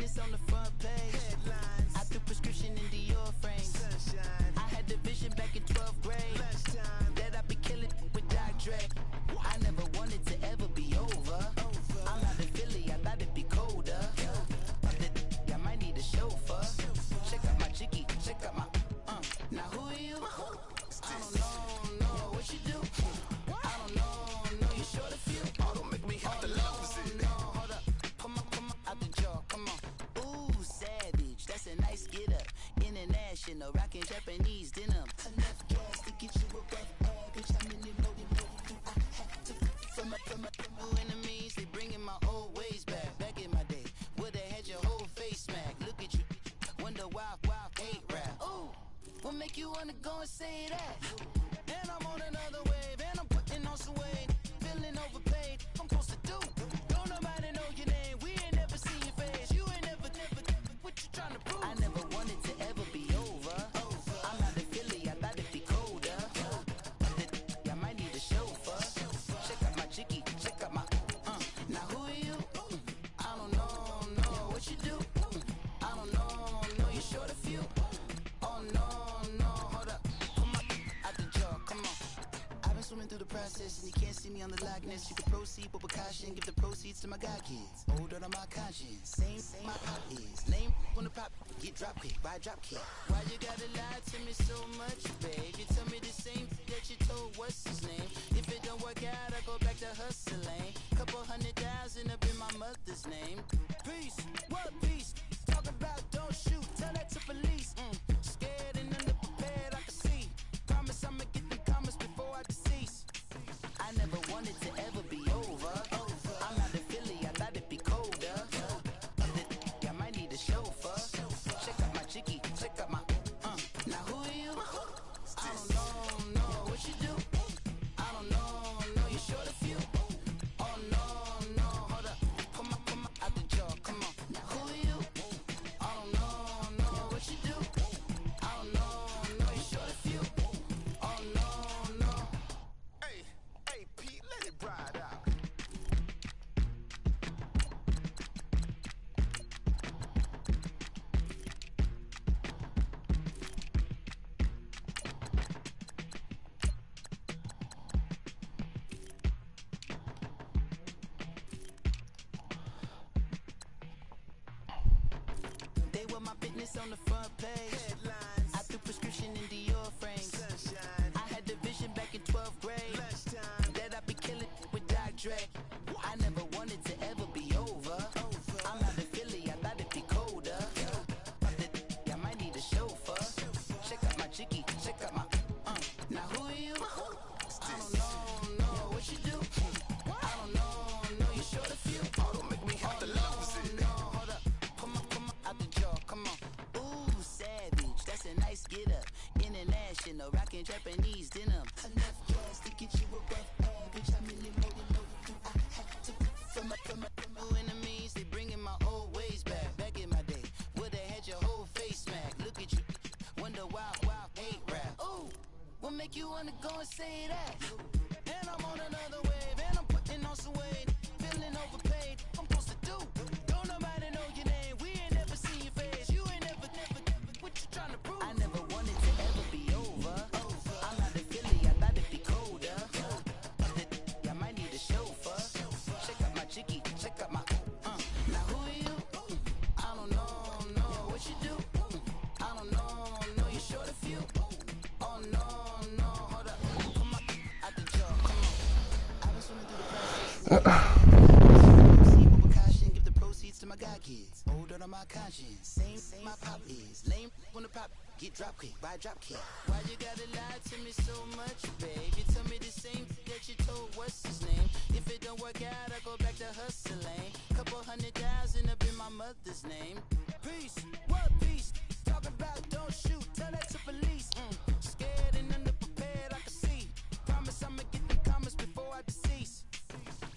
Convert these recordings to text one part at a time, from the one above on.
business on the front page. Headlines. I threw prescription in Dior frames. Sunshine. I had the vision back in 12th grade. Lunchtime. That I'd be killing with Dr. Dre. I never wanted to ever be over. I'm out of Philly, I thought it'd be colder. I might need a chauffeur. Check out my chicky, check out my now who are you? I don't know what you do. I don't know you short a few. Oh, don't make me have to lose it. No, hold up, come on, out the jaw, come on. Ooh, savage, that's a nice get up. International, rockin' Japanese denim. Enough gas to get you above average. How many more do I have to from my enemies? They bringing my old ways back. Back in my day, would've had your whole face smacked. Look at you, wonder why hate rap. Ooh, what make you wanna go and say that? And I'm on another wave, and I'm putting on some weight. Feeling overpaid, I'm supposed to do. Don't nobody know your name, we ain't never seen your face. You ain't never, what you trying to prove? I never wanted to ever be over. I'm out of Philly, I thought it'd be colder. I might need a chauffeur. Check out my chicky, check out my now who are you? I don't know what you do. I don't know you short a few. Oh no, hold up, come on, out the jaw, come on. I've been swimming through the process and you can't see me on the Loch Ness. You can proceed with caution, give the proceeds to my god kids. Older on my conscience, same my pop is. Name on the pop, get drop kick, buy drop kick. Why you gotta lie to me so much, babe? You tell me the same that you told what's his name. If it don't work out, I go back to hustling. Couple 100,000 up in my mother's name. Peace, what peace? Talk about don't shoot, tell that to police. Scared and underprepared, I can see. Promise I'ma get the comments before I decease. I never wanted to ever be over. I'm out of Philly, I thought it'd be colder. I might need a chauffeur. Check out my chicky, check out my now who are you? I don't know what you do. I don't know you short a few. Oh no, hold up, come on, out the jaw, come on. Now who are you? I don't know what you do. I don't know you short a few. Oh no. Hey, Pete, let it ride out. They were my business on the front page. Headlines. I threw prescription in Dior frames. Sunshine. I had the vision back in 12th grade. Lunchtime. That I'd be killing with Dr. Dre. I never wanted to ever be over. I'm out of Philly, I thought it'd be colder. I might need a chauffeur. Check out my chicky, check out my now who are you? I don't know what you do. I don't know you short a few. Oh, don't make me have to lose it. No, hold up, come on, out the jaw, come on. Ooh, savage, that's a nice get up. International, rockin' Japanese denim. Enough gas to get you above average. How many more do I have to from my enemies? They bringing my old ways back. Back in my day, would've had your whole face smacked. Look at you, wonder why hate rap. Ooh, what make you wanna go and say that? And I'm on another wave, and I'm putting on some weight. Feeling overpaid, I'm supposed to do. Don't nobody know your name, we ain't never seen your face. You ain't never, what you trying to prove? I never wanted to ever be over. I'm out of Philly, I thought it'd be colder. I might need a chauffeur. Check out my chicky, check out my now who are you? I don't know what you do. I don't know you short a few. Oh no, hold up, come on, out the jaw, come on. I've been swimming through the process. Proceed with caution, give the proceeds to my god kids. Older on my conscience, same my pop is. Lame on the pop, get drop kick, buy drop kick. Why you gotta lie to me so much, babe? You tell me the same that you told what's his name. If it don't work out, I go back to hustling. Couple 100,000 up in my mother's name. Peace, what peace? Talk about don't shoot, tell that to police. Scared and underprepared, I can see. Promise I'ma get the comments before I decease.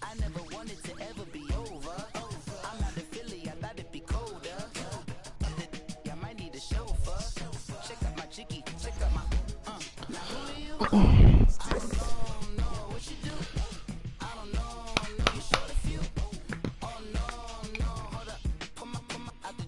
I never wanted to ever be over. I'm out of Philly, I thought it'd be colder. I might need a chauffeur. Check out my chicky, check out my now who are you? I don't know what you do. I don't know you short a few. Oh no, hold up, come on, out the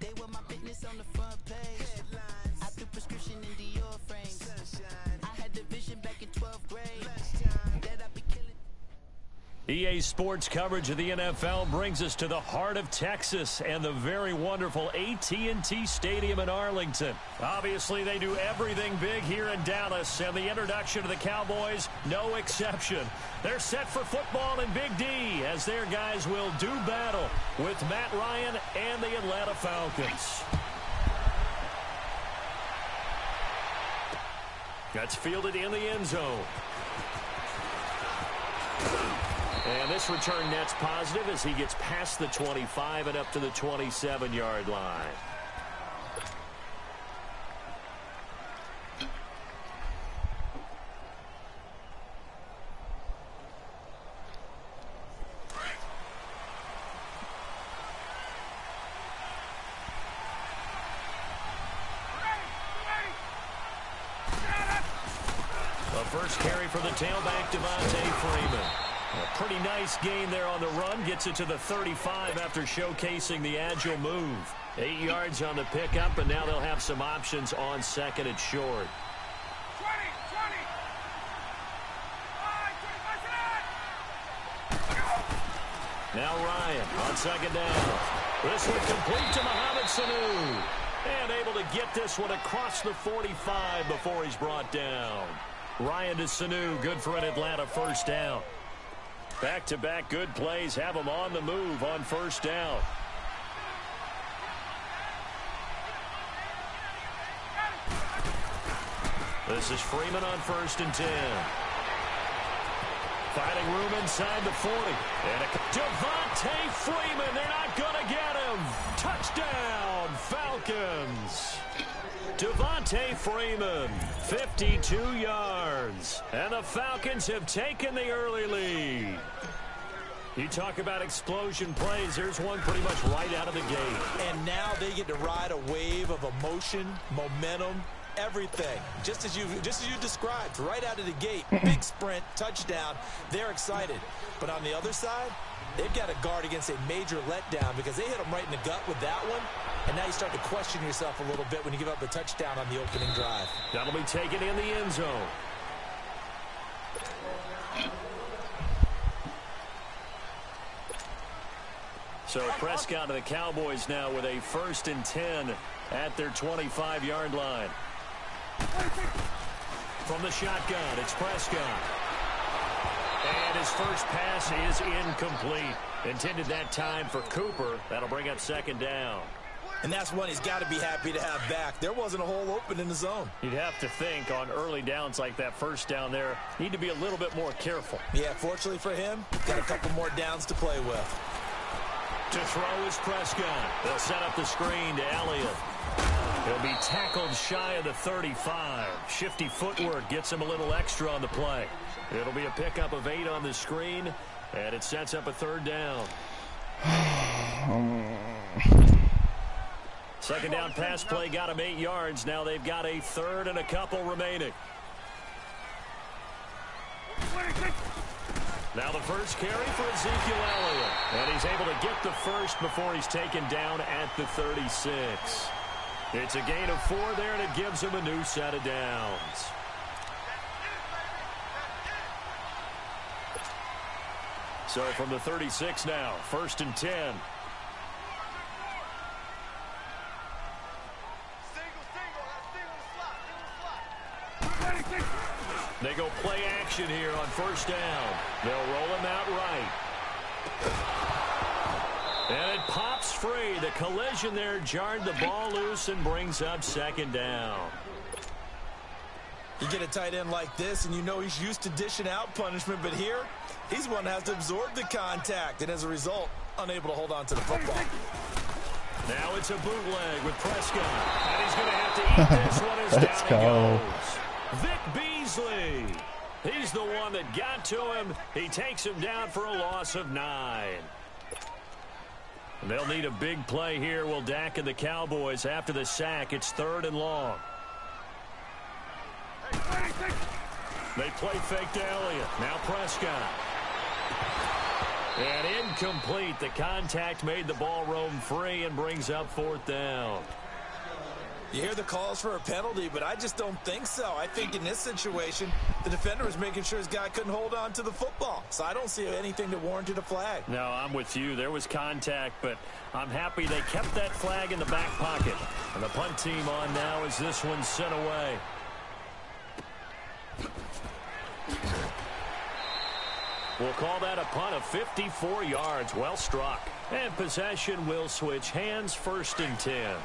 They were my business on the front page. I threw prescription in Dior frames. I had the vision back in 12th grade that I'd be killing. EA Sports coverage of the NFL brings us to the heart of Texas and the very wonderful AT&T Stadium in Arlington. Obviously, they do everything big here in Dallas, and the introduction of the Cowboys, no exception. They're set for football in Big D as their guys will do battle with Matt Ryan and the Atlanta Falcons. That's fielded in the end zone. And this return net's positive as he gets past the 25 and up to the 27-yard line. The first carry for the tailback, Devontae Freeman. A pretty nice gain there on the run. Gets it to the 35 after showcasing the agile move. 8 yards on the pickup, and now they'll have some options on second and short. 20. Now Ryan on second down. This one complete to Mohamed Sanu. And able to get this one across the 45 before he's brought down. Ryan to Sanu, good for an Atlanta first down. Back-to-back good plays have them on the move on first down. This is Freeman on 1st and 10. Finding room inside the 40. And Devontae Freeman, they're not going to get him. Touchdown, Falcons. Devontae Freeman, 52 yards. And the Falcons have taken the early lead. You talk about explosion plays. There's one pretty much right out of the gate. And now they get to ride a wave of emotion, momentum, everything. Just as you described, right out of the gate. Big sprint, touchdown. They're excited. But on the other side, they've got to guard against a major letdown because they hit them right in the gut with that one. And now you start to question yourself a little bit when you give up a touchdown on the opening drive. That'll be taken in the end zone. So Prescott to the Cowboys now with a 1st and 10 at their 25-yard line. From the shotgun, it's Prescott. And his first pass is incomplete. Intended that time for Cooper. That'll bring up 2nd down. And that's one he's got to be happy to have back. There wasn't a hole open in the zone. You'd have to think on early downs like that first down there, need to be a little bit more careful. Yeah, fortunately for him, got a couple more downs to play with. To throw is Prescott. They'll set up the screen to Elliott. He'll be tackled shy of the 35. Shifty footwork gets him a little extra on the play. It'll be a pickup of 8 on the screen, and it sets up a 3rd down. 2nd down pass play got him 8 yards. Now they've got a 3rd and a couple remaining. Now the first carry for Ezekiel Elliott. And he's able to get the first before he's taken down at the 36. It's a gain of 4 there, and it gives him a new set of downs. So from the 36 now, 1st and 10. They go play action here on 1st down. They'll roll him out right. And it pops free. The collision there jarred the ball loose and brings up 2nd down. You get a tight end like this, and you know he's used to dishing out punishment, but here, he's one that has to absorb the contact, and as a result, unable to hold on to the football. Now it's a bootleg with Prescott, and he's going to have to eat this one as down he goes. Vic Beasley. He's the one that got to him. He takes him down for a loss of 9. They'll need a big play here. Will Dak and the Cowboys after the sack. It's 3rd and long. They play fake to Elliott. Now Prescott. And incomplete. The contact made the ball roam free and brings up 4th down. You hear the calls for a penalty, but I just don't think so. I think in this situation, the defender was making sure his guy couldn't hold on to the football. So I don't see anything that warranted a flag. No, I'm with you. There was contact, but I'm happy they kept that flag in the back pocket. And the punt team on now as this one's sent away. We'll call that a punt of 54 yards. Well struck. And possession will switch hands, 1st and 10.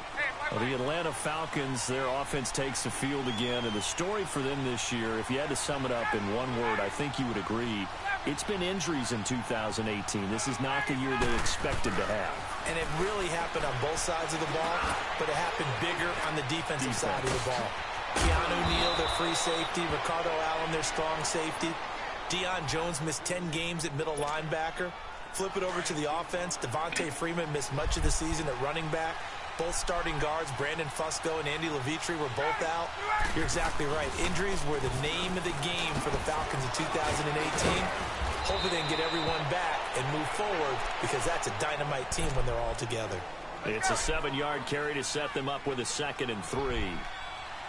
Well, the Atlanta Falcons, their offense takes the field again. And the story for them this year, if you had to sum it up in one word, I think you would agree, it's been injuries in 2018. This is not the year they expected to have. And it really happened on both sides of the ball, but it happened bigger on the defensive side of the ball. Keanu Neal, their free safety. Ricardo Allen, their strong safety. Deion Jones missed 10 games at middle linebacker. Flip it over to the offense. Devontae Freeman missed much of the season at running back. Both starting guards, Brandon Fusco and Andy Levitri, were both out. You're exactly right. Injuries were the name of the game for the Falcons in 2018. Hopefully they can get everyone back and move forward because that's a dynamite team when they're all together. It's a 7-yard carry to set them up with a 2nd and 3.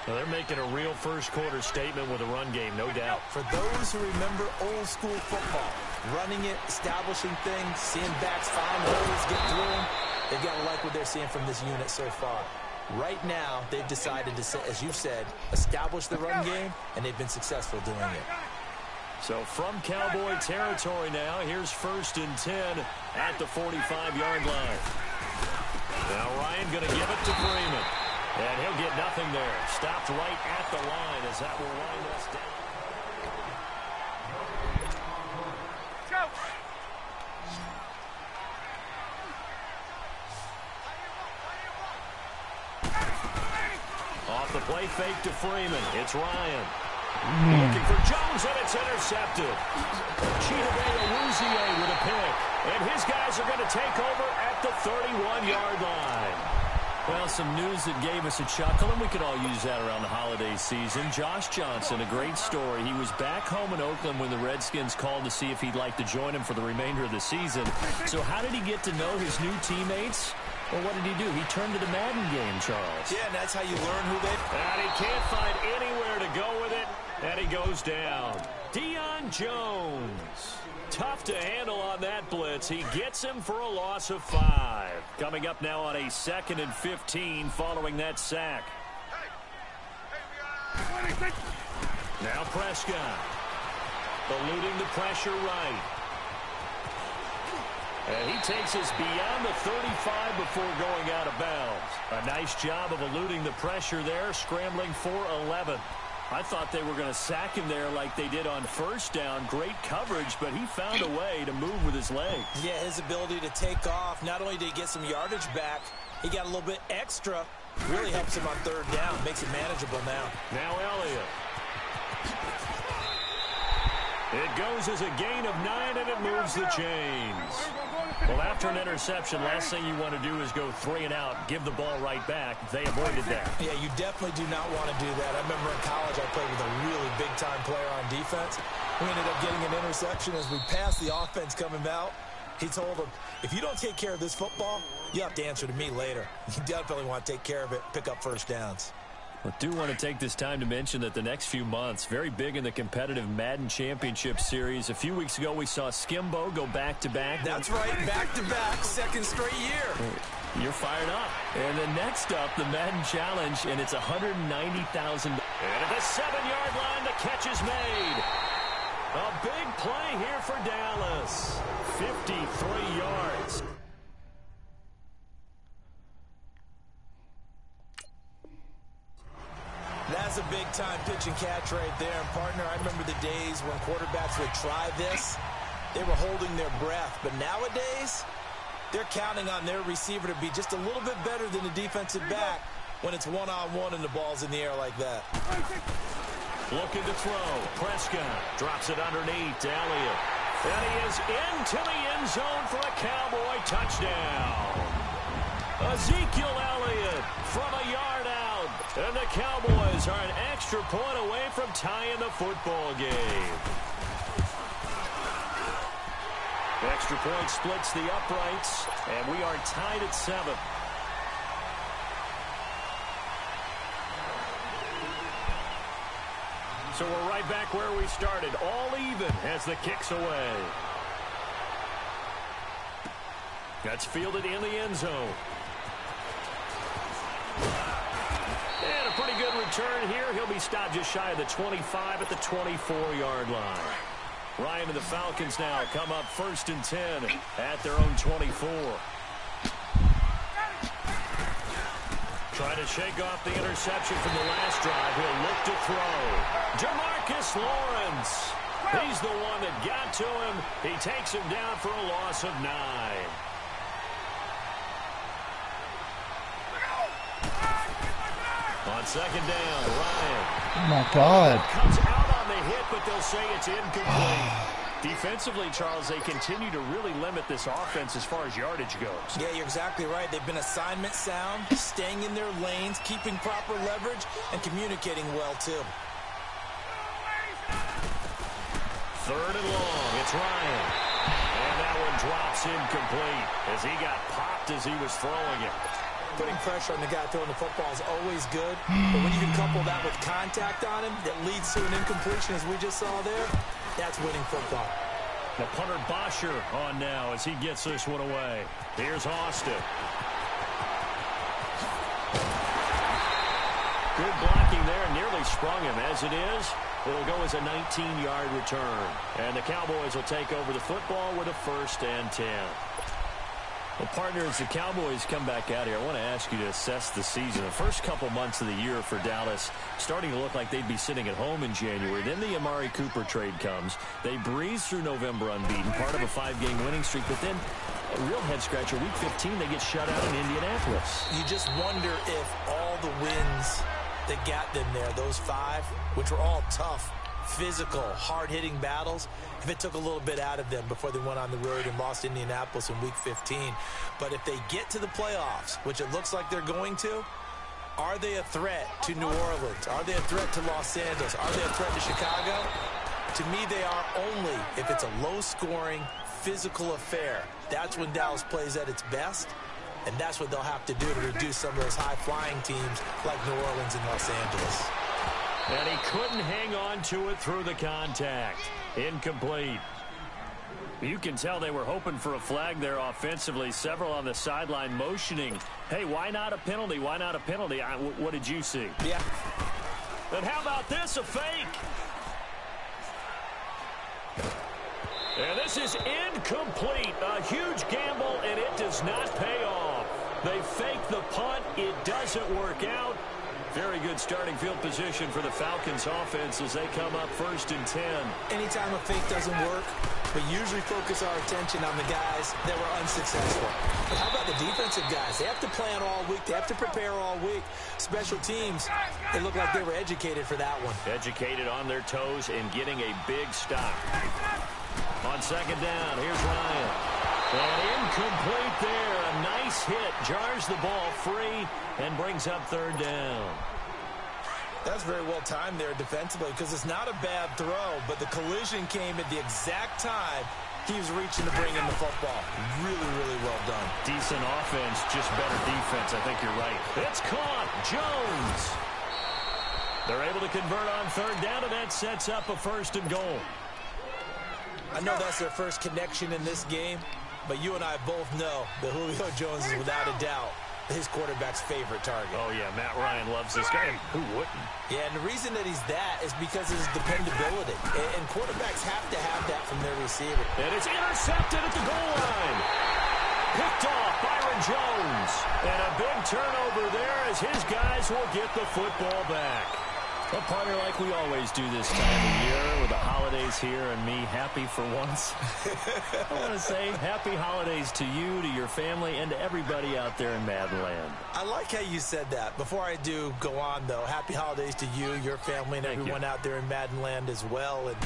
Well, they're making a real first-quarter statement with a run game, no doubt. For those who remember old-school football, running it, establishing things, seeing backs find holes, get through them, they've got to like what they're seeing from this unit so far. Right now, they've decided to, as you said, establish the run game, and they've been successful doing it. So from Cowboy territory now, here's 1st and 10 at the 45-yard line. Now Ryan going to give it to Freeman. And he'll get nothing there. Stopped right at the line as that will wind us down. Off the play fake to Freeman. It's Ryan. Looking for Jones, and it's intercepted. Chidobe Awuzie with a pick. And his guys are going to take over at the 31-yard line. Well, some news that gave us a chuckle, and we could all use that around the holiday season. Josh Johnson, a great story. He was back home in Oakland when the Redskins called to see if he'd like to join him for the remainder of the season. So how did he get to know his new teammates? Well, what did he do? He turned to the Madden game, Charles. Yeah, and that's how you learn who they... And he can't find anywhere to go with it, and he goes down. Deion Jones. Tough to handle on that blitz. He gets him for a loss of 5. Coming up now on a 2nd and 15 following that sack. Now Prescott. Eluding the pressure right. And he takes us beyond the 35 before going out of bounds. A nice job of eluding the pressure there, scrambling for 11. I thought they were going to sack him there like they did on 1st down. Great coverage, but he found a way to move with his legs. Yeah, his ability to take off. Not only did he get some yardage back, he got a little bit extra. Really helps him on 3rd down. Makes it manageable now. Now Elliott. It goes as a gain of 9, and it moves the chains. Well, after an interception, last thing you want to do is go 3 and out, give the ball right back. They avoided that. Yeah, you definitely do not want to do that. I remember in college I played with a really big-time player on defense. We ended up getting an interception as we passed the offense coming out. He told him, if you don't take care of this football, you have to answer to me later. You definitely want to take care of it, pick up 1st downs. I do want to take this time to mention that the next few months, very big in the competitive Madden Championship Series. A few weeks ago, we saw Skimbo go back-to-back. That's right, back-to-back, 2nd straight year. You're fired up. And then next up, the Madden Challenge, and it's $190,000. And at the 7-yard line, the catch is made. A big play here for Dallas. 53 yards. That's a big-time pitch and catch right there. And, partner, I remember the days when quarterbacks would try this. They were holding their breath. But nowadays, they're counting on their receiver to be just a little bit better than the defensive back when it's one-on-one and the ball's in the air like that. Looking to throw. Prescott drops it underneath to Elliott. And he is into the end zone for a Cowboy touchdown. Ezekiel Elliott from a yard out. And the Cowboys are an extra point away from tying the football game. Extra point splits the uprights, and we are tied at 7. So we're right back where we started, all even as the kick's away. That's fielded in the end zone. And a pretty good return here. He'll be stopped just shy of the 25 at the 24-yard line. Ryan and the Falcons now come up 1st and 10 at their own 24. Trying to shake off the interception from the last drive. He'll look to throw. Jamarcus Lawrence. He's the one that got to him. He takes him down for a loss of 9. On 2nd down, Ryan. Oh, my God. Comes out on the hit, but they'll say it's incomplete. Defensively, Charles, they continue to really limit this offense as far as yardage goes. Yeah, you're exactly right. They've been assignment sound, staying in their lanes, keeping proper leverage, and communicating well, too. 3rd and long. It's Ryan. And that one drops incomplete as he got popped as he was throwing it. Putting pressure on the guy throwing the football is always good, but when you can couple that with contact on him that leads to an incompletion, as we just saw there, that's winning football. The punter Bosher on now as he gets this one away. Here's Austin. Good blocking there, nearly sprung him. As it is, it'll go as a 19-yard return. And the Cowboys will take over the football with a 1st and 10. Well, partner, as the Cowboys come back out here, I want to ask you to assess the season. The first couple months of the year for Dallas starting to look like they'd be sitting at home in January. Then the Amari Cooper trade comes. They breeze through November unbeaten, part of a 5-game winning streak. But then a real head-scratcher, Week 15, they get shut out in Indianapolis. You just wonder if all the wins that got them there, those 5, which were all tough, physical, hard-hitting battles, if it took a little bit out of them before they went on the road and lost Indianapolis in Week 15. But if they get to the playoffs, which it looks like they're going to, are they a threat to New Orleans? Are they a threat to Los Angeles? Are they a threat to Chicago? To me, they are only if it's a low-scoring, physical affair. That's when Dallas plays at its best, and that's what they'll have to do to reduce some of those high-flying teams like New Orleans and Los Angeles. And he couldn't hang on to it through the contact. Incomplete. You can tell they were hoping for a flag there offensively. Several on the sideline motioning. Hey, why not a penalty? Why not a penalty? What did you see? Yeah. And how about this? A fake. And this is incomplete. A huge gamble, and it does not pay off. They fake the punt. It doesn't work out. Very good starting field position for the Falcons offense as they come up 1st and 10. Anytime a fake doesn't work, we usually focus our attention on the guys that were unsuccessful. But how about the defensive guys? They have to plan all week. They have to prepare all week. Special teams, they look like they were educated for that one. Educated on their toes and getting a big stop. On 2nd down, here's Ryan. And incomplete there. A nice hit. Jars the ball free and brings up 3rd down. That's very well timed there defensively because it's not a bad throw, but the collision came at the exact time he was reaching to bring in the football. Really, really well done. Decent offense, just better defense. I think you're right. It's caught. Jones. They're able to convert on 3rd down, and that sets up a 1st and goal. I know that's their first connection in this game, but you and I both know that Julio Jones is without a doubt his quarterback's favorite target. Oh, yeah, Matt Ryan loves this guy. Who wouldn't? Yeah, and the reason that he's that is because of his dependability. And quarterbacks have to have that from their receiver. And it's intercepted at the goal line. Picked off Byron Jones. And a big turnover there as his guys will get the football back. Well, partner, like we always do this time of year with the holidays here and me happy for once. I want to say happy holidays to you, to your family, and to everybody out there in Madden land. I like how you said that. Before I do go on, though, happy holidays to you, your family, and everyone out there in Madden land as well. And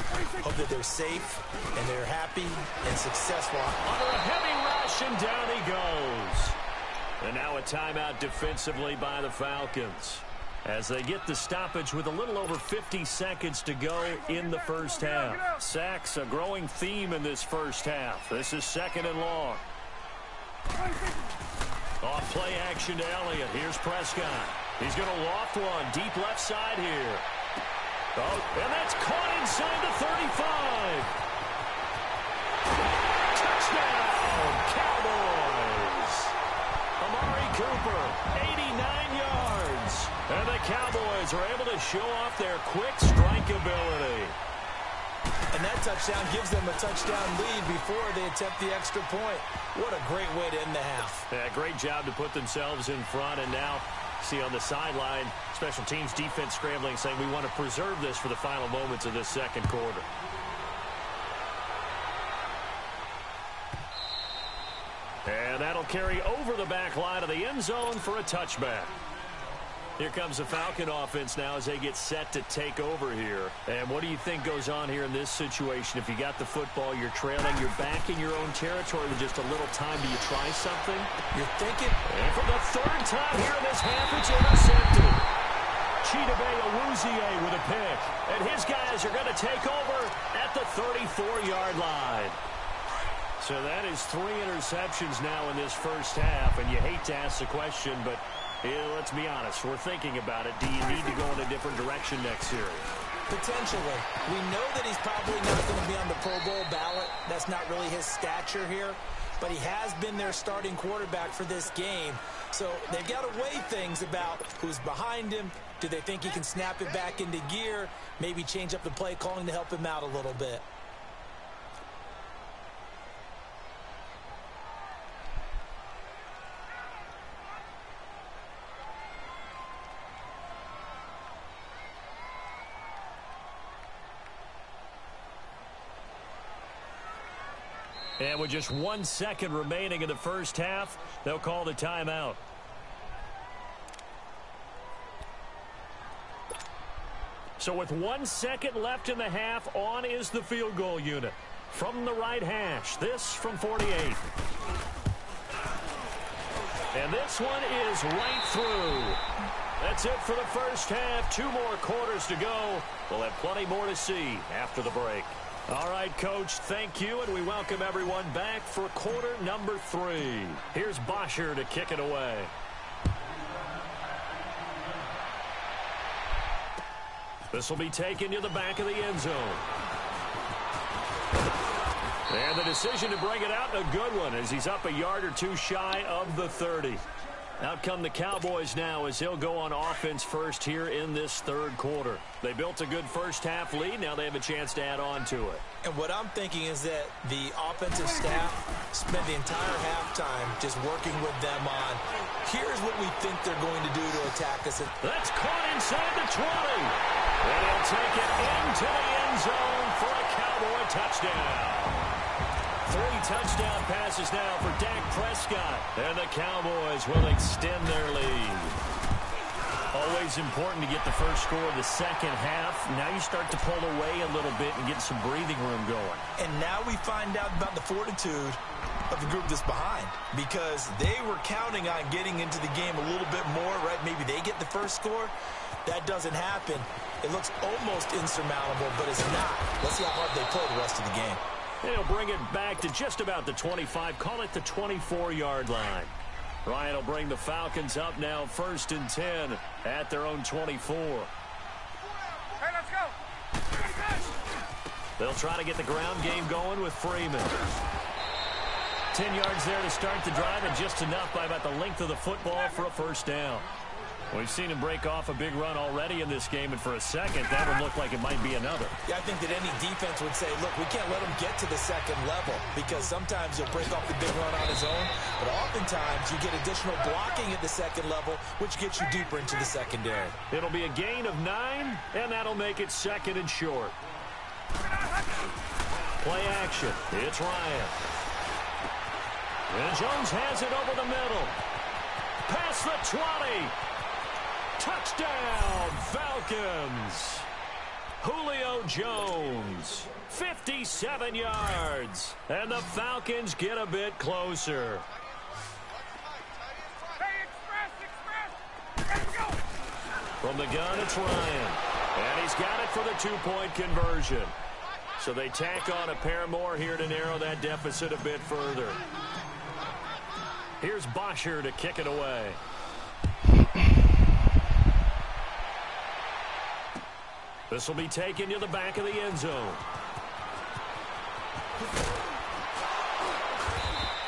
hope that they're safe and they're happy and successful. Under a heavy rush, and down he goes. And now a timeout defensively by the Falcons. as they get the stoppage with a little over 50 seconds to go in the first half. Sacks, a growing theme in this first half. This is 2nd and long. Off play action to Elliott. Here's Prescott. He's going to loft one deep left side here. Oh, and that's caught inside the 35. Touchdown, Cowboys. Amari Cooper, 89 yards. And the Cowboys are able to show off their quick strike ability. And that touchdown gives them a touchdown lead before they attempt the extra point. What a great way to end the half. Yeah, great job to put themselves in front. And now, see on the sideline, special teams defense scrambling, saying we want to preserve this for the final moments of this second quarter. And that'll carry over the back line of the end zone for a touchback. Here comes the Falcon offense now as they get set to take over here. And what do you think goes on here in this situation? If you got the football, you're trailing, you're back in your own territory with just a little time. Do you try something? You're thinking. And for the 3rd time here in this half, it's intercepted. Chidobe Awuzie with a pick. And his guys are going to take over at the 34-yard line. So that is 3 interceptions now in this first half. And you hate to ask the question, but let's be honest. We're thinking about it. Do you need to go in a different direction next series? Potentially. We know that he's probably not going to be on the Pro Bowl ballot. That's not really his stature here. But he has been their starting quarterback for this game. So they've got to weigh things about who's behind him. Do they think he can snap it back into gear? Maybe change up the play calling to help him out a little bit. And with just 1 second remaining in the first half, they'll call the timeout. So with 1 second left in the half, on is the field goal unit. From the right hash, this from 48. And this one is right through. That's it for the first half. 2 more quarters to go. We'll have plenty more to see after the break. All right, Coach, thank you, and we welcome everyone back for quarter number 3. Here's Bosher to kick it away. This will be taken to the back of the end zone. And the decision to bring it out, a good one, as he's up a yard or 2 shy of the 30. Out come the Cowboys now as he'll go on offense first here in this 3rd quarter. They built a good first half lead. Now they have a chance to add on to it. And what I'm thinking is that the offensive staff spent the entire halftime just working with them on, here's what we think they're going to do to attack us. That's caught inside the 20. And he'll take it into the end zone for a Cowboy touchdown. 3 touchdown passes now for Dak Prescott. And the Cowboys will extend their lead. Always important to get the first score of the second half. Now you start to pull away a little bit and get some breathing room going. And now we find out about the fortitude of the group that's behind, because they were counting on getting into the game a little bit more, right? Maybe they get the first score. That doesn't happen. It looks almost insurmountable, but it's not. Let's see how hard they play the rest of the game. They'll bring it back to just about the 25. Call it the 24-yard line. Ryan will bring the Falcons up now 1st and 10 at their own 24. Hey, let's go. They'll try to get the ground game going with Freeman. 10 yards there to start the drive, and just enough by about the length of the football for a first down. We've seen him break off a big run already in this game, and for a second, that would look like it might be another. Yeah, I think that any defense would say, look, we can't let him get to the second level, because sometimes he'll break off the big run on his own, but oftentimes you get additional blocking at the second level, which gets you deeper into the secondary. It'll be a gain of 9, and that'll make it 2nd and short. Play action. It's Ryan. And Jones has it over the middle. Past the 20. Touchdown, Falcons. Julio Jones, 57 yards. And the Falcons get a bit closer. Hey, express, let's go. From the gun, it's Ryan. And he's got it for the two-point conversion. So they tack on a pair more here to narrow that deficit a bit further. Here's Bosher to kick it away. This will be taken to the back of the end zone.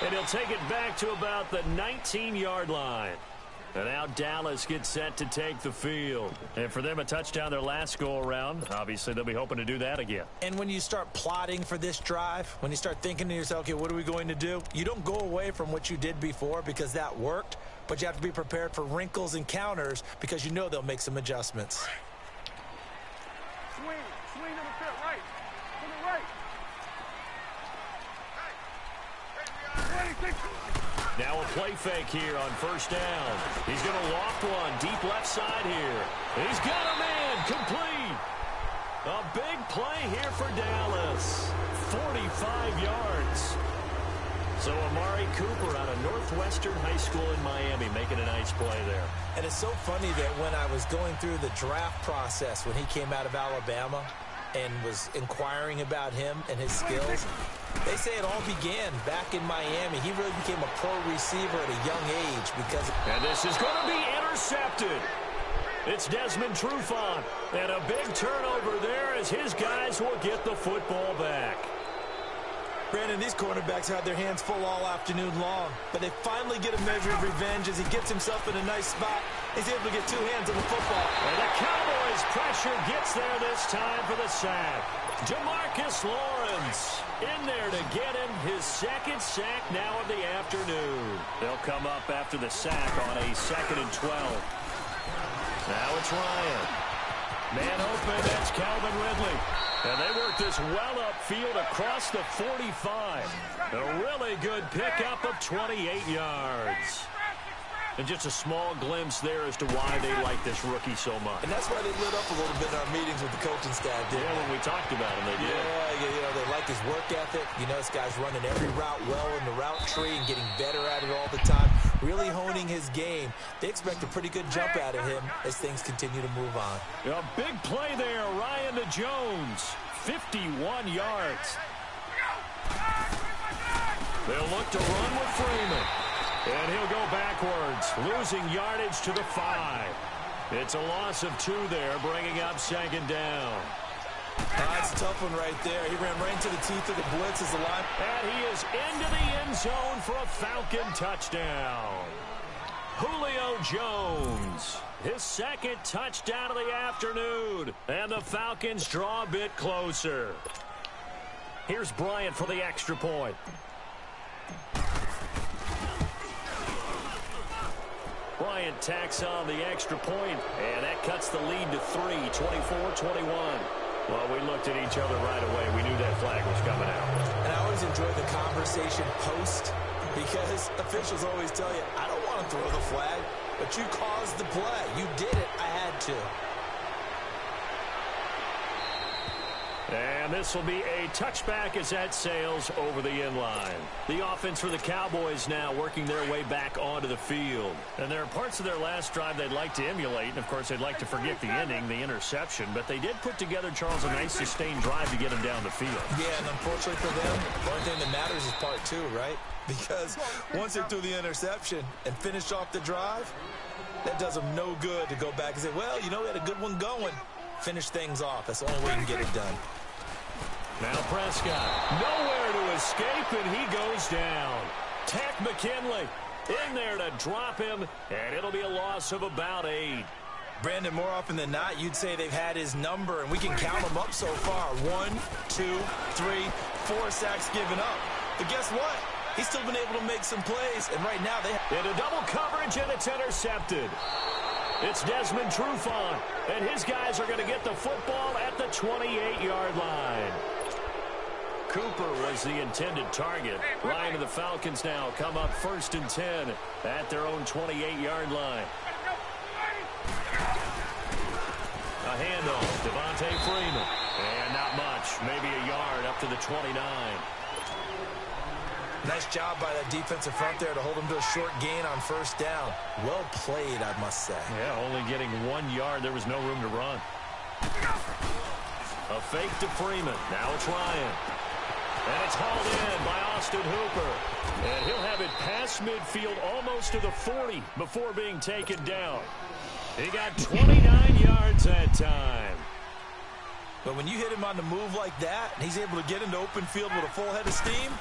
And he'll take it back to about the 19-yard line. And now Dallas gets set to take the field. And for them, a touchdown their last go-around. Obviously, they'll be hoping to do that again. And when you start plotting for this drive, when you start thinking to yourself, okay, what are we going to do? You don't go away from what you did before because that worked, but you have to be prepared for wrinkles and counters because you know they'll make some adjustments. Swing to the pit, right. To the right. Hey, now a play fake here on first down. He's going to loft one deep left side here. He's got a man complete. A big play here for Dallas. 45 yards. So Amari Cooper out of Northwestern High School in Miami making a nice play there. And it's so funny that when I was going through the draft process when he came out of Alabama and was inquiring about him and his skills, they say it all began back in Miami. He really became a pro receiver at a young age because... And this is going to be intercepted. It's Desmond Trufant. And a big turnover there as his guys will get the football back. Brandon, these cornerbacks had their hands full all afternoon long, but they finally get a measure of revenge as he gets himself in a nice spot. He's able to get two hands on the football. And the Cowboys' pressure gets there this time for the sack. Jamarcus Lawrence in there to get him his second sack now of the afternoon. They'll come up after the sack on a 2nd and 12. Now it's Ryan. Man open, that's Calvin Ridley. And they work this well upfield across the 45. A really good pickup of 28 yards. And just a small glimpse there as to why they like this rookie so much. And that's why they lit up a little bit in our meetings with the coaching staff. Yeah, when we talked about him, they did. Yeah, they like his work ethic. You know, this guy's running every route well in the route tree and getting better at it all the time. Really honing his game. They expect a pretty good jump out of him as things continue to move on. A big play there, Ryan to Jones. 51 yards. They'll look to run with Freeman. And he'll go backwards, losing yardage to the 5. It's a loss of 2 there, bringing up 2nd down. That's a tough one right there. He ran right into the teeth of the blitz as the line. And he is into the end zone for a Falcon touchdown. Julio Jones, his second touchdown of the afternoon. And the Falcons draw a bit closer. Here's Bryant for the extra point. Bryant tacks on the extra point, and that cuts the lead to 3, 24-21. Well, we looked at each other right away. We knew that flag was coming out. And I always enjoy the conversation post because officials always tell you, I don't want to throw the flag, but you caused the play. You did it. I had to. And this will be a touchback as that sails over the end line. The offense for the Cowboys now working their way back onto the field. And there are parts of their last drive they'd like to emulate. And, of course, they'd like to forget the ending, the interception. But they did put together, Charles, a nice sustained drive to get them down the field. Yeah, and unfortunately for them, the only thing that matters is part 2, right? Because once they threw the interception and finished off the drive, that does them no good to go back and say, well, you know, we had a good one going. Finish things off. That's the only way you can get it done. Now Prescott, nowhere to escape, and he goes down. Tack McKinley in there to drop him, and it'll be a loss of about 8. Brandon, more often than not, you'd say they've had his number, and we can count them up so far. 1, 2, 3, 4 sacks given up. But guess what? He's still been able to make some plays, and right now they... In a double coverage, and it's intercepted. It's Desmond Trufant, and his guys are going to get the football at the 28-yard line. Cooper was the intended target. Ryan and the Falcons now come up 1st and 10 at their own 28-yard line. A handoff, Devontae Freeman. And not much, maybe a yard up to the 29. Nice job by that defensive front there to hold him to a short gain on first down. Well played, I must say. Yeah, only getting 1 yard. There was no room to run. A fake to Freeman. Now it's Ryan. And it's hauled in by Austin Hooper. And he'll have it past midfield almost to the 40 before being taken down. He got 29 yards that time. But when you hit him on the move like that, and he's able to get into open field with a full head of steam,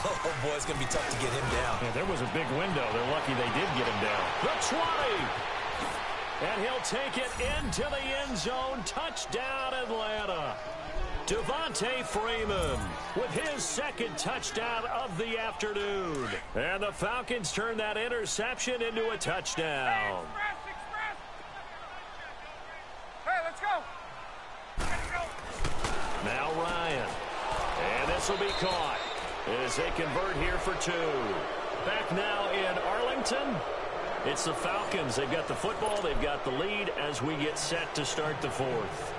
oh boy, it's going to be tough to get him down. Yeah, there was a big window. They're lucky they did get him down. The 20! And he'll take it into the end zone. Touchdown, Atlanta. Devontae Freeman with his second touchdown of the afternoon. And the Falcons turn that interception into a touchdown. Hey, let's go. Now Ryan. And this will be caught as they convert here for 2. Back now in Arlington. It's the Falcons. They've got the football. They've got the lead as we get set to start the 4th.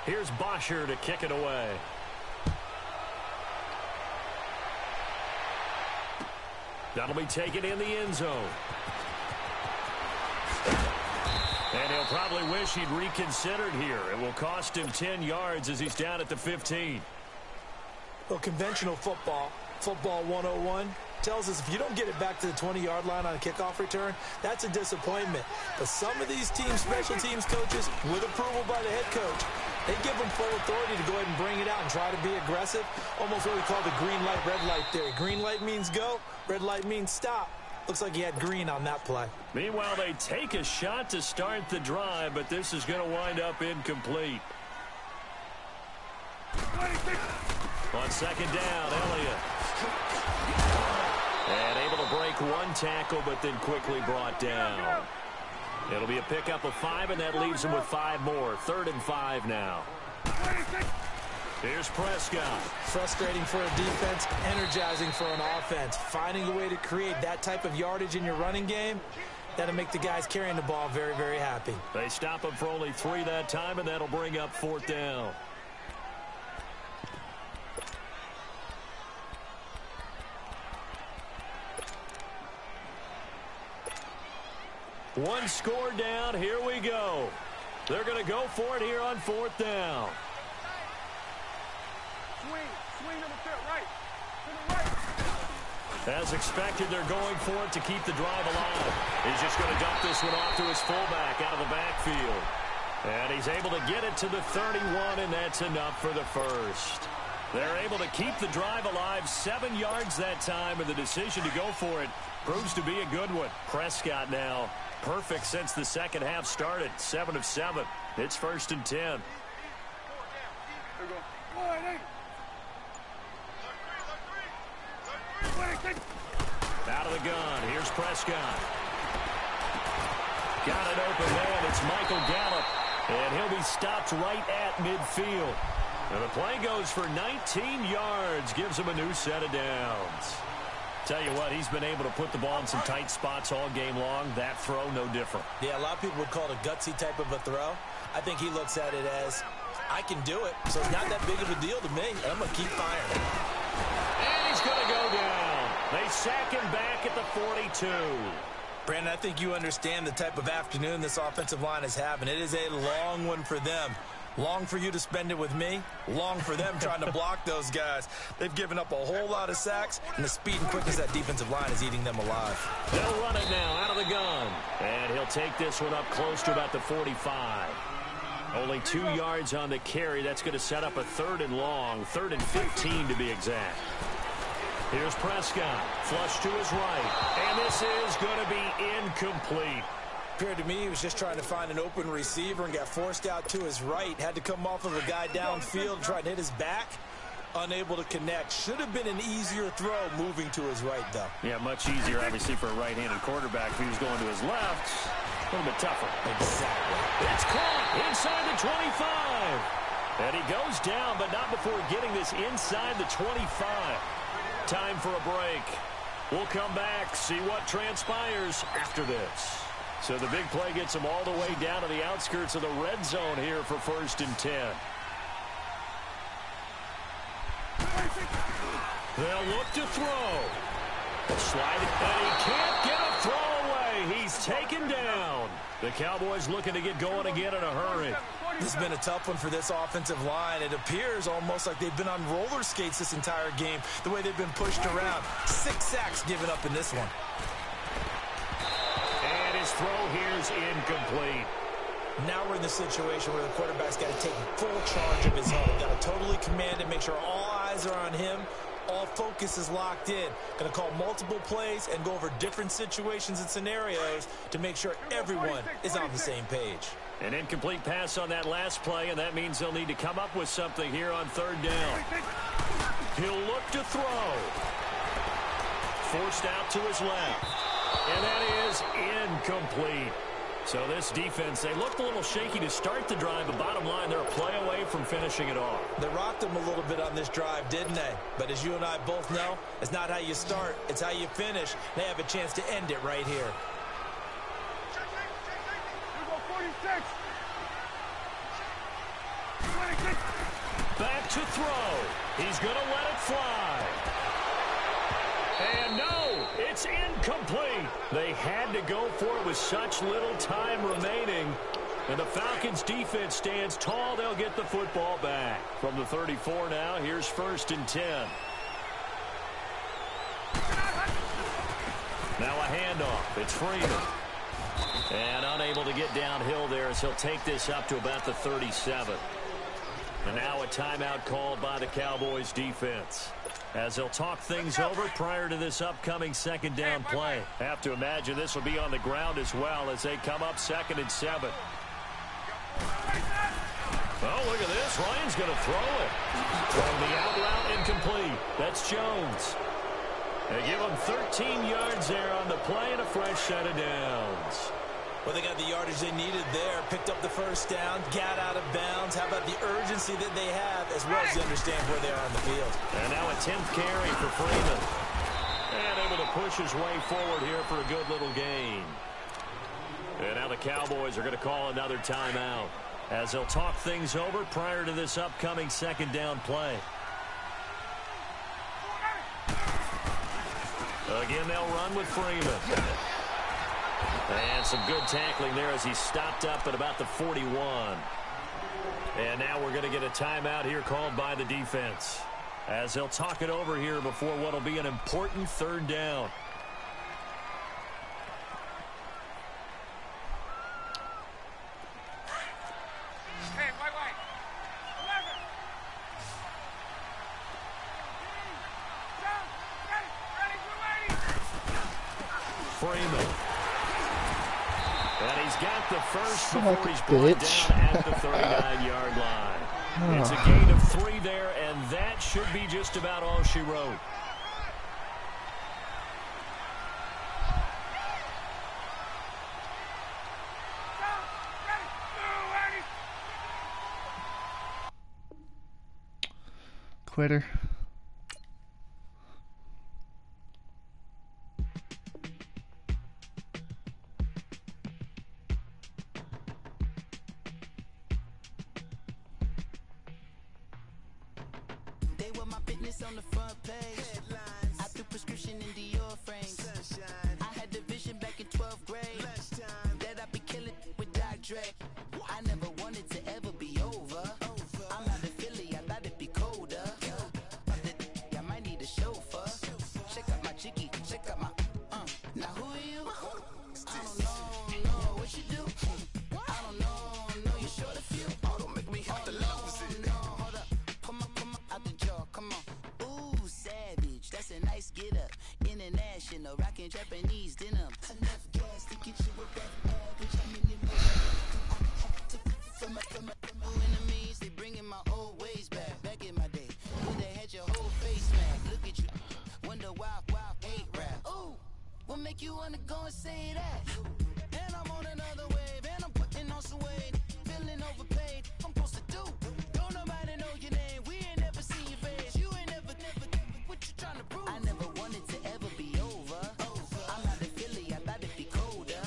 Here's Bosher to kick it away. That'll be taken in the end zone. And he'll probably wish he'd reconsidered here. It will cost him 10 yards as he's down at the 15. Well, conventional football 101, tells us if you don't get it back to the 20-yard line on a kickoff return, that's a disappointment. But some of these teams, special teams coaches, with approval by the head coach, they give them full authority to go ahead and bring it out and try to be aggressive. Almost what we call the green light, red light theory. Green light means go, red light means stop. Looks like he had green on that play. Meanwhile, they take a shot to start the drive, but this is going to wind up incomplete. On second down, Elliott. And able to break 1 tackle, but then quickly brought down. It'll be a pickup of 5, and that leaves him with 5 more. 3rd and 5 now. Here's Prescott. Frustrating for a defense, energizing for an offense. Finding a way to create that type of yardage in your running game, that'll make the guys carrying the ball very, very happy. They stop him for only 3 that time, and that'll bring up 4th down. One score down. Here we go. They're going to go for it here on 4th down. Swing to the fit, right. To the right. As expected, they're going for it to keep the drive alive. He's just going to dump this one off to his fullback out of the backfield. And he's able to get it to the 31, and that's enough for the first. They're able to keep the drive alive, 7 yards that time, and the decision to go for it proves to be a good one. Prescott now perfect since the second half started, 7 of 7. It's 1st and 10. There we go. All right, Out of the gun, here's Prescott. Got an open man, it's Michael Gallup, and he'll be stopped right at midfield. And the play goes for 19 yards, gives him a new set of downs. Tell you what, he's been able to put the ball in some tight spots all game long. That throw, no different. Yeah, a lot of people would call it a gutsy type of a throw. I think he looks at it as, I can do it, so it's not that big of a deal to me. I'm going to keep firing. And he's going to go down. They sack him back at the 42. Brandon, I think you understand the type of afternoon this offensive line is having. It is a long one for them. Long for you to spend it with me. Long for them trying to block those guys. They've given up a whole lot of sacks, and the speed and quickness of that defensive line is eating them alive. They'll run it now out of the gun. And he'll take this one up close to about the 45. Only 2 yards on the carry. That's going to set up a 3rd and long. 3rd and 15 to be exact. Here's Prescott. Flush to his right. And this is going to be incomplete. Appeared to me he was just trying to find an open receiver and got forced out to his right. Had to come off of a guy downfield, trying to hit his back. Unable to connect. Should have been an easier throw moving to his right, though. Yeah, much easier, obviously, for a right-handed quarterback. If he was going to his left, a little bit tougher. Exactly. It's caught inside the 25. And he goes down, but not before getting this inside the 25. Time for a break. We'll come back, see what transpires after this. So the big play gets them all the way down to the outskirts of the red zone here for 1st and 10. They'll look to throw. Slide it, and he can't get a throw away. He's taken down. The Cowboys looking to get going again in a hurry. This has been a tough one for this offensive line. It appears almost like they've been on roller skates this entire game, the way they've been pushed around. 6 sacks given up in this one. And his throw here's incomplete. Now we're in the situation where the quarterback's got to take full charge of his own. Got to totally command it, make sure all eyes are on him. All focus is locked in. Going to call multiple plays and go over different situations and scenarios to make sure everyone is on the same page. An incomplete pass on that last play, and that means they'll need to come up with something here on 3rd down. He'll look to throw. Forced out to his left. And that is incomplete. So this defense, they looked a little shaky to start the drive, but bottom line, they're a play away from finishing it off. They rocked them a little bit on this drive, didn't they? But as you and I both know, it's not how you start, it's how you finish. They have a chance to end it right here. Back to throw. He's going to let it fly. And no, it's incomplete. They had to go for it with such little time remaining. And the Falcons defense stands tall. They'll get the football back. From the 34 now, here's 1st and 10. Now a handoff. It's Freeman. And unable to get downhill there as he'll take this up to about the 37. And now a timeout called by the Cowboys defense, as they'll talk things over prior to this upcoming 2nd down play. Have to imagine this will be on the ground as well as they come up 2nd and 7. Oh, look at this. Ryan's going to throw it. From the out route, incomplete. That's Jones. They give him 13 yards there on the play and a fresh set of downs. Well, they got the yardage they needed there, picked up the 1st down, got out of bounds. How about the urgency that they have, as well as they understand where they are on the field. And now a 10th carry for Freeman. And able to push his way forward here for a good little gain. And now the Cowboys are going to call another timeout, as they'll talk things over prior to this upcoming 2nd down play. Again, they'll run with Freeman. And some good tackling there as he stopped up at about the 41. And now we're going to get a timeout here called by the defense, as they'll talk it over here before what will be an important 3rd down. Hey, wait. 11. Freeman. And he's got the first before he's brought down at the 39-yard line. It's a gain of 3 there, and that should be just about all she wrote. Quitter. On the front page, I threw prescription in Dior frames. I had the vision back in 12th grade that I'd be killing with Dr. Dre. I never wanted to ever be over. I'm out of Philly, I thought it'd be colder. I might need a chauffeur. Check out my chicky, check out my now who are you? I don't know what you do. I don't know you short a few. Oh, don't make me have to lose it. No, hold up, come on, out the jaw, come on. Savage, that's a nice get up. International, rockin' Japanese denim. Enough gas to get you with that average. I'm in the from my enemies, they bringing my old ways back in my day. When they had your whole face smacked, look at you, wonder why hate rap. Ooh, what make you wanna go and say that? And I'm on another wave, and I'm putting on some weight, feeling overpaid. I'm supposed to do. Don't nobody know your name. We ain't never seen your face. You ain't never. What you trying to prove? I never wanted to ever be over. I'm out of Philly, I thought it'd be colder.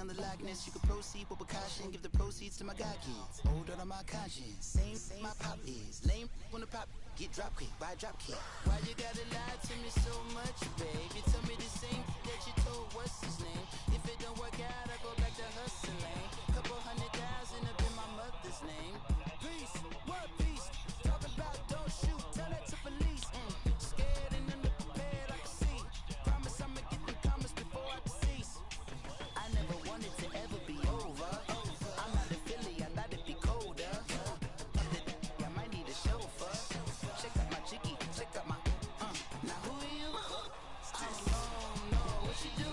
on the likeness. You can proceed with precaution. Give the proceeds to my God kids. Hold on my conscience. Same my pop is. Lame when the pop get drop quick. Buy drop kick. Why you gotta lie to me so much, babe? You tell me the same that you told what's his name. If it don't work out, I go back to hustling. Couple 100,000 up in my mother's name. Peace, what peace? Talk about don't shoot. Tell that to police. Scared and underprepared, I can see. Promise I'ma get them comments before I decease. I never wanted to ever be over. I'm not a Philly, I thought it'd be colder. I might need a chauffeur. Check out my jiggy, check out my now who are you? I don't know what you do.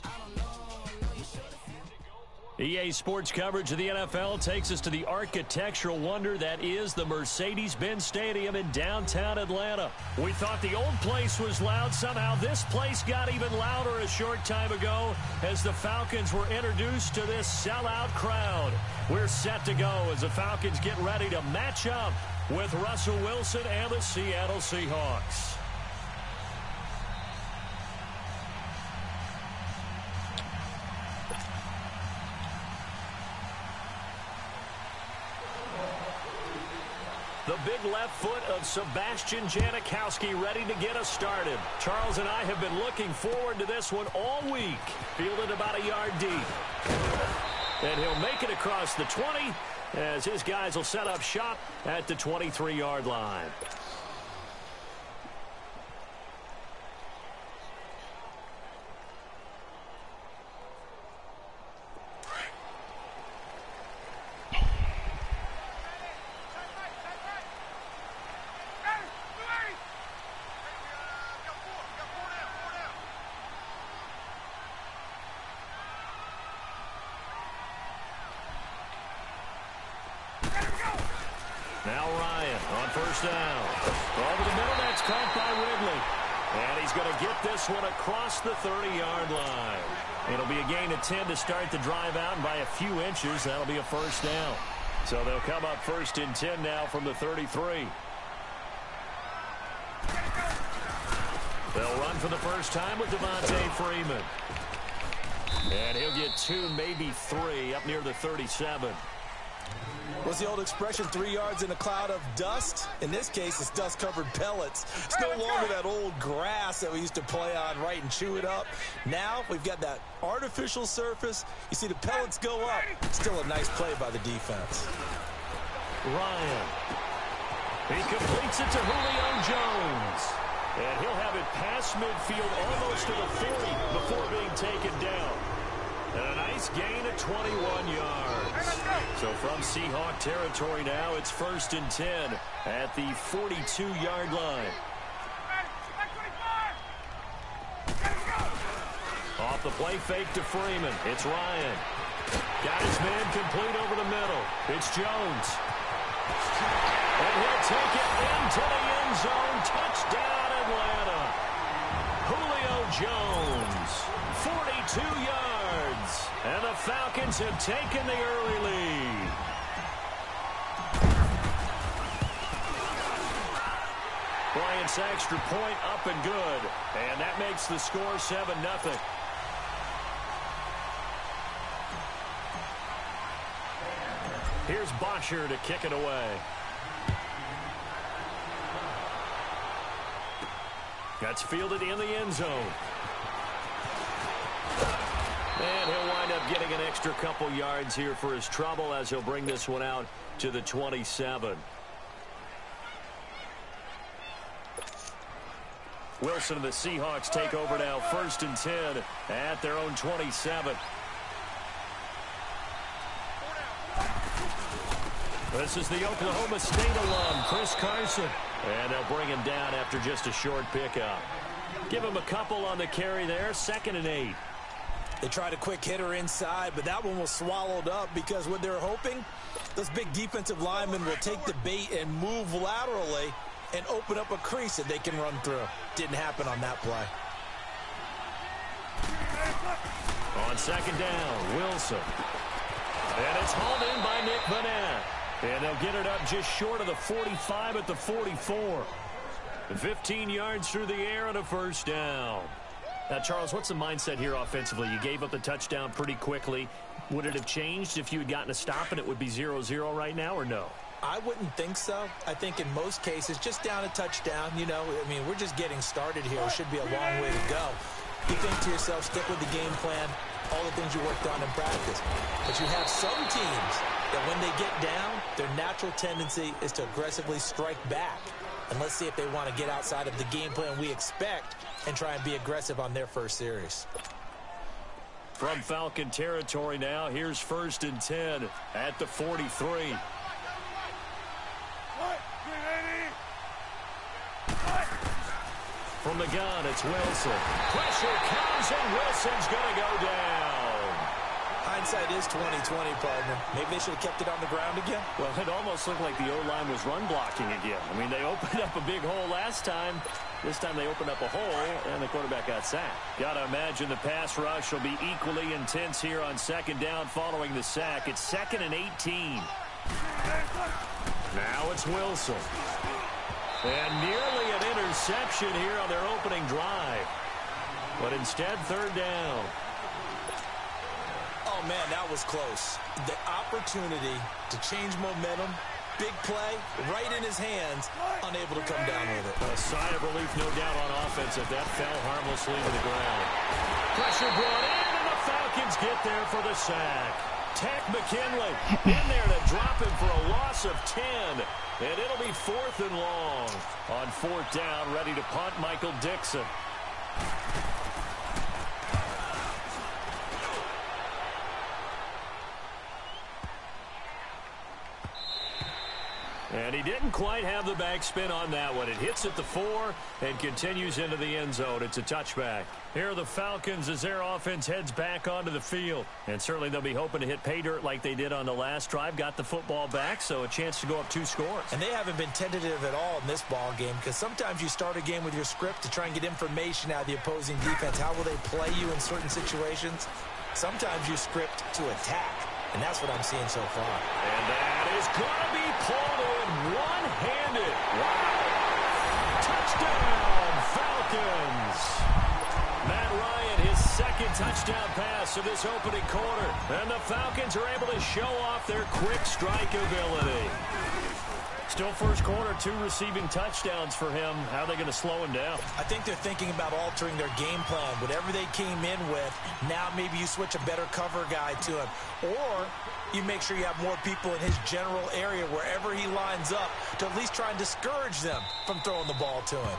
I don't know you sure to feel. EA Sports coverage of the NFL takes us to the architectural wonder that is the Mercedes-Benz Stadium in downtown Atlanta. We thought the old place was loud. Somehow this place got even louder a short time ago as the Falcons were introduced to this sellout crowd. We're set to go as the Falcons get ready to match up with Russell Wilson and the Seattle Seahawks. The big left foot of Sebastian Janikowski ready to get us started. Charles and I have been looking forward to this one all week. Fielded about a yard deep. And he'll make it across the 20 as his guys will set up shop at the 23-yard line. Now Ryan on first down. Over the middle, that's caught by Ridley. And he's going to get this one across the 30-yard line. It'll be a gain of 10 to start the drive out, and by a few inches, that'll be a first down. So they'll come up first and 10 now from the 33. They'll run for the first time with Devontae Freeman. And he'll get 2, maybe 3, up near the 37. What's the old expression, 3 yards in a cloud of dust? In this case, it's dust-covered pellets. It's no longer that old grass that we used to play on, right, and chew it up. Now we've got that artificial surface. You see the pellets go up. Still a nice play by the defense. Ryan. He completes it to Julio Jones. And he'll have it past midfield almost to the 40 before being taken down. And a nice gain of 21 yards. So from Seahawk territory now, it's first and 10 at the 42-yard line. Off the play fake to Freeman. It's Ryan. Got his man complete over the middle. It's Jones. And he'll take it into the end zone. Touchdown, Atlanta. Julio Jones, 42 yards. And the Falcons have taken the early lead. Bryant's extra point up and good. And that makes the score 7-0. Here's Bosher to kick it away. That's fielded in the end zone. And he'll wind up getting an extra couple yards here for his trouble as he'll bring this one out to the 27. Wilson and the Seahawks take over now, first and 10 at their own 27. This is the Oklahoma State alum, Chris Carson. And they'll bring him down after just a short pickup. Give him a couple on the carry there, 2nd and 8. They tried a quick hitter inside, but that one was swallowed up because what they're hoping, those big defensive linemen will take the bait and move laterally and open up a crease that they can run through. Didn't happen on that play. On 2nd down, Wilson. And it's hauled in by Nick Vanette. And they'll get it up just short of the 45 at the 44. 15 yards through the air and a first down. Now, Charles, what's the mindset here offensively? You gave up the touchdown pretty quickly. Would it have changed if you had gotten a stop and it would be 0-0 right now, or no? I wouldn't think so. I think in most cases, just down a touchdown, you know, I mean, we're just getting started here. It should be a long way to go. You think to yourself, stick with the game plan, all the things you worked on in practice. But you have some teams that when they get down, their natural tendency is to aggressively strike back. And let's see if they want to get outside of the game plan we expect and try and be aggressive on their first series. From Falcon territory now, here's 1st and 10 at the 43. From the gun, it's Wilson. Pressure comes, and Wilson's going to go down. Hindsight is 20/20, partner. Maybe they should have kept it on the ground again. Well, it almost looked like the O-line was run blocking again. I mean, they opened up a big hole last time. This time they opened up a hole, and the quarterback got sacked. Got to imagine the pass rush will be equally intense here on 2nd down following the sack. It's 2nd and 18. Now it's Wilson. And nearly an interception here on their opening drive. But instead, 3rd down. Oh, man, that was close. The opportunity to change momentum, big play, right in his hands, unable to come down with it. A sigh of relief, no doubt, on offense if that fell harmlessly to the ground. Pressure brought in, and the Falcons get there for the sack. Tech McKinley in there to drop him for a loss of 10. And it'll be 4th and long. On 4th down, ready to punt, Michael Dixon. And he didn't quite have the backspin on that one. It hits at the 4 and continues into the end zone. It's a touchback. Here are the Falcons as their offense heads back onto the field. And certainly they'll be hoping to hit pay dirt like they did on the last drive. Got the football back, so a chance to go up 2 scores. And they haven't been tentative at all in this ball game, because sometimes you start a game with your script to try and get information out of the opposing defense. How will they play you in certain situations? Sometimes you script to attack. And that's what I'm seeing so far. And that is going to be pulled in one-handed. Wow. Touchdown, Falcons. Matt Ryan, his 2nd touchdown pass of this opening quarter. And the Falcons are able to show off their quick strike ability. Still first quarter, 2 receiving touchdowns for him. How are they going to slow him down? I think they're thinking about altering their game plan. Whatever they came in with, now maybe you switch a better cover guy to him. Or you make sure you have more people in his general area wherever he lines up to at least try and discourage them from throwing the ball to him.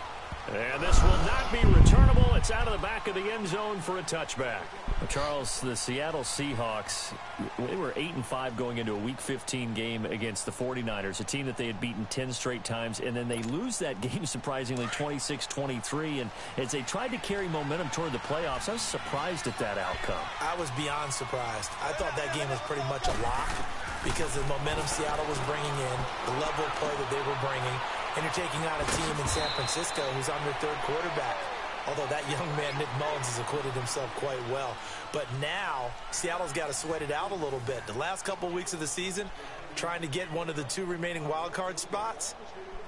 And this will not be returnable. It's out of the back of the end zone for a touchback. Charles, the Seattle Seahawks, they were 8-5 going into a Week 15 game against the 49ers, a team that they had beaten 10 straight times, and then they lose that game, surprisingly, 26-23. And as they tried to carry momentum toward the playoffs, I was surprised at that outcome. I was beyond surprised. I thought that game was pretty much a lock because of the momentum Seattle was bringing in, the level of play that they were bringing, and you're taking on a team in San Francisco who's on their 3rd quarterback. Although that young man, Nick Mullins, has acquitted himself quite well. But now, Seattle's got to sweat it out a little bit. The last couple weeks of the season, trying to get one of the 2 remaining wild card spots,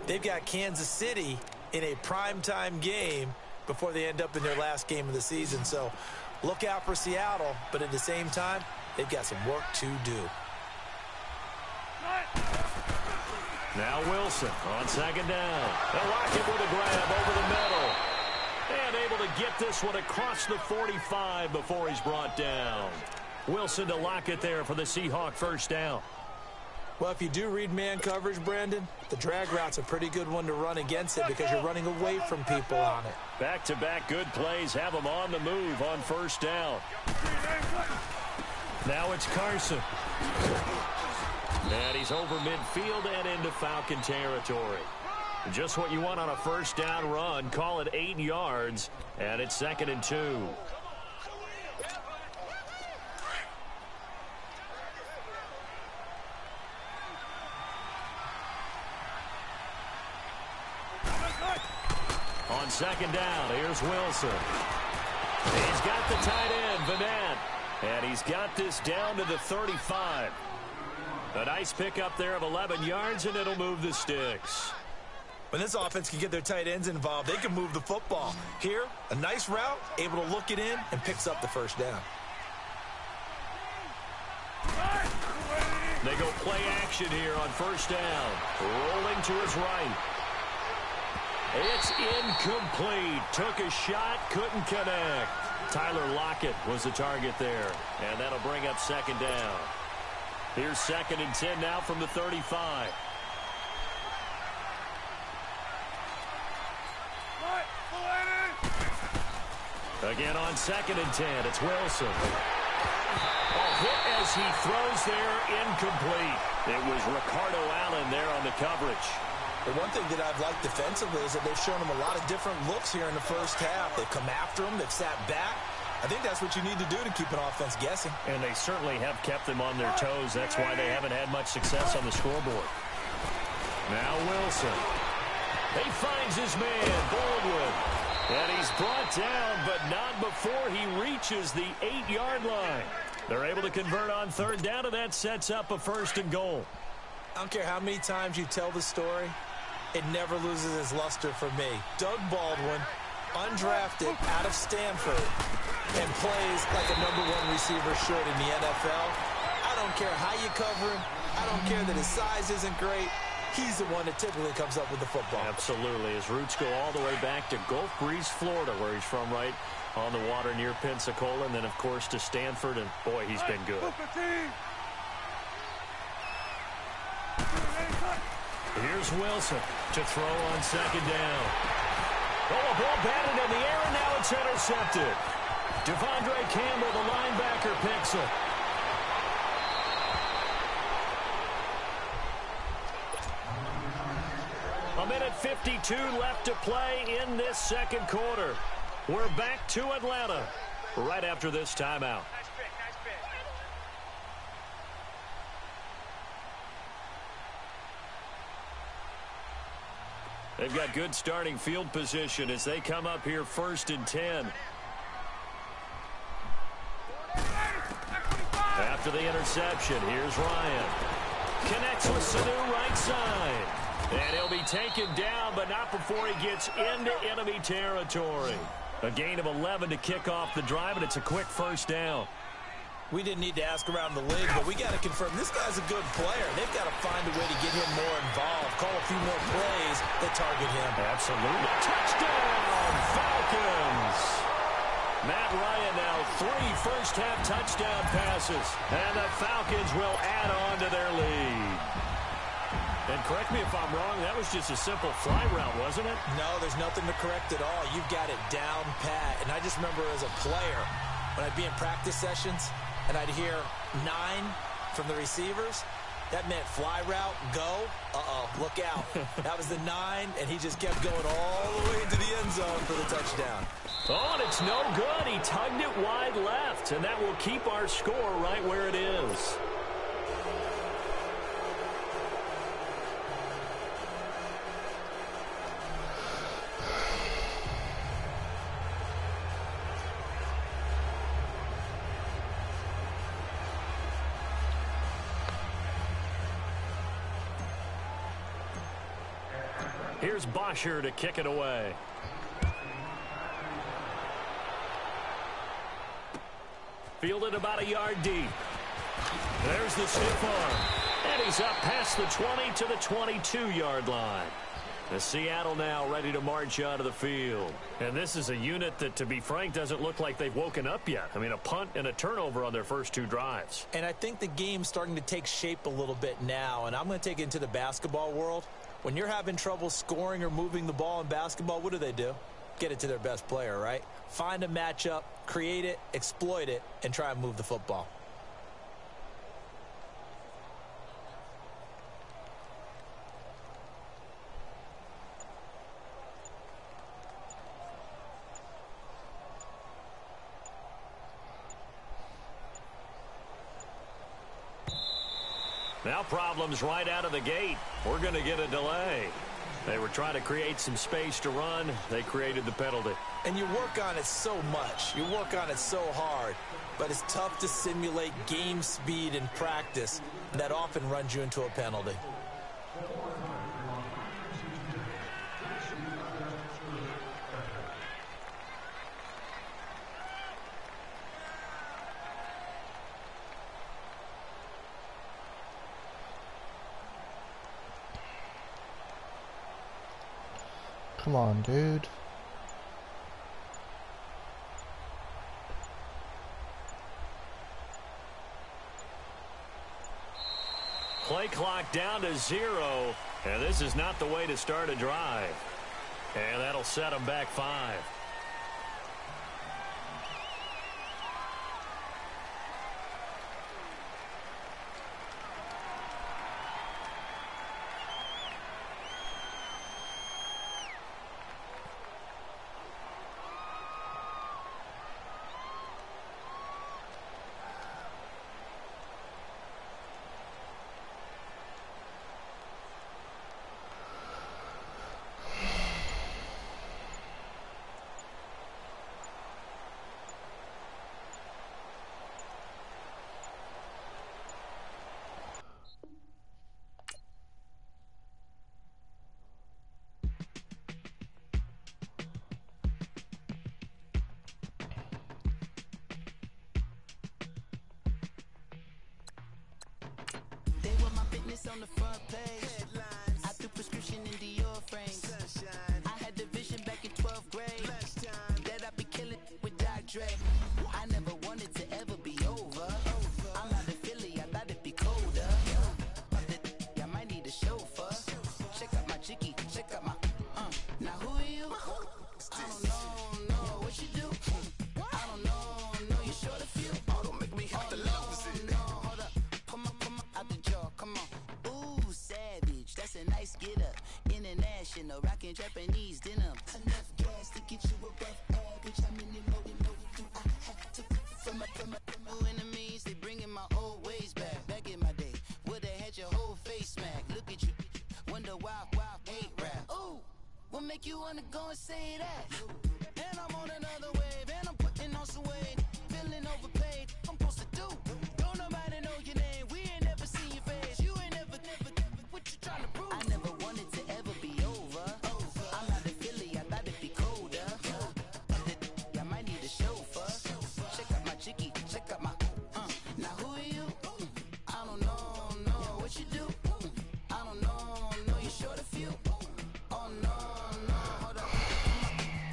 they've got Kansas City in a primetime game before they end up in their last game of the season. So look out for Seattle, but at the same time, they've got some work to do. Now Wilson on 2nd down. They'll lock it with a grab over the middle. And able to get this one across the 45 before he's brought down. Wilson to lock it there for the Seahawk 1st down. Well, if you do read man coverage, Brandon, the drag route's a pretty good one to run against it because you're running away from people on it. Back-to-back good plays have them on the move on 1st down. Now it's Carson. And he's over midfield and into Falcon territory. Just what you want on a 1st down run. Call it 8 yards, and it's 2nd and 2. On 2nd down, here's Wilson. He's got the tight end, Vanette, and he's got this down to the 35. A nice pickup there of 11 yards, and it'll move the sticks. When this offense can get their tight ends involved, they can move the football. Here, a nice route, able to look it in, and picks up the first down. They go play action here on first down. Rolling to his right. It's incomplete. Took a shot, couldn't connect. Tyler Lockett was the target there, and that'll bring up second down. Here's 2nd and 10 now from the 35. Again on 2nd and 10, it's Wilson. Hit as he throws there, incomplete. It was Ricardo Allen there on the coverage. The one thing that I've liked defensively is that they've shown him a lot of different looks here in the first half. They've come after him. They've sat back. I think that's what you need to do to keep an offense guessing. And they certainly have kept them on their toes. That's why they haven't had much success on the scoreboard. Now Wilson. He finds his man, Baldwin. And he's brought down, but not before he reaches the 8-yard line. They're able to convert on third down, and that sets up a 1st and goal. I don't care how many times you tell the story, it never loses its luster for me. Doug Baldwin, undrafted out of Stanford, and plays like a #1 receiver should in the NFL. I don't care how you cover him. I don't care that his size isn't great. He's the one that typically comes up with the football. Absolutely. His roots go all the way back to Gulf Breeze, Florida, where he's from, right on the water near Pensacola, and then, of course, to Stanford, and, boy, he's been good. Here's Wilson to throw on 2nd down. Oh, a ball batted in the air, and now it's intercepted. Devondre Campbell, the linebacker, picks it. A minute 52 left to play in this second quarter. We're back to Atlanta right after this timeout. They've got good starting field position as they come up here 1st and 10. After the interception, here's Ryan. Connects with Sanu right side. And he'll be taken down, but not before he gets into enemy territory. A gain of 11 to kick off the drive, and it's a quick 1st down. We didn't need to ask around the league, but we got to confirm this guy's a good player. They've got to find a way to get him more involved, call a few more plays that target him. Absolutely. Touchdown, Falcons! Matt Ryan now 3 first-half touchdown passes, and the Falcons will add on to their lead. And correct me if I'm wrong, that was just a simple fly route, wasn't it? No, there's nothing to correct at all. You've got it down pat. And I just remember as a player, when I'd be in practice sessions, and I'd hear 9 from the receivers, that meant fly route, go, look out. That was the 9, and he just kept going all the way into the end zone for the touchdown. Oh, and it's no good. He tugged it wide left, and that will keep our score right where it is. Here's Bosher to kick it away. Fielded about a yard deep. There's the stiff arm. And he's up past the 20 to the 22-yard line. The Seattle now ready to march out of the field. And this is a unit that, to be frank, doesn't look like they've woken up yet. I mean, a punt and a turnover on their first 2 drives. And I think the game's starting to take shape a little bit now. And I'm going to take it into the basketball world. When you're having trouble scoring or moving the ball in basketball, what do? Get it to their best player, right? Find a matchup, create it, exploit it, and try and move the football. Now problems right out of the gate. We're going to get a delay. They were trying to create some space to run. They created the penalty. And you work on it so much. You work on it so hard. But it's tough to simulate game speed in practice. That often runs you into a penalty. Come on, dude. Play clock down to 0, and this is not the way to start a drive. And that'll set them back 5. On the front page, headlines. I threw prescription in Dior frames. Sunshine. I had the vision back in 12th grade that I'd be killing with Dr. Dre. I never wanted to ever be over. I'm not a Philly, I thought it'd be colder. I might need a chauffeur. Check out my jiggy, check out my now who are you? I don't know what you do. I don't know you short a few. Oh, don't make me have to lose it. No, hold up, come on, out the jaw, come on. Savage, that's a nice get up. International, rockin' Japanese denim. Enough gas to get you a rough bitch. I'm in the loaded do I have to from my enemies? They bringing my old ways back. Back in my day, would've had your whole face smacked. Look at you, wonder why hate rap. Ooh, what make you wanna go and say that? And I'm on another wave, and I'm putting on some weight. Feeling overpaid, I'm supposed to do. Don't nobody know your name, we ain't never seen your face. You ain't never what you trying to prove? I never wanted to ever be over. I'm not a Philly, I thought it'd be colder. I might need a chauffeur. Check out my jiggy, check out my now who are you? I don't know what you do. I don't know you short a few. Oh no, hold up.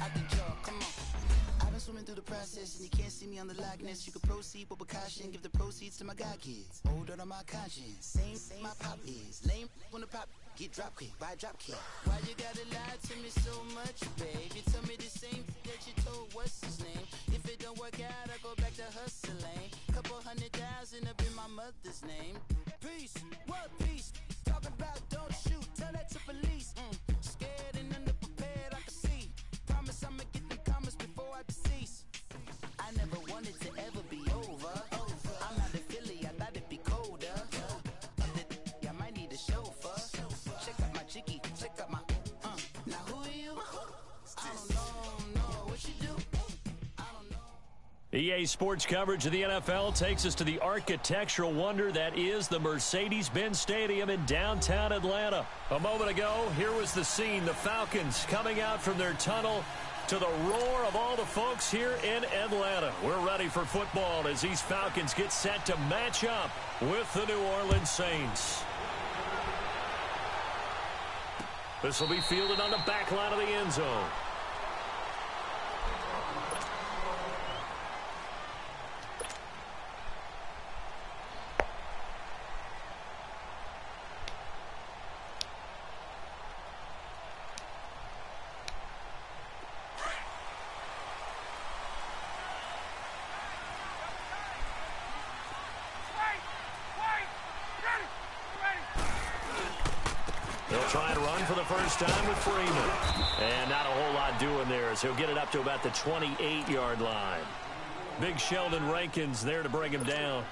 Out the jaw, come on. I've been swimming through the process and you can't see me on the Loch Ness. You can proceed with caution, give the proceeds to my god kids. Older on my conscience, same my pop is. Lame when the pop get drop quick, buy drop kick. Why you gotta lie to me so much, babe? You tell me the same that you told what's his name. If it don't work out, I go back to hustling. Couple 100,000 up in my mother's name. Peace, what peace? Talking about don't shoot, tell that to police. Scared and underprepared, I can see. Promise I'ma get them comments before I decease. I never wanted to ever be over. I'm not a Philly, I thought it'd be colder. I might need a chauffeur. Check out my jiggy, check out my now who are you? I don't know what you do. I don't know. EA Sports coverage of the NFL takes us to the architectural wonder that is the Mercedes-Benz Stadium in downtown Atlanta. A moment ago, here was the scene. The Falcons coming out from their tunnel to the roar of all the folks here in Atlanta. We're ready for football as these Falcons get set to match up with the New Orleans Saints. This will be fielded on the back line of the end zone. Trying to run for the first time with Freeman. And not a whole lot doing there as he'll get it up to about the 28-yard line. Big Sheldon Rankins there to bring him down.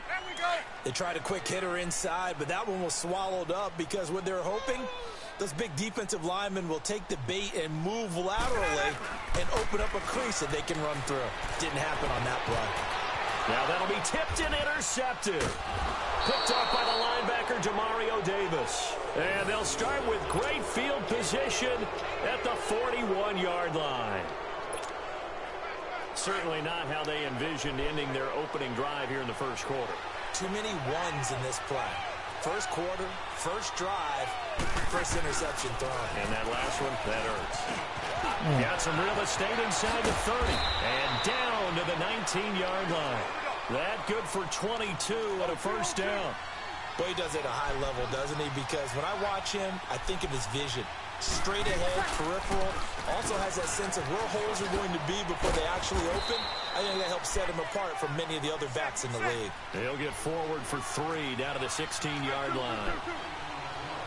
There we go. They tried a quick hitter inside, but that one was swallowed up because what they're hoping, those big defensive linemen will take the bait and move laterally and open up a crease that they can run through. Didn't happen on that play. Now that'll be tipped and intercepted. Picked off by the linebacker, Demario Davis. And they'll start with great field position at the 41-yard line. Certainly not how they envisioned ending their opening drive here in the first quarter. Too many ones in this play. First quarter, first drive, first interception thrown. And that last one, that hurts. Got some real estate inside the 30. And down to the 19-yard line. That good for 22 and a first down. Boy, he does it at a high level, doesn't he? Because when I watch him, I think of his vision. Straight ahead, peripheral. Also has that sense of where holes are going to be before they actually open. I think that helps set him apart from many of the other backs in the league. He'll get forward for 3 down to the 16-yard line.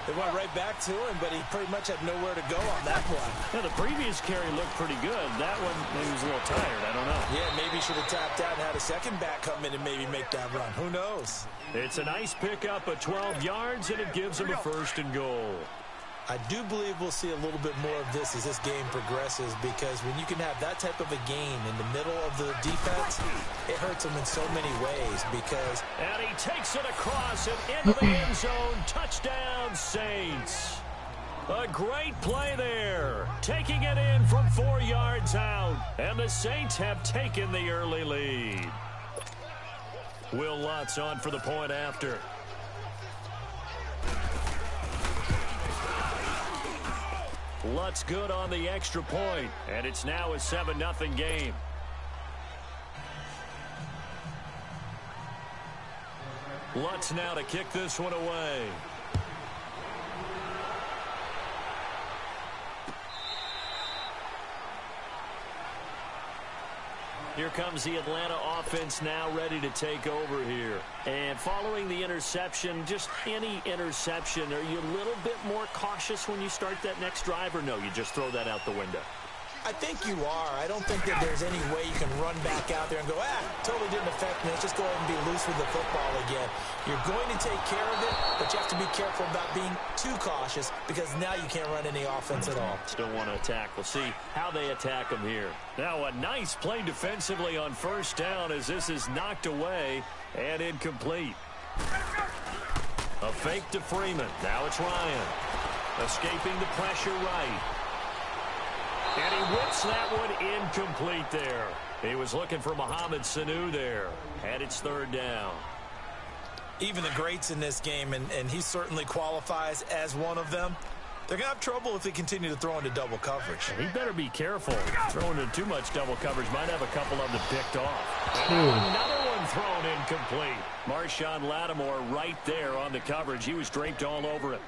They went right back to him, but he pretty much had nowhere to go on that one. Yeah, the previous carry looked pretty good. That one, maybe was a little tired. I don't know. Yeah, maybe he should have tapped out and had a second back come in and maybe make that run. Who knows? It's a nice pickup of 12 yards, and it gives him a first and goal. I do believe we'll see a little bit more of this as this game progresses, because when you can have that type of a game in the middle of the defense, it hurts them in so many ways. Because and he takes it across and into the end zone. Touchdown, Saints. A great play there. Taking it in from 4 yards out. And the Saints have taken the early lead. Will Lutz on for the point after. Lutz good on the extra point, and it's now a 7-0 game. Lutz now to kick this one away. Here comes the Atlanta offense now ready to take over here. And following the interception, just any interception, are you a little bit more cautious when you start that next drive, or no, you just throw that out the window? I think you are. I don't think that there's any way you can run back out there and go, totally didn't affect me. Let's just go ahead and be loose with the football again. You're going to take care of it, but you have to be careful about being too cautious, because now you can't run any offense at all. Still want to attack. We'll see how they attack them here. Now a nice play defensively on first down as this is knocked away and incomplete. A fake to Freeman. Now it's Ryan. Escaping the pressure right. And he whips that one incomplete there. He was looking for Mohamed Sanu there. And it's third down. Even the greats in this game, and he certainly qualifies as one of them, they're going to have trouble if they continue to throw into double coverage. He better be careful. Throwing into too much double coverage might have a couple of them picked off. Another one thrown incomplete. Marshawn Lattimore right there on the coverage. He was draped all over it.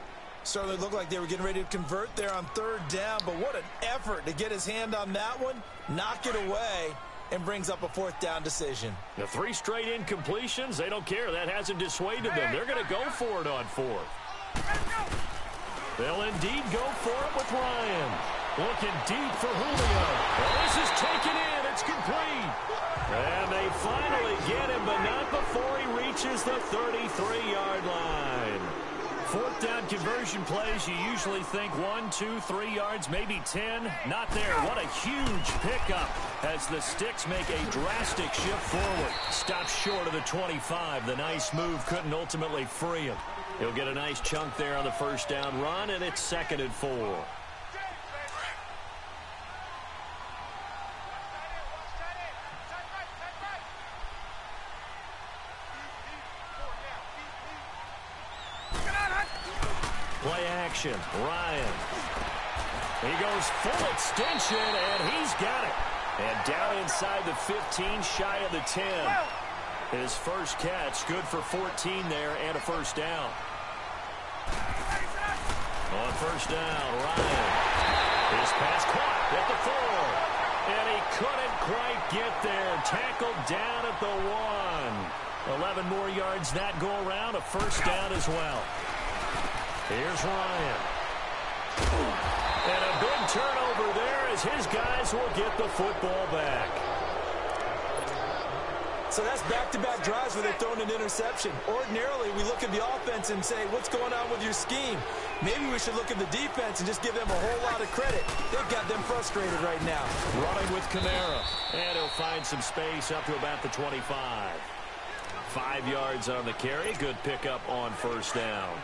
Certainly looked like they were getting ready to convert there on third down, but what an effort to get his hand on that one, knock it away, and brings up a fourth down decision. The 3 straight incompletions, they don't care. That hasn't dissuaded them. They're going to go for it on fourth. They'll indeed go for it with Ryan. Looking deep for Julio. Well, this is taken in. It's complete. And they finally get him, but not before he reaches the 33-yard line. Fourth down conversion plays, you usually think 1, 2, 3 yards, maybe 10. Not there. What a huge pickup as the Sticks make a drastic shift forward. Stops short of the 25. The nice move couldn't ultimately free him. He'll get a nice chunk there on the first down run, and it's 2nd and 4. Play action. Ryan. He goes full extension, and he's got it. And down inside the 15, shy of the 10. His first catch, good for 14 there, and a first down. On first down, Ryan. His pass caught at the 4. And he couldn't quite get there. Tackled down at the 1. 11 more yards that go around, a first down as well. Here's Ryan. And a big turnover there as his guys will get the football back. So that's back-to-back drives where they've thrown an interception. Ordinarily, we look at the offense and say, what's going on with your scheme? Maybe we should look at the defense and just give them a whole lot of credit. They've got them frustrated right now. Running with Kamara. And he'll find some space up to about the 25. 5 yards on the carry. Good pickup on first down.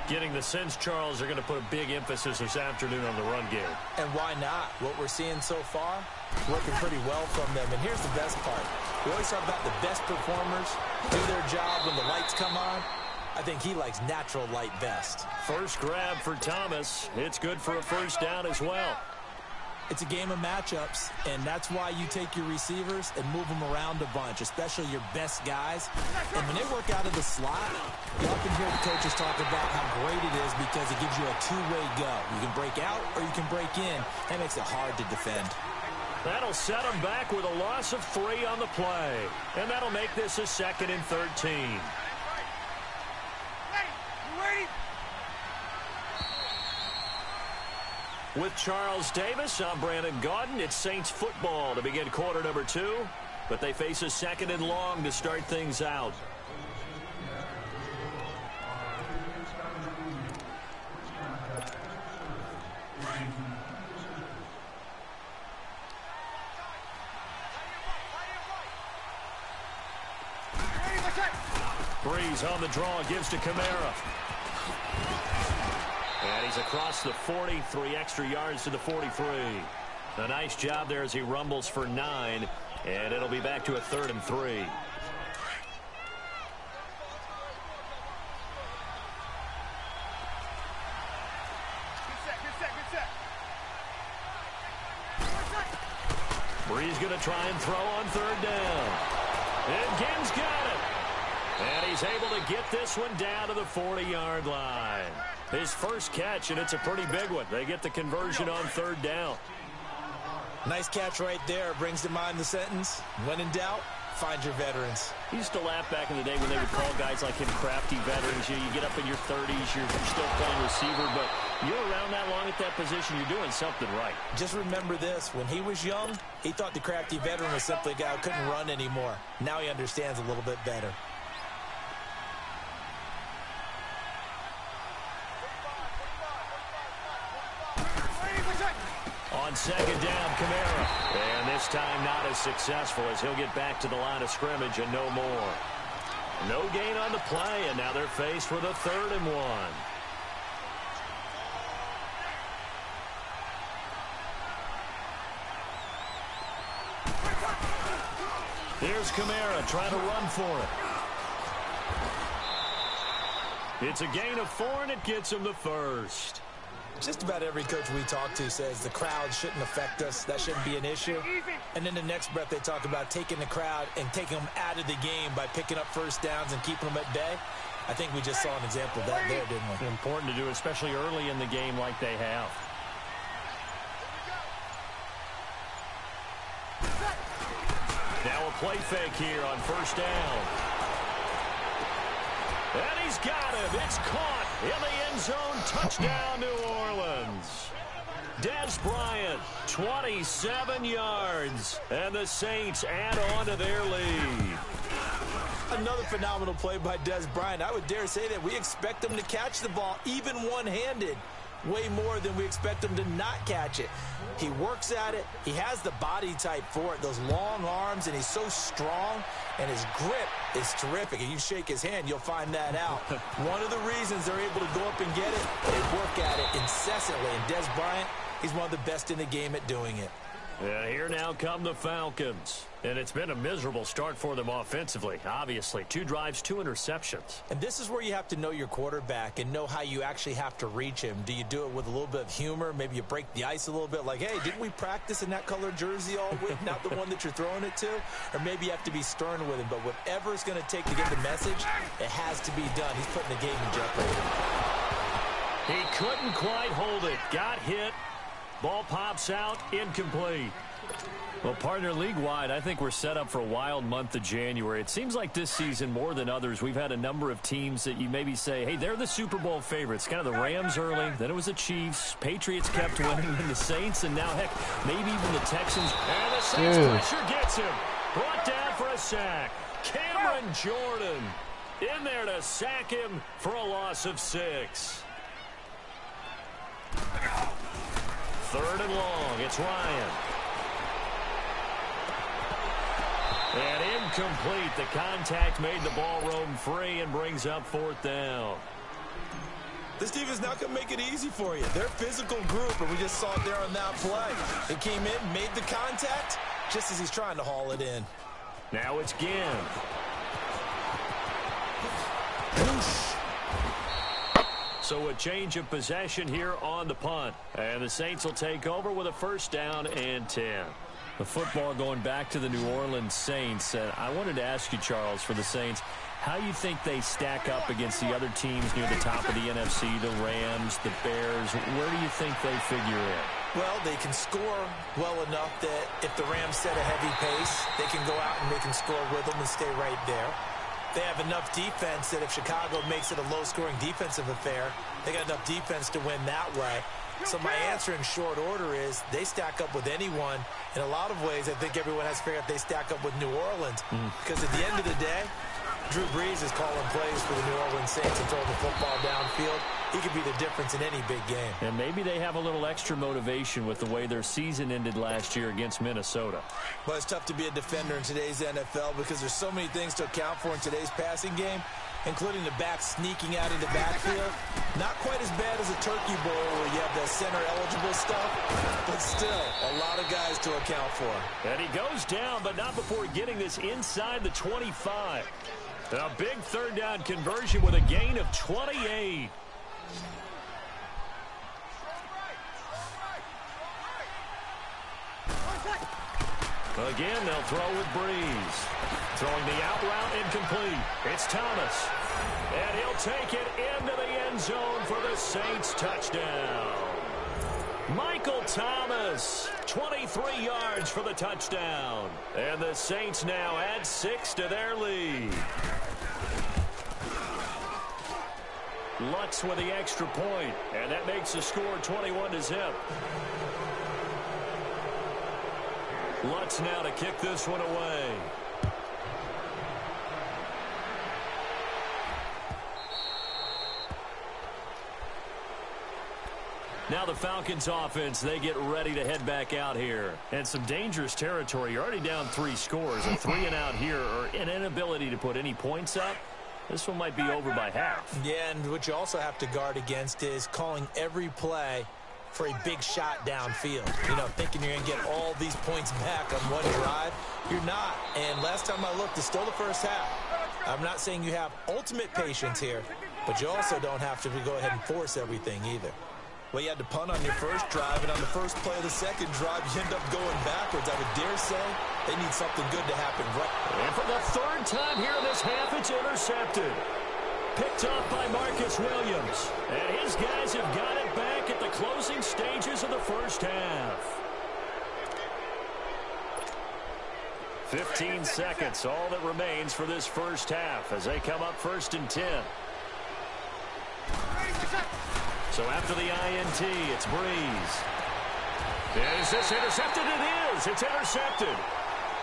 Getting the sense Charles are going to put a big emphasis this afternoon on the run game. And why not? What we're seeing so far, working pretty well from them. And here's the best part. We always talk about the best performers do their job when the lights come on. I think he likes natural light best. First grab for Thomas. It's good for a first down as well. It's a game of matchups, and that's why you take your receivers and move them around a bunch, especially your best guys. And when they work out of the slot, you often hear the coaches talk about how great it is because it gives you a two-way go. You can break out or you can break in. That makes it hard to defend. That'll set them back with a loss of 3 on the play. And that'll make this a 2nd and 13. With Charles Davis, I'm Brandon Gaudin. It's Saints football to begin quarter number 2. But they face a 2nd and long to start things out. Breeze on the draw, gives to Kamara. And he's across the 40, 3 extra yards to the 43. A nice job there as he rumbles for 9, and it'll be back to a 3rd and 3. Breeze going to try and throw on 3rd down. And Gibbs got it. And he's able to get this one down to the 40-yard line. His first catch, and it's a pretty big one. They get the conversion on 3rd down. Nice catch right there. Brings to mind the sentence, when in doubt, find your veterans. He used to laugh back in the day when they would call guys like him crafty veterans. You get up in your 30s, you're still playing receiver, but you're around that long at that position, you're doing something right. Just remember this. When he was young, he thought the crafty veteran was simply a guy who couldn't run anymore. Now he understands a little bit better. On 2nd down, Kamara. And this time not as successful as he'll get back to the line of scrimmage and no more. No gain on the play, and now they're faced with a 3rd and 1. Here's Kamara trying to run for it. It's a gain of 4, and it gets him the first. Just about every coach we talk to says the crowd shouldn't affect us. That shouldn't be an issue. And then the next breath they talk about taking the crowd and taking them out of the game by picking up first downs and keeping them at bay. I think we just saw an example of that there, didn't we? Important to do, especially early in the game like they have. Now a play fake here on 1st down. And he's got him. It's caught in the end zone. Touchdown, New Orleans. Dez Bryant, 27 yards. And the Saints add on to their lead. Another phenomenal play by Dez Bryant. I would dare say that we expect him to catch the ball, even one-handed, way more than we expect him to not catch it. He works at it. He has the body type for it, those long arms, and he's so strong, and his grip is terrific. If you shake his hand, you'll find that out. One of the reasons they're able to go up and get it, they work at it incessantly. And Dez Bryant, he's one of the best in the game at doing it. Yeah, here now come the Falcons. And it's been a miserable start for them offensively, obviously. 2 drives, 2 interceptions. And this is where you have to know your quarterback and know how you actually have to reach him. Do you do it with a little bit of humor? Maybe you break the ice a little bit like, hey, didn't we practice in that color jersey all week, not the one that you're throwing it to? Or maybe you have to be stern with him. But whatever it's going to take to get the message, it has to be done. He's putting the game in jeopardy. He couldn't quite hold it. Got hit. Ball pops out. Incomplete. Well, partner, league-wide, I think we're set up for a wild month of January. It seems like this season, more than others, we've had a number of teams that you maybe say, hey, they're the Super Bowl favorites. Kind of the Rams early, then it was the Chiefs. Patriots kept winning, and the Saints, and now, heck, maybe even the Texans. And the Saints pressure gets him. Brought down for a sack. Cameron Jordan in there to sack him for a loss of 6. 3rd and long. It's Ryan. And incomplete. The contact made the ball roam free and brings up 4th down. This defense not going to make it easy for you. They're a physical group, and we just saw it there on that play. He came in, made the contact, just as he's trying to haul it in. Now it's Ginn. So a change of possession here on the punt. And the Saints will take over with a first down and 10. The football going back to the New Orleans Saints. I wanted to ask you, Charles, for the Saints, how you think they stack up against the other teams near the top of the NFC, the Rams, the Bears. Where do you think they figure in? Well, they can score well enough that if the Rams set a heavy pace, they can go out and they can score with them and stay right there. They have enough defense that if Chicago makes it a low-scoring defensive affair, they got enough defense to win that way. So my answer in short order is they stack up with anyone. In a lot of ways, I think everyone has to figure out they stack up with New Orleans. Because at the end of the day, Drew Brees is calling plays for the New Orleans Saints and throwing the football downfield. He could be the difference in any big game. And maybe they have a little extra motivation with the way their season ended last year against Minnesota. Well, it's tough to be a defender in today's NFL because there's so many things to account for in today's passing game, including the back sneaking out in the backfield. Not quite as bad as a turkey bowl where you have that center-eligible stuff, but still a lot of guys to account for. And he goes down, but not before getting this inside the 25. A big third down conversion with a gain of 28. Again, they'll throw with Brees. Throwing the out route incomplete. It's Thomas. And he'll take it into the end zone for the Saints touchdown. Michael Thomas, 23 yards for the touchdown. And the Saints now add 6 to their lead. Lutz with the extra point, and that makes the score 21-0. Lutz now to kick this one away. Now the Falcons offense, they get ready to head back out here. And some dangerous territory. You're already down 3 scores. A 3 and out here, or an inability to put any points up. This one might be over by half. Yeah, and what you also have to guard against is calling every play for a big shot downfield. You know, thinking you're going to get all these points back on one drive. You're not. And last time I looked, it's still the first half. I'm not saying you have ultimate patience here, but you also don't have to go ahead and force everything either. Well, you had to punt on your first drive, and on the first play of the second drive, you end up going backwards. I would dare say they need something good to happen right. And for the third time here in this half, it's intercepted. Picked off by Marcus Williams. And his guys have got it back at the closing stages of the first half. 15 seconds, all that remains for this first half as they come up 1st and 10. So after the INT, it's Brees. Is this intercepted? It is. It's intercepted.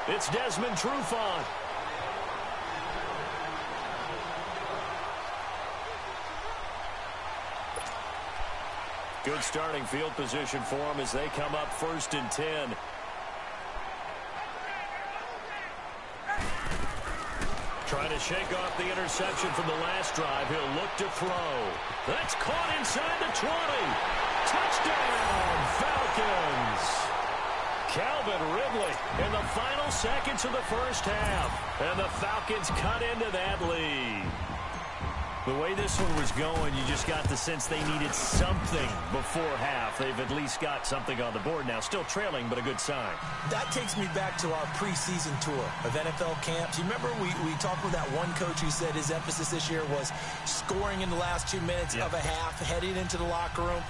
It's Desmond Trufant. Good starting field position for them as they come up 1st and 10. Trying to shake off the interception from the last drive. He'll look to throw. That's caught inside the 20. Touchdown, Falcons. Calvin Ridley in the final seconds of the first half. And the Falcons cut into that lead. The way this one was going, you just got the sense they needed something before half. They've at least got something on the board now. Still trailing, but a good sign. That takes me back to our preseason tour of NFL camps. You remember we talked with that one coach who said his emphasis this year was scoring in the last 2 minutes of a half, heading into the locker room.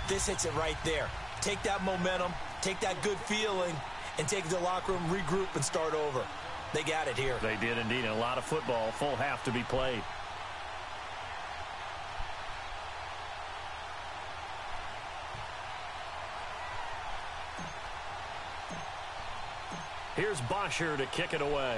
This hits it right there. Take that momentum, take that good feeling, and take it to the locker room, regroup, and start over. They got it here. They did indeed. And a lot of football, full half to be played. Here's Bosher to kick it away.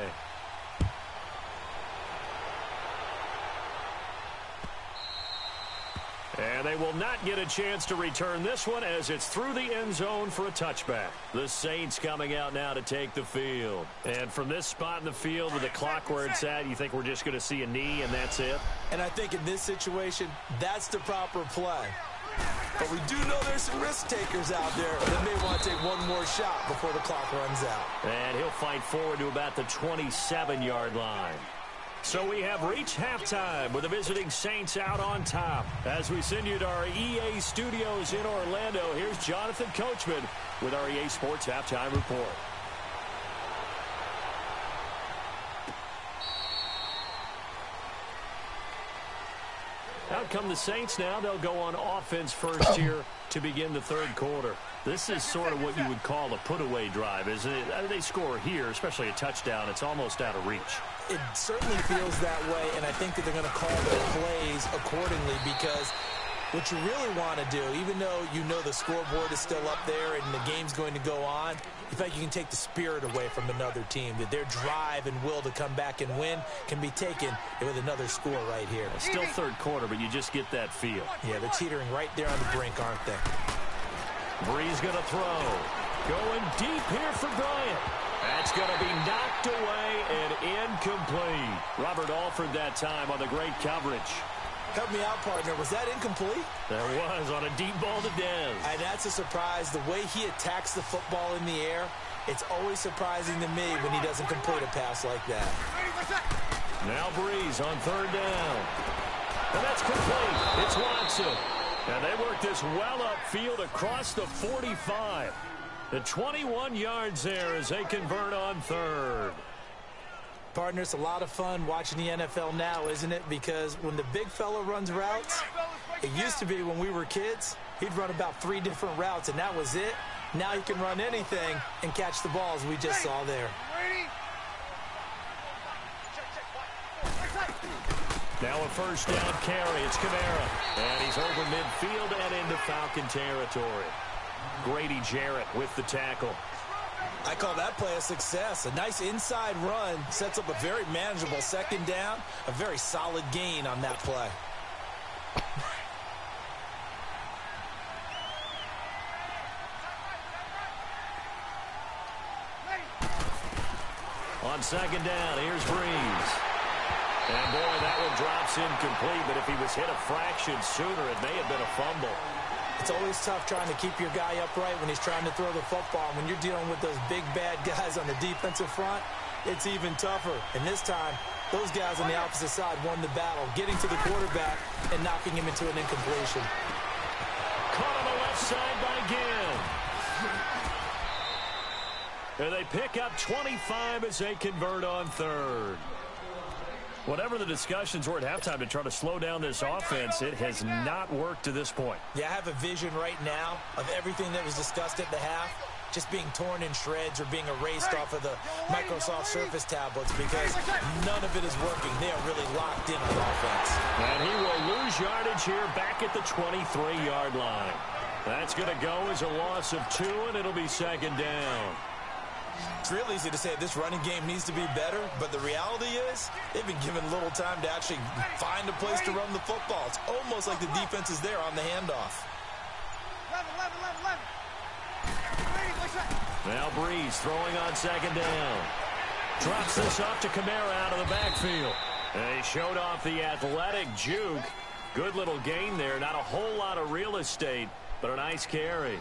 And they will not get a chance to return this one as it's through the end zone for a touchback. The Saints coming out now to take the field. And from this spot in the field with the clock where it's at, you think we're just going to see a knee and that's it? And I think in this situation, that's the proper play. But we do know there's some risk takers out there that may want to take one more shot before the clock runs out. And he'll fight forward to about the 27-yard line. So we have reached halftime with the visiting Saints out on top. As we send you to our EA studios in Orlando, here's Jonathan Coachman with our EA Sports Halftime Report. Out come the Saints now. They'll go on offense first here to begin the third quarter. This is sort of what you would call a put-away drive, isn't it? They score here, especially a touchdown. It's almost out of reach. It certainly feels that way, and I think that they're going to call their plays accordingly because what you really want to do, even though you know the scoreboard is still up there and the game's going to go on, you think you can take the spirit away from another team, that their drive and will to come back and win can be taken with another score right here. It's still third quarter, but you just get that feel. Yeah, they're teetering right there on the brink, aren't they? Breeze going to throw. Going deep here for Bryant. That's going to be knocked away and incomplete. Robert Alford that time on the great coverage. Help me out, partner. Was that incomplete? There was on a deep ball to Dez. And that's a surprise. The way he attacks the football in the air, it's always surprising to me when he doesn't complete a pass like that. Now Breeze on third down. And that's complete. It's Watson. And they work this well upfield across the 45. The 21 yards there as they convert on third. Partner, it's a lot of fun watching the NFL now, isn't it? Because when the big fella runs routes, it used to be when we were kids, he'd run about 3 different routes, and that was it. Now he can run anything and catch the balls we just saw there. Now a first down carry. It's Kamara. And he's over midfield and into Falcon territory. Grady Jarrett with the tackle. I call that play a success. A nice inside run sets up a very manageable second down. A very solid gain on that play. On second down, here's Breeze. And boy, that one drops incomplete, but if he was hit a fraction sooner, it may have been a fumble. It's always tough trying to keep your guy upright when he's trying to throw the football. When you're dealing with those big, bad guys on the defensive front, it's even tougher. And this time, those guys on the opposite side won the battle, getting to the quarterback and knocking him into an incompletion. Caught on the left side by Gill. And they pick up 25 as they convert on third. Whatever the discussions were at halftime to try to slow down this offense, it has not worked to this point. Yeah, I have a vision right now of everything that was discussed at the half just being torn in shreds or being erased off of the Microsoft Surface tablets because none of it is working. They are really locked in on offense. And he will lose yardage here back at the 23-yard line. That's going to go as a loss of 2, and it'll be second down. It's real easy to say this running game needs to be better, but the reality is they've been given little time to actually find a place to run the football. It's almost like the defense is there on the handoff. 11. Now Breeze throwing on second down. Drops this off to Kamara out of the backfield. And he showed off the athletic juke. Good little gain there. Not a whole lot of real estate, but a nice carry.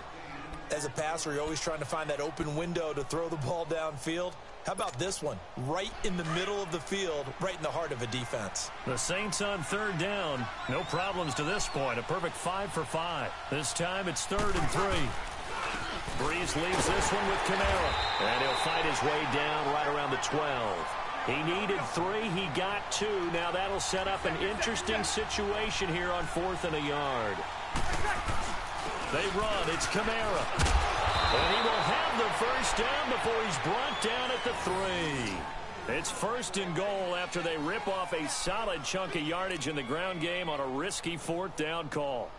As a passer, you're always trying to find that open window to throw the ball downfield. How about this one? Right in the middle of the field, right in the heart of a defense. The Saints on third down. No problems to this point. A perfect 5 for 5. This time it's 3rd and 3. Breeze leaves this one with Kamara. And he'll fight his way down right around the 12. He needed 3. He got 2. Now that'll set up an interesting situation here on 4th and a yard. They run. It's Kamara. And he will have the first down before he's brought down at the 3. It's 1st and goal after they rip off a solid chunk of yardage in the ground game on a risky 4th down call.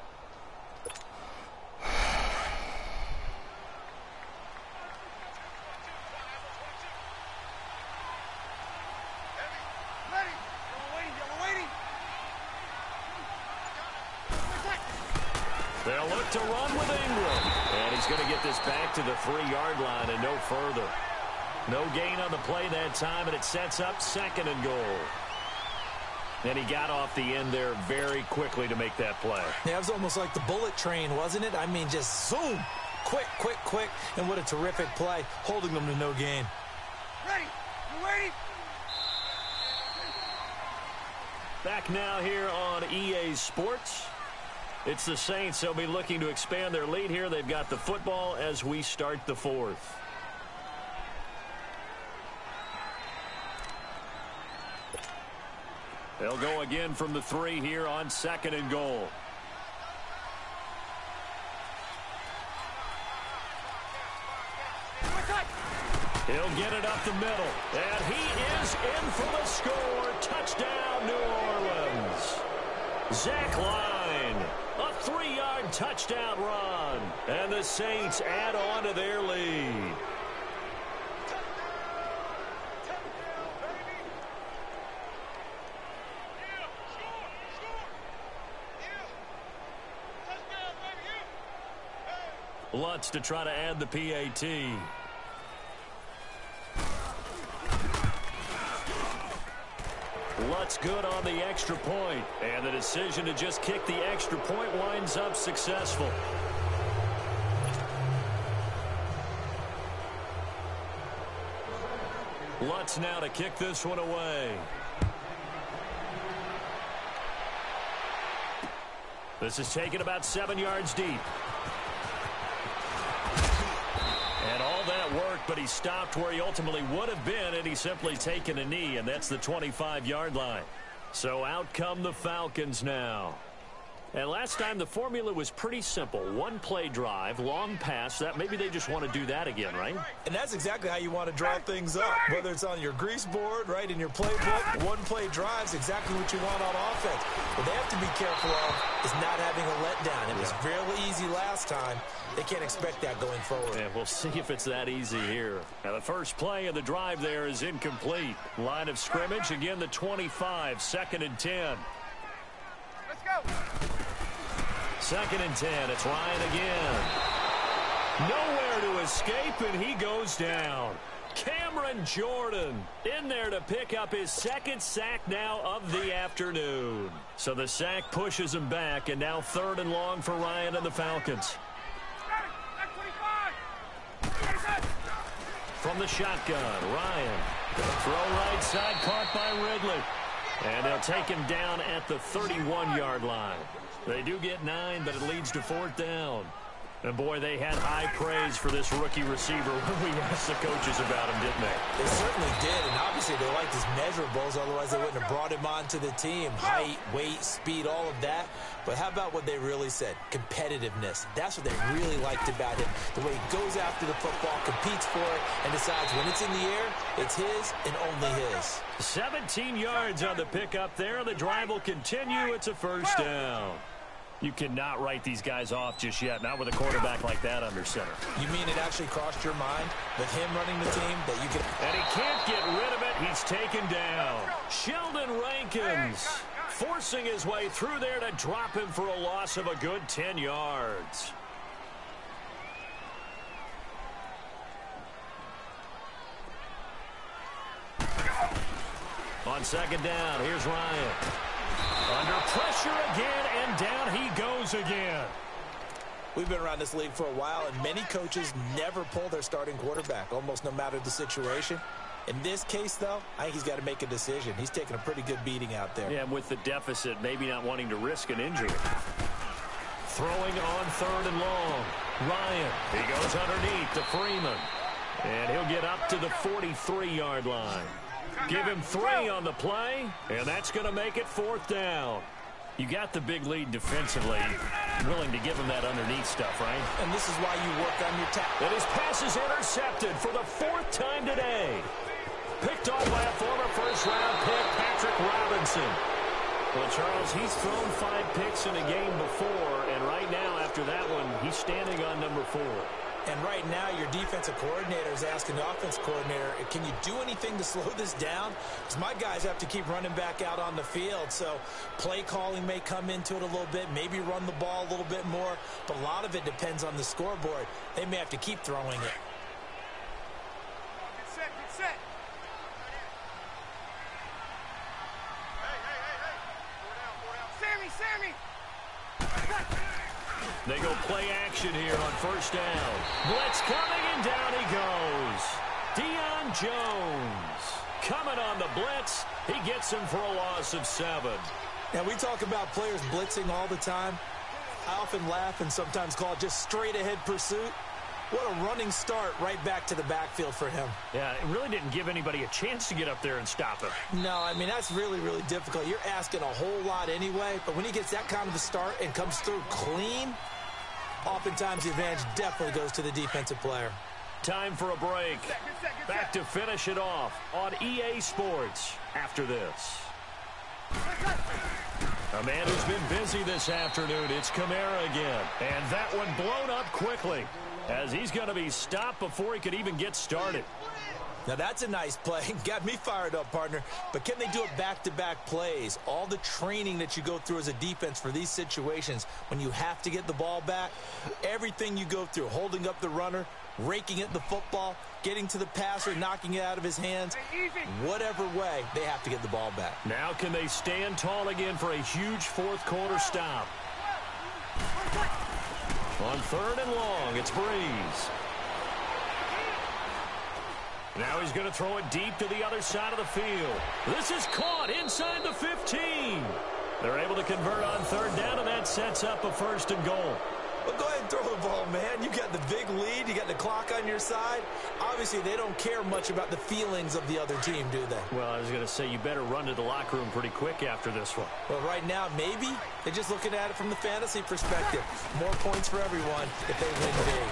They'll look to run with Ingram. And he's going to get this back to the 3-yard line and no further. No gain on the play that time, and it sets up 2nd and goal. And he got off the end there very quickly to make that play. Yeah, it was almost like the bullet train, wasn't it? I mean, just zoom. Quick, quick, quick. And what a terrific play, holding them to no gain. Ready. You ready? Back now here on EA Sports. It's the Saints. They'll be looking to expand their lead here. They've got the football as we start the fourth. They'll go again from the 3 here on 2nd and goal. He'll get it up the middle. And he is in for the score. Touchdown, New Orleans. Zach Line. A 3-yard touchdown run. And the Saints add on to their lead. Lutz to try to add the PAT. Lutz good on the extra point. And the decision to just kick the extra point winds up successful. Lutz now to kick this one away. This is taken about 7 yards deep. And all that worked, but he stopped where he ultimately would have been, and he's simply taken a knee, and that's the 25-yard line. So out come the Falcons now. And last time the formula was pretty simple. 1-play drive, long pass. That maybe they just want to do that again, right? And that's exactly how you want to draw things up. Whether it's on your grease board, right, in your playbook, 1-play drive is exactly what you want on offense. What they have to be careful of is not having a letdown. It was fairly easy last time. They can't expect that going forward. Yeah, we'll see if it's that easy here. Now, the first play of the drive there is incomplete. Line of scrimmage, again, the 25, 2nd and 10. Let's go. 2nd and 10. It's Ryan again. Nowhere to escape, and he goes down. Cameron Jordan in there to pick up his 2nd sack now of the afternoon. So the sack pushes him back, and now 3rd and long for Ryan and the Falcons. From the shotgun, Ryan. Throw right side, caught by Ridley. And they'll take him down at the 31-yard line. They do get 9, but it leads to 4th down. And, boy, they had high praise for this rookie receiver when we asked the coaches about him, didn't they? They certainly did, and obviously they liked his measurables, otherwise they wouldn't have brought him onto the team. Height, weight, speed, all of that. But how about what they really said? Competitiveness. That's what they really liked about him. The way he goes after the football, competes for it, and decides when it's in the air, it's his and only his. 17 yards on the pickup there. The drive will continue. It's a 1st down. You cannot write these guys off just yet, not with a quarterback like that under center. You mean it actually crossed your mind with him running the team that you can... And he can't get rid of it. He's taken down. Sheldon Rankins forcing his way through there to drop him for a loss of a good 10 yards. On 2nd down, here's Ryan. Under pressure again, and down he goes again. We've been around this league for a while, and many coaches never pull their starting quarterback, almost no matter the situation. In this case, though, I think he's got to make a decision. He's taking a pretty good beating out there. Yeah, with the deficit, maybe not wanting to risk an injury. Throwing on 3rd and long. Ryan, he goes underneath to Freeman. And he'll get up to the 43-yard line. Give him 3 on the play, and that's going to make it 4th down. You got the big lead defensively, willing to give him that underneath stuff, right? And this is why you work on your And his pass is intercepted for the 4th time today. Picked off by a former first-round pick, Patrick Robinson. Well, Charles, he's thrown 5 picks in a game before, and right now, after that one, he's standing on number 4. And right now, your defensive coordinator is asking the offense coordinator, can you do anything to slow this down? Because my guys have to keep running back out on the field. So play calling may come into it a little bit, maybe run the ball a little bit more. But a lot of it depends on the scoreboard. They may have to keep throwing it. Get set, get set. Hey. Sammy. They go play action here on 1st down. Blitz coming, and down he goes. Deion Jones coming on the blitz. He gets him for a loss of 7. And we talk about players blitzing all the time. I often laugh and sometimes call it just straight-ahead pursuit. What a running start right back to the backfield for him. Yeah, it really didn't give anybody a chance to get up there and stop him. No, I mean, that's really, really difficult. You're asking a whole lot anyway, but when he gets that kind of a start and comes through clean, oftentimes the advantage definitely goes to the defensive player. Time for a break. Back to finish it off on EA Sports after this. A man who's been busy this afternoon, it's Kamara again. And that one blown up quickly as he's going to be stopped before he could even get started. Now that's a nice play. Got me fired up, partner. But can they do it back-to-back plays? All the training that you go through as a defense for these situations, when you have to get the ball back, everything you go through, holding up the runner, raking at the football, getting to the passer, knocking it out of his hands, whatever way, they have to get the ball back. Now can they stand tall again for a huge fourth quarter stop? On 3rd and long, it's Breeze. Now he's going to throw it deep to the other side of the field. This is caught inside the 15. They're able to convert on 3rd down, and that sets up a 1st and goal. Well, go ahead and throw the ball, man. You got the big lead. You got the clock on your side. Obviously, they don't care much about the feelings of the other team, do they? Well, I was going to say you better run to the locker room pretty quick after this one. Well, right now, maybe. They're just looking at it from the fantasy perspective. More points for everyone if they win big.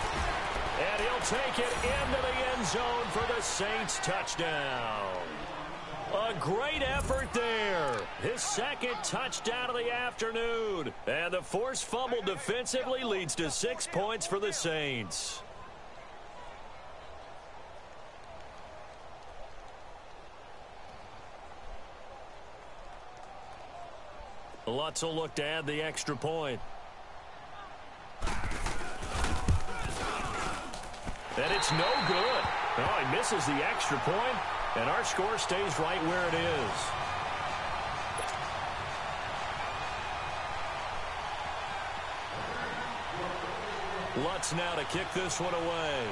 And he'll take it into the end zone for the Saints touchdown. A great effort there. His 2nd touchdown of the afternoon. And the forced fumble defensively leads to 6 points for the Saints. Lutz will look to add the extra point. And it's no good. Oh, he misses the extra point, and our score stays right where it is. Lutz now to kick this one away.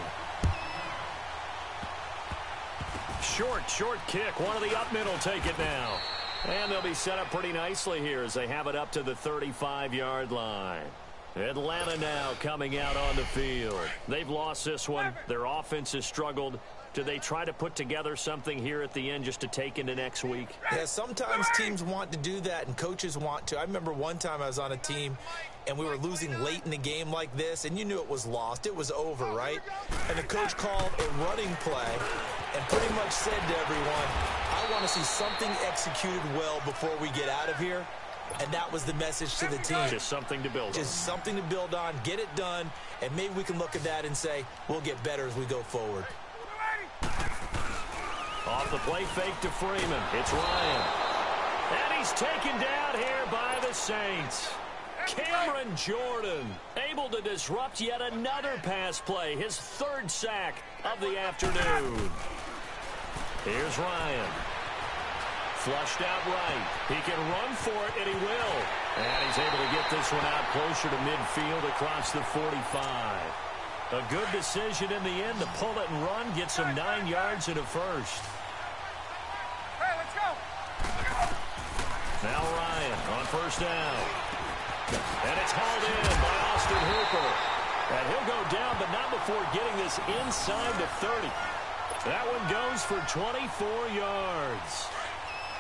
Short kick. One of the up mid will take it now. And they'll be set up pretty nicely here as they have it up to the 35-yard line. Atlanta now coming out on the field. They've lost this one. Their offense has struggled. Do they try to put together something here at the end just to take into next week? Yeah, sometimes teams want to do that and coaches want to. I remember one time I was on a team and we were losing late in the game like this, and you knew it was lost. It was over, right? And the coach called a running play and pretty much said to everyone, I want to see something executed well before we get out of here. And that was the message to the team. Just something to build on. Just something to build on, get it done, and maybe we can look at that and say, we'll get better as we go forward. Off the play fake to Freeman. It's Ryan. And he's taken down here by the Saints. Cameron Jordan able to disrupt yet another pass play. His 3rd sack of the afternoon. Here's Ryan. Flushed out right. He can run for it, and he will. And he's able to get this one out closer to midfield across the 45. A good decision in the end to pull it and run, get some 9 yards and a 1st. Hey, let's go. Now Ryan on 1st down. And it's hauled in by Austin Hooper. And he'll go down, but not before getting this inside the 30. That one goes for 24 yards.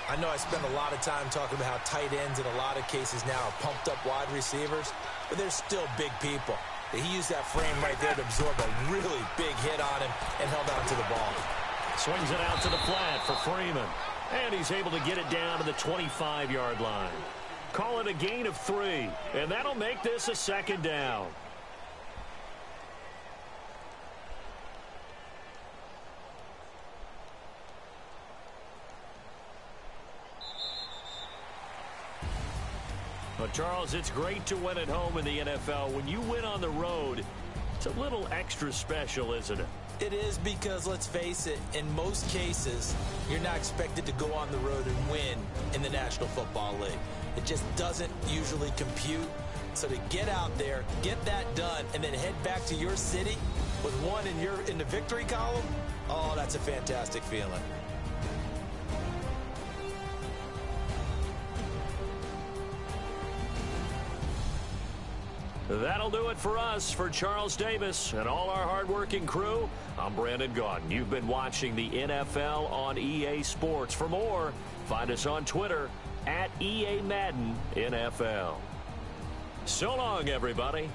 I know I spend a lot of time talking about how tight ends in a lot of cases now are pumped up wide receivers, but they're still big people. He used that frame right there to absorb a really big hit on him and held on to the ball. Swings it out to the flat for Freeman. And he's able to get it down to the 25-yard line. Call it a gain of 3, and that'll make this a 2nd down. Well, Charles, it's great to win at home in the NFL. When you win on the road, it's a little extra special, isn't it? It is because, let's face it, in most cases, you're not expected to go on the road and win in the National Football League. It just doesn't usually compute. So to get out there, get that done, and then head back to your city with one in the victory column, oh, that's a fantastic feeling. That'll do it for us. For Charles Davis and all our hardworking crew, I'm Brandon Gaudin. You've been watching the NFL on EA Sports. For more, find us on Twitter at EA Madden NFL. So long, everybody.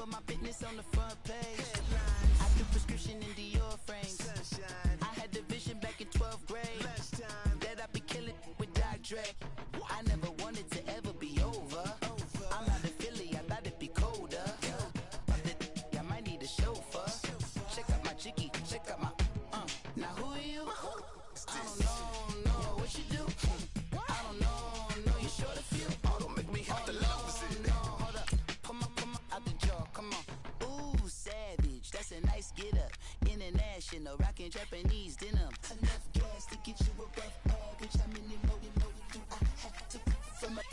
My fitness on the front page. I do prescription in Dior frames. I had the vision back in 12th grade that I'd be killing with Doc Dre. I never wanted to ever be over. I'm out of Philly, I thought it'd be colder. I might need a chauffeur. Check out my chicky, check out my now who are you? I don't know what you do. I don't know you're short of few. Oh, don't make me have to lose it. Hold up, come on, out the jaw, come on. Ooh, savage, that's a nice get up. International, rockin' Japanese denim. Enough gas to get you a rough average. How many more you know do I have to from my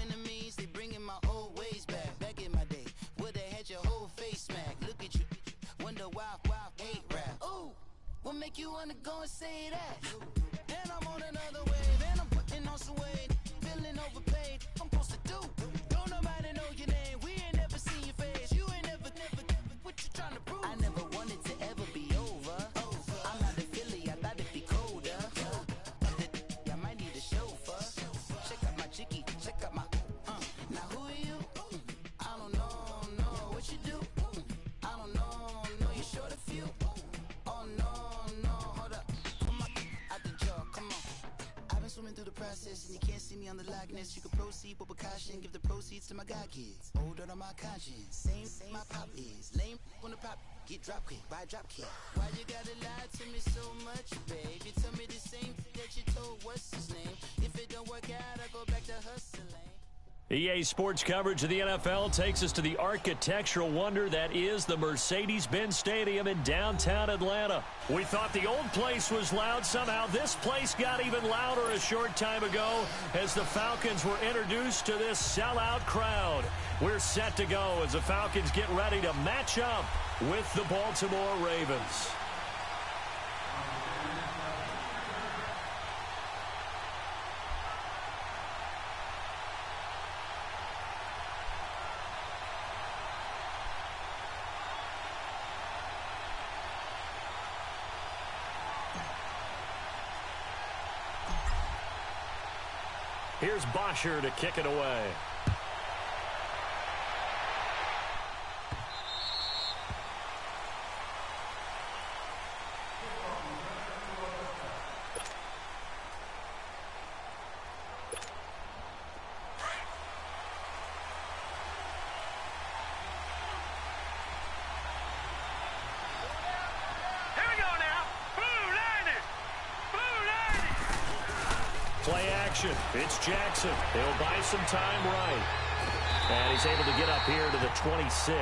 enemies? They bringing my old ways back in my day. Would've had your whole face smacked. Look at you, wonder why hate rap. Ooh, what make you wanna go and say that? And I'm on another wave, and I'm putting on some weight. Feeling overpaid, I'm supposed to do. Don't nobody know your name, we ain't never seen your face. You ain't never, what you trying to prove? I never wanted to ever be over. I'm out of Philly, I thought it'd be colder. I might need a chauffeur. Check out my chicky, check out my, now who are you? I don't know what you do. I don't know you're short of few. Oh no, hold up. Come on, out the jaw, come on. I've been swimming through the process and you can't see me on the Loch Ness. You can proceed with precaution, give the proceeds to my god kids. Older on my conscience, same my pop is. Lame on the pop, get drop kick, buy drop kick. Why you gotta lie to me so much, babe? You tell me the same that you told what's his name. If it don't work out, I go back to hustling. EA Sports coverage of the NFL takes us to the architectural wonder that is the Mercedes-Benz Stadium in downtown Atlanta. We thought the old place was loud. Somehow this place got even louder a short time ago as the Falcons were introduced to this sellout crowd. We're set to go as the Falcons get ready to match up with the Baltimore Ravens. Here's Bosher to kick it away. Play action. It's Jackson. He'll buy some time right. And he's able to get up here to the 26.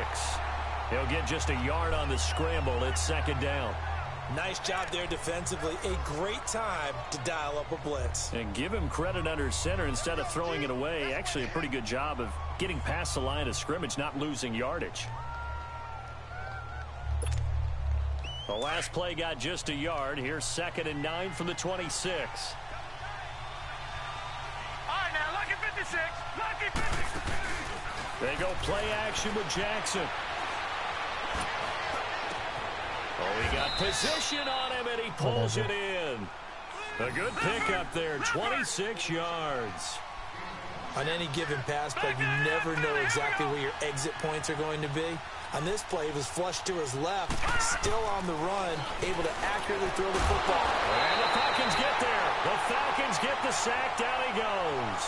He'll get just a yard on the scramble. It's second down. Nice job there defensively. A great time to dial up a blitz. And give him credit under center instead of throwing it away. Actually, a pretty good job of getting past the line of scrimmage, not losing yardage. The last play got just a yard. Here's 2nd and 9 from the 26. They go play action with Jackson. Oh, he got position on him, and he pulls it in. A good pickup there, 26 yards. On any given pass play, you never know exactly where your exit points are going to be. On this play, he was flushed to his left, still on the run, able to accurately throw the football. And the Falcons get there. The Falcons get the sack. Down he goes.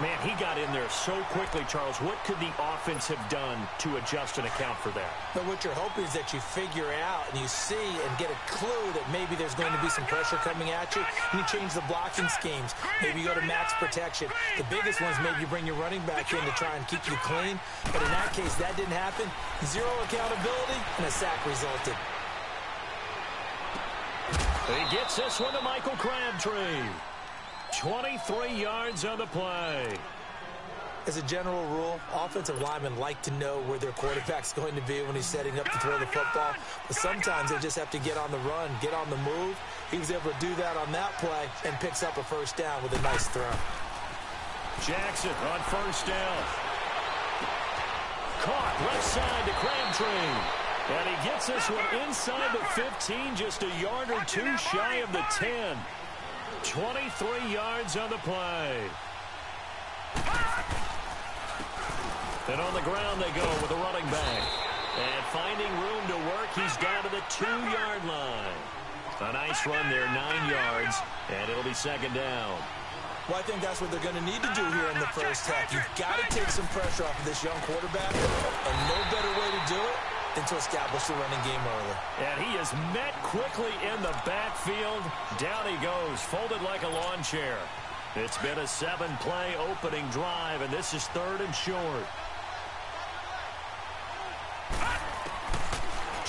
Man, he got in there so quickly, Charles. What could the offense have done to adjust and account for that? But what you're hoping is that you figure out and you see and get a clue that maybe there's going to be some pressure coming at you. You change the blocking schemes. Maybe you go to max protection. The biggest ones, maybe you bring your running back in to try and keep you clean. But in that case, that didn't happen. Zero accountability, and a sack resulted. He gets this one to Michael Crabtree. 23 yards on the play. As a general rule, offensive linemen like to know where their quarterback's going to be when he's setting up to throw the football. But sometimes they just have to get on the run, get on the move. He was able to do that on that play and picks up a first down with a nice throw. Jackson on first down. Caught left side to Crabtree. And he gets this one inside the 15, just a yard or two shy of the 10. 23 yards on the play. And on the ground they go with a running back. And finding room to work, he's down to the 2-yard line. A nice run there, 9 yards, and it'll be second down. Well, I think that's what they're going to need to do here in the first half. You've got to take some pressure off of this young quarterback, and no better way to do it than to establish the running game early. And he is met quickly in the backfield. Down he goes, folded like a lawn chair. It's been a 7-play opening drive, and this is 3rd and short.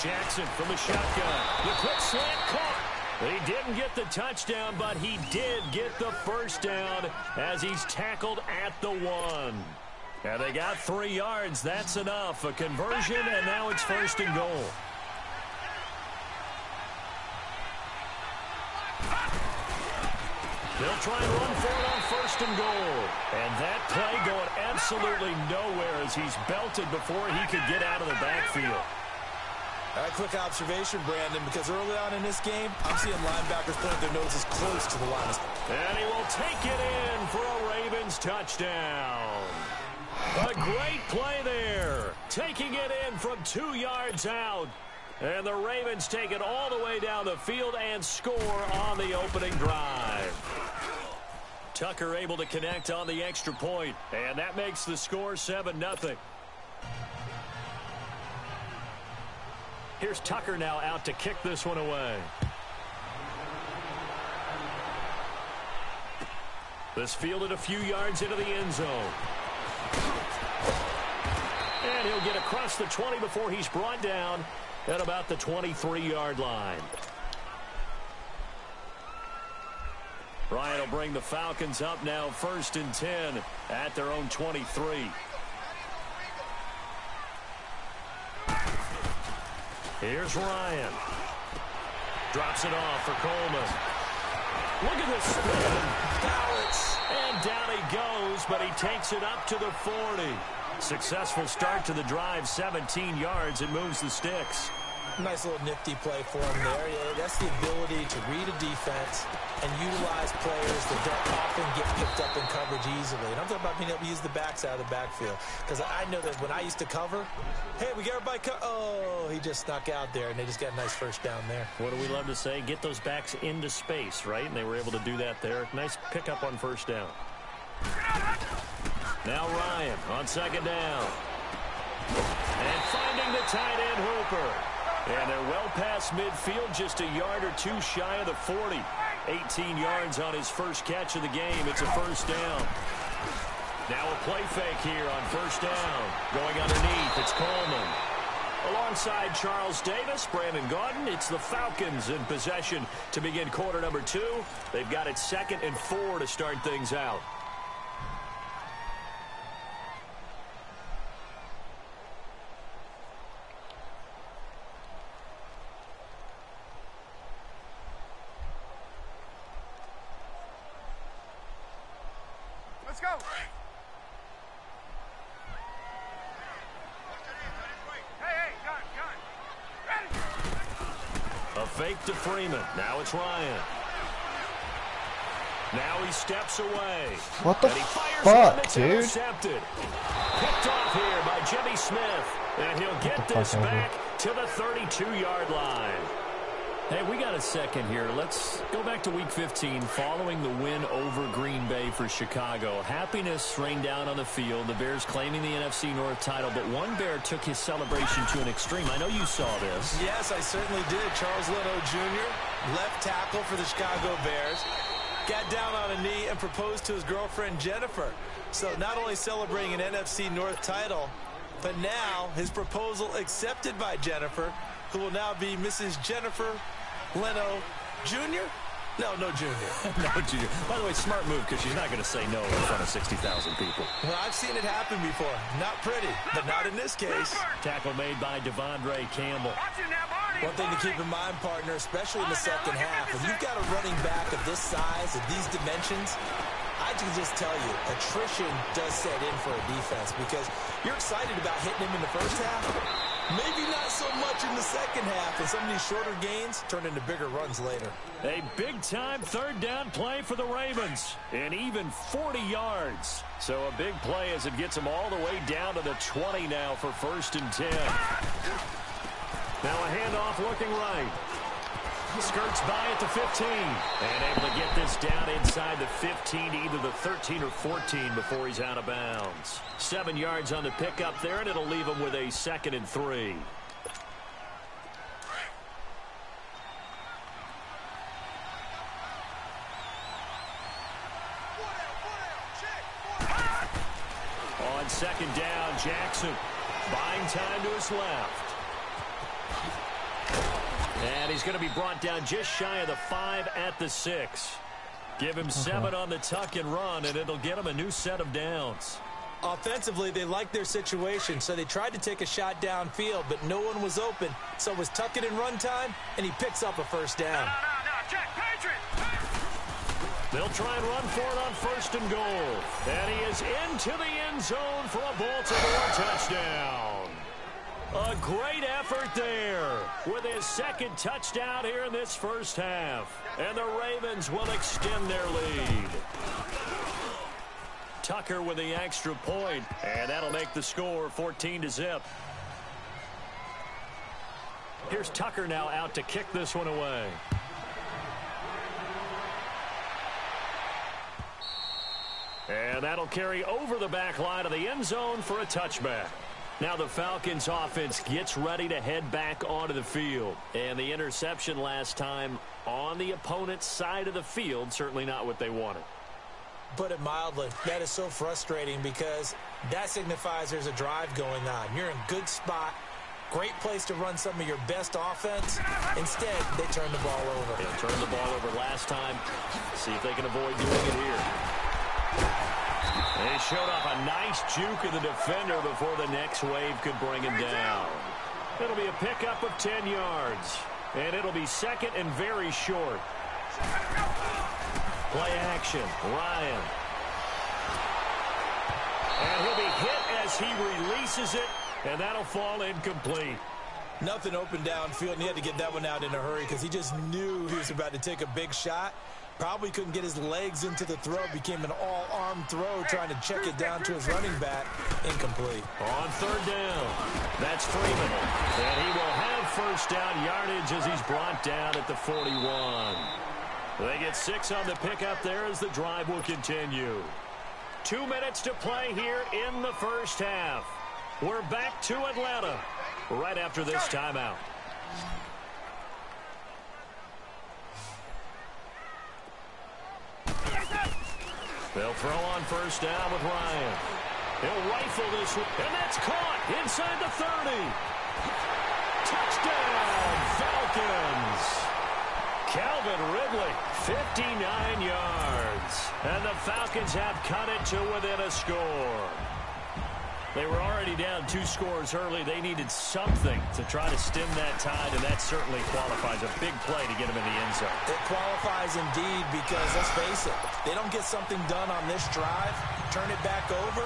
Jackson from the shotgun. The quick slant caught. He didn't get the touchdown, but he did get the first down as he's tackled at the 1. And they got 3 yards. That's enough. A conversion, and now it's 1st and goal. They'll try and run for it on 1st and goal. And that play going absolutely nowhere as he's belted before he could get out of the backfield. A quick observation, Brandon, because early on in this game, I'm seeing linebackers point their noses close to the line of scrimmage. And he will take it in for a Ravens touchdown. A great play there. Taking it in from 2 yards out. And the Ravens take it all the way down the field and score on the opening drive. Tucker able to connect on the extra point. And that makes the score 7-0. Here's Tucker now out to kick this one away. This fielded a few yards into the end zone. And he'll get across the 20 before he's brought down at about the 23-yard line. Ryan will bring the Falcons up now 1st and 10 at their own 23. Here's Ryan. Drops it off for Coleman. Look at this spin. Balance. And down he goes, but he takes it up to the 40. Successful start to the drive, 17 yards. It moves the sticks. Nice little nifty play for him there. Yeah, that's the ability to read a defense and utilize players that don't often get picked up in coverage easily. And I'm talking about being able to use the backs out of the backfield. Because I know that when I used to cover, hey, we got everybody oh, he just snuck out there, and they just got a nice first down there. What do we love to say? Get those backs into space, right? And they were able to do that there. Nice pickup on first down. Now Ryan on second down. And finding the tight end Hooper. And they're well past midfield, just a yard or two shy of the 40. 18 yards on his first catch of the game. It's a first down. Now a play fake here on first down. Going underneath, it's Coleman. Alongside Charles Davis, Brandon Gaudin, it's the Falcons in possession to begin quarter number 2. They've got it 2nd and 4 to start things out. Let's go. Hey, gun. Ready. A fake to Freeman. Now it's Ryan. Now he steps away. What the and he fires fuck, one that's dude? intercepted. Picked off here by Jimmy Smith. And he'll get this back to the 32-yard line. Hey, we got a second here. Let's go back to Week 15 following the win over Green Bay for Chicago. Happiness rained down on the field. The Bears claiming the NFC North title, but one Bear took his celebration to an extreme. I know you saw this. Yes, I certainly did. Charles Leno Jr., left tackle for the Chicago Bears, got down on a knee and proposed to his girlfriend Jennifer. So not only celebrating an NFC North title, but now his proposal accepted by Jennifer, who will now be Mrs. Jennifer Leno Jr.? No Junior. No Junior. By the way, smart move because she's not going to say no in front of 60,000 people. Well, I've seen it happen before. Not pretty, but not in this case. Tackle made by Devondre Campbell. One thing to keep in mind, partner, especially in the second half, when you've got a running back of this size, of these dimensions, I can just tell you, attrition does set in for a defense because you're excited about hitting him in the first half. Maybe not so much in the second half, and some of these shorter gains turn into bigger runs later. A big-time third down play for the Ravens, and even 40 yards. So a big play as it gets them all the way down to the 20 now for 1st and 10. Now a handoff looking right. Skirts by at the 15. And able to get this down inside the 15 to either the 13 or 14 before he's out of bounds. 7 yards on the pickup there, and it'll leave him with a 2nd and 3. On 2nd down, Jackson buying time to his left. And he's going to be brought down just shy of the 5 at the 6. Give him 7 on the tuck and run, and it'll get him a new set of downs. Offensively, they liked their situation, so they tried to take a shot downfield, but no one was open. So it was tuck it and run time, and he picks up a first down. No, check, Patriot. They'll try and run for it on 1st and goal. And he is into the end zone for a Baltimore touchdown. A great effort there with his 2nd touchdown here in this first half. And the Ravens will extend their lead. Tucker with the extra point, and that'll make the score 14-0. Here's Tucker now out to kick this one away. And that'll carry over the back line of the end zone for a touchback. Now the Falcons offense gets ready to head back onto the field. And the interception last time on the opponent's side of the field, certainly not what they wanted. Put it mildly, that is so frustrating because that signifies there's a drive going on. You're in good spot, great place to run some of your best offense. Instead, they turn the ball over. They turned the ball over last time. See if they can avoid doing it here. They showed off a nice juke of the defender before the next wave could bring him down. It'll be a pickup of 10 yards. And it'll be 2nd and very short. Play action. Ryan. And he'll be hit as he releases it. And that'll fall incomplete. Nothing open downfield, and he had to get that one out in a hurry because he just knew he was about to take a big shot. Probably couldn't get his legs into the throw. Became an all-arm throw trying to check it down to his running back. Incomplete. On third down, that's Freeman. And he will have first down yardage as he's brought down at the 41. They get 6 on the pickup there as the drive will continue. 2 minutes to play here in the first half. We're back to Atlanta right after this timeout. They'll throw on first down with Ryan. He'll rifle this one, and that's caught inside the 30. Touchdown, Falcons. Calvin Ridley, 59 yards. And the Falcons have cut it to within a score. They were already down 2 scores early. They needed something to try to stem that tide, and that certainly qualifies. A big play to get them in the end zone. It qualifies indeed because, let's face it, they don't get something done on this drive, turn it back over,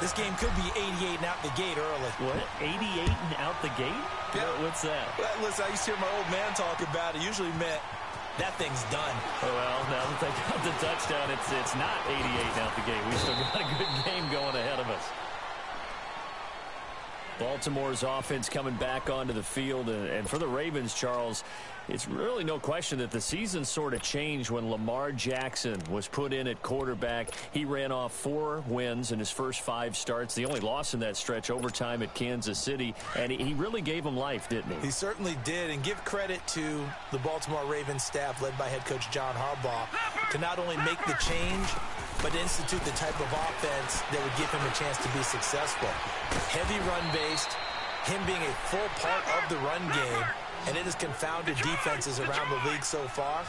this game could be 88 and out the gate early. What? 88 and out the gate? Yeah. What's that? Well, listen, I used to hear my old man talk about it. Usually meant that thing's done. Oh, well, now that they got the touchdown, it's not 88 and out the gate. We still got a good game going ahead of us. Baltimore's offense coming back onto the field, and for the Ravens, Charles, it's really no question that the season sort of changed when Lamar Jackson was put in at quarterback. He ran off 4 wins in his first 5 starts. The only loss in that stretch, overtime at Kansas City, and he really gave them life, didn't he? He certainly did, and give credit to the Baltimore Ravens staff led by head coach John Harbaugh to not only make the change, but institute the type of offense that would give him a chance to be successful. Heavy run-based, him being a full part of the run game, and it has confounded defenses around the league so far.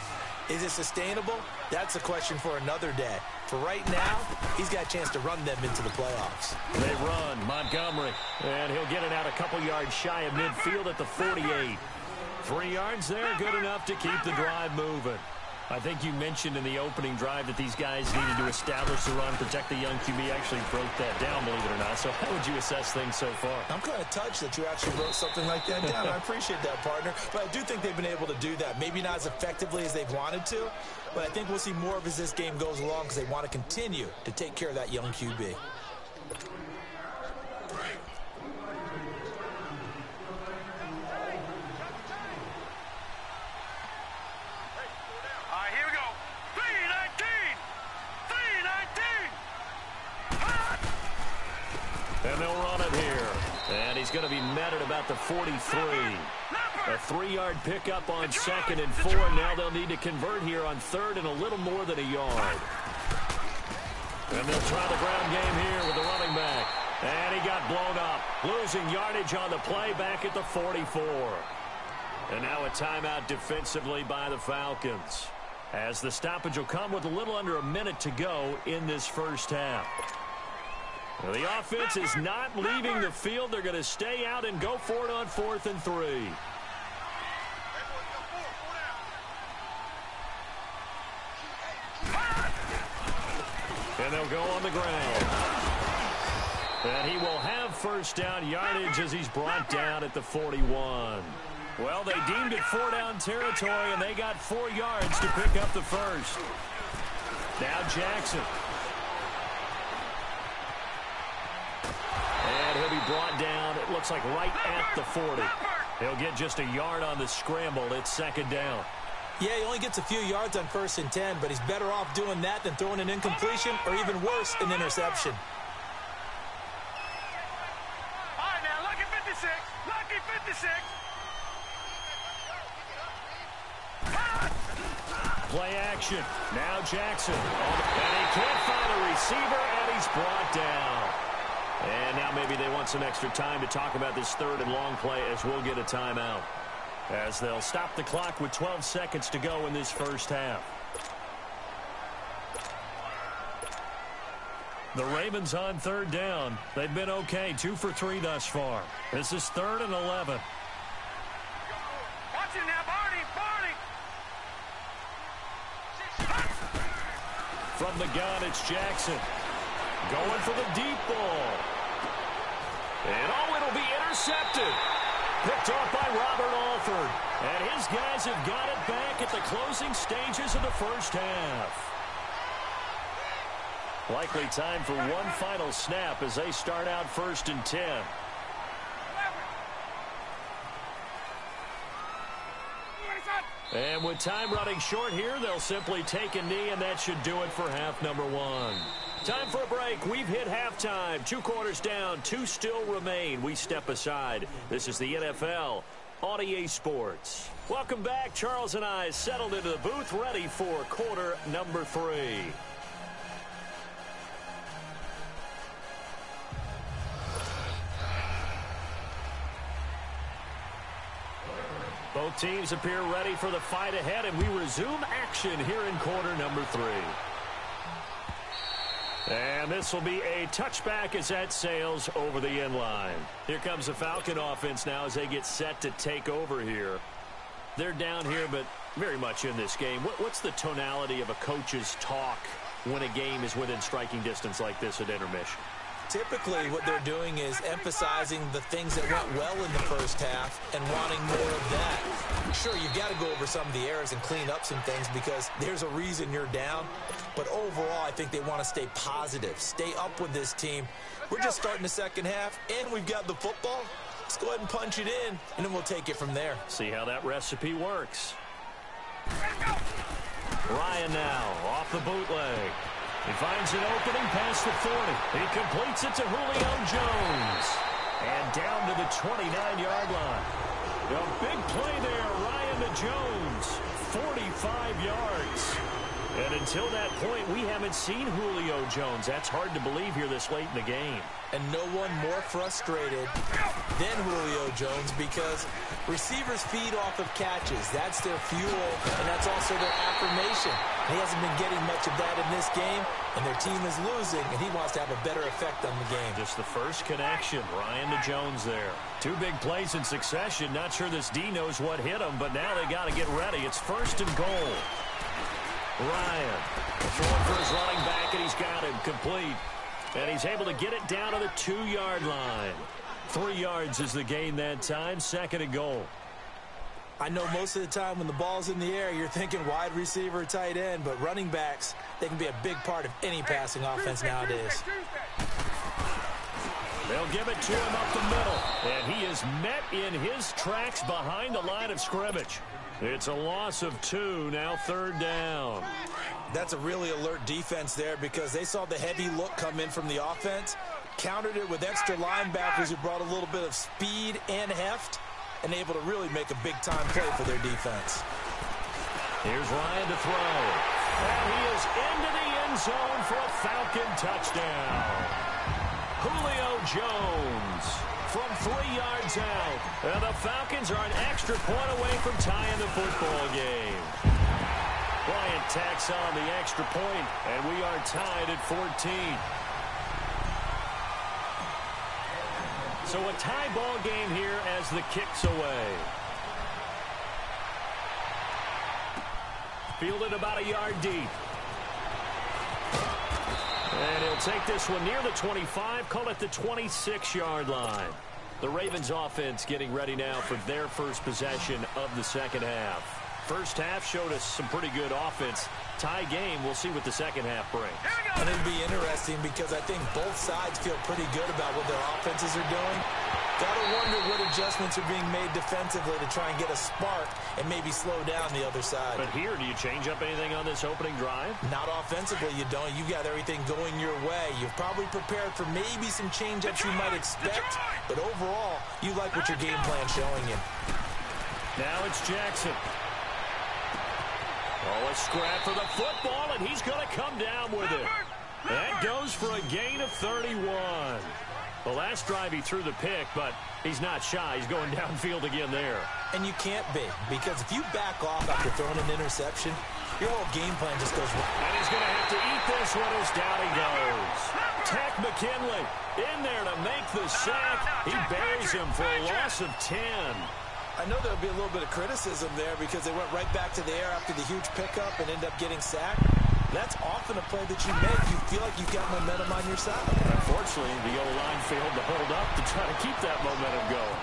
Is it sustainable? That's a question for another day. For right now, he's got a chance to run them into the playoffs. They run, Montgomery, and he'll get it out a couple yards shy of midfield at the 48. 3 yards there, good enough to keep the drive moving. I think you mentioned in the opening drive that these guys needed to establish the run, protect the young QB. Actually broke that down, believe it or not. So how would you assess things so far? I'm kind of touched that you actually wrote something like that down. I appreciate that, partner. But I do think they've been able to do that. Maybe not as effectively as they've wanted to, but I think we'll see more of as this game goes along because they want to continue to take care of that young QB. And they'll run it here. And he's going to be met at about the 43. A 3-yard pickup on 2nd and 4. Now they'll need to convert here on 3rd and a little more than a yard. And they'll try the ground game here with the running back. And he got blown up. Losing yardage on the play back at the 44. And now a timeout defensively by the Falcons, as the stoppage will come with a little under a minute to go in this first half. Well, the offense is not leaving the field. They're going to stay out and go for it on 4th and 3. And they'll go on the ground. And he will have first down yardage as he's brought down at the 41. Well, they deemed it 4-down territory, and they got 4 yards to pick up the first. Now Jackson. And he'll be brought down, it looks like right at the 40. He'll get just a yard on the scramble. It's 2nd down. Yeah, he only gets a few yards on 1st and 10, but he's better off doing that than throwing an incompletion or even worse, an interception. All right, now, lucky 56. Lucky 56. Play action. Now Jackson. And he can't find a receiver, and he's brought down. And now maybe they want some extra time to talk about this 3rd and long play, as we'll get a timeout, as they'll stop the clock with 12 seconds to go in this first half. The Ravens on 3rd down. They've been okay, 2 for 3 thus far. This is 3rd and 11. Watch it now, Barney. From the gun, it's Jackson. Going for the deep ball. And it'll be intercepted. Picked off by Robert Alford. And his guys have got it back at the closing stages of the first half. Likely time for one final snap as they start out 1st and 10. And with time running short here, they'll simply take a knee, and that should do it for half number 1. Time for a break. We've hit halftime. 2 quarters down, 2 still remain. We step aside. This is the NFL on EA Sports. Welcome back. Charles and I settled into the booth, ready for quarter number 3. Both teams appear ready for the fight ahead, and we resume action here in quarter number 3. And this will be a touchback as that sails over the end line. Here comes the Falcon offense now as they get set to take over here. They're down here, but very much in this game. What's the tonality of a coach's talk when a game is within striking distance like this at intermission? Typically, what they're doing is emphasizing the things that went well in the first half and wanting more of that. Sure, you've got to go over some of the errors and clean up some things because there's a reason you're down. But overall, I think they want to stay positive, stay up with this team. We're just starting the second half, and we've got the football. Let's go ahead and punch it in, and then we'll take it from there. See how that recipe works. Ryan now off the bootleg. He finds an opening past the 40. He completes it to Julio Jones. And down to the 29-yard line. A big play there, Ryan to Jones. 45 yards. And until that point, we haven't seen Julio Jones. That's hard to believe here this late in the game. And no one more frustrated than Julio Jones because receivers feed off of catches. That's their fuel, and that's also their affirmation. He hasn't been getting much of that in this game, and their team is losing, and he wants to have a better effect on the game. Just the first connection, Ryan to Jones there. 2 big plays in succession. Not sure this D knows what hit him, but now they got to get ready. It's 1st and goal. Ryan throwing for his running back, and he's got him complete. And he's able to get it down to the 2-yard line. 3 yards is the gain that time. 2nd and goal. I know most of the time when the ball's in the air, you're thinking wide receiver, tight end, but running backs, they can be a big part of any passing offense nowadays. They'll give it to him up the middle. And he is met in his tracks behind the line of scrimmage. It's a loss of 2, now 3rd down. That's a really alert defense there because they saw the heavy look come in from the offense, countered it with extra linebackers who brought a little bit of speed and heft, and able to really make a big-time play for their defense. Here's Ryan to throw. And he is into the end zone for a Falcon touchdown. Julio Jones from 3 yards out. And the Falcons are an extra point away from tying the football game. Bryant tacks on the extra point, and we are tied at 14. So a tie ball game here as the kick's away. Fielded about a yard deep. And he'll take this one near the 25, call it the 26-yard line. The Ravens offense getting ready now for their first possession of the second half. First half showed us some pretty good offense. Tie game, we'll see what the second half brings. And it'll be interesting because I think both sides feel pretty good about what their offenses are doing. Gotta wonder what adjustments are being made defensively to try and get a spark and maybe slow down the other side. But here, do you change up anything on this opening drive? Not offensively, you don't. You got everything going your way. You've probably prepared for maybe some change-ups you might expect, but overall, you like what your game plan's showing you. Now it's Jackson. Oh, a scrap for the football, and he's going to come down with it. That goes for a gain of 31. The last drive he threw the pick, but he's not shy. He's going downfield again there. And you can't be, because if you back off after throwing an interception, your whole game plan just goes wrong. And he's going to have to eat this one as down he goes. Tech McKinley in there to make the sack. He buries him for a loss of 10. I know there'll be a little bit of criticism there because they went right back to the air after the huge pickup and ended up getting sacked. That's often a play that you make. You feel like you've got momentum on your side. Unfortunately, the O-line failed to hold up to try to keep that momentum going.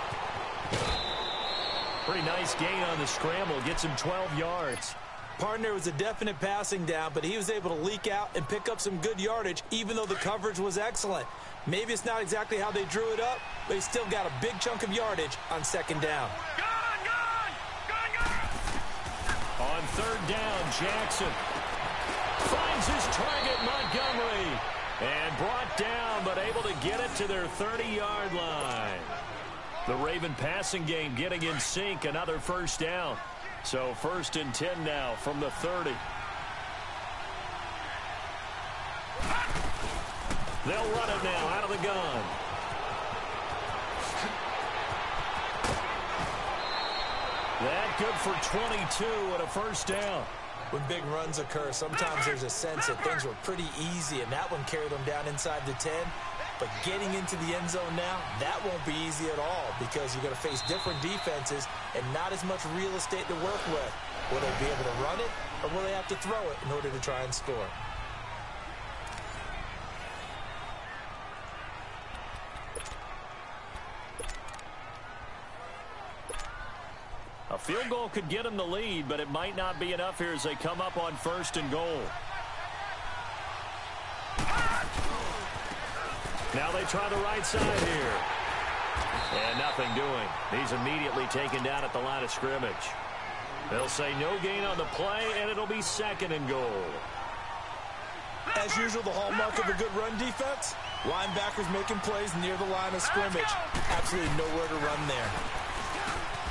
Pretty nice gain on the scramble. Gets him 12 yards. Partner was a definite passing down, but he was able to leak out and pick up some good yardage, even though the coverage was excellent. Maybe it's not exactly how they drew it up, but he still got a big chunk of yardage on second down. On third down, Jackson finds his target, Montgomery, and brought down, but able to get it to their 30-yard line. The Raven passing game getting in sync, another first down. So 1st and 10 now from the 30. They'll run it now out of the gun. That good for 22 and a first down. When big runs occur, sometimes there's a sense that things were pretty easy, and that one carried them down inside the 10. But getting into the end zone now, that won't be easy at all because you're going to face different defenses and not as much real estate to work with. Will they be able to run it, or will they have to throw it in order to try and score? A field goal could get them the lead, but it might not be enough here as they come up on 1st and goal. Now they try the right side here. And nothing doing. He's immediately taken down at the line of scrimmage. They'll say no gain on the play, and it'll be 2nd and goal. As usual, the hallmark of a good run defense, linebackers making plays near the line of scrimmage. Absolutely nowhere to run there.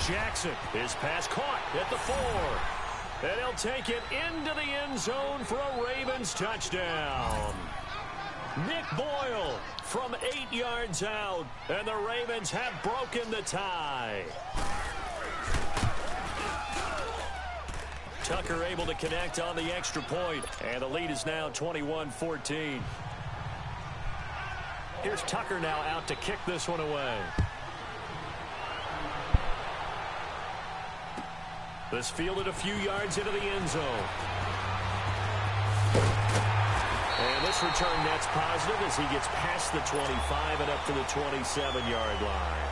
Jackson, his pass caught at the 4. And he'll take it into the end zone for a Ravens touchdown. Nick Boyle from 8 yards out, and the Ravens have broken the tie. Tucker able to connect on the extra point, and the lead is now 21-14. Here's Tucker now out to kick this one away. This fielded a few yards into the end zone. And this return net's positive as he gets past the 25 and up to the 27-yard line.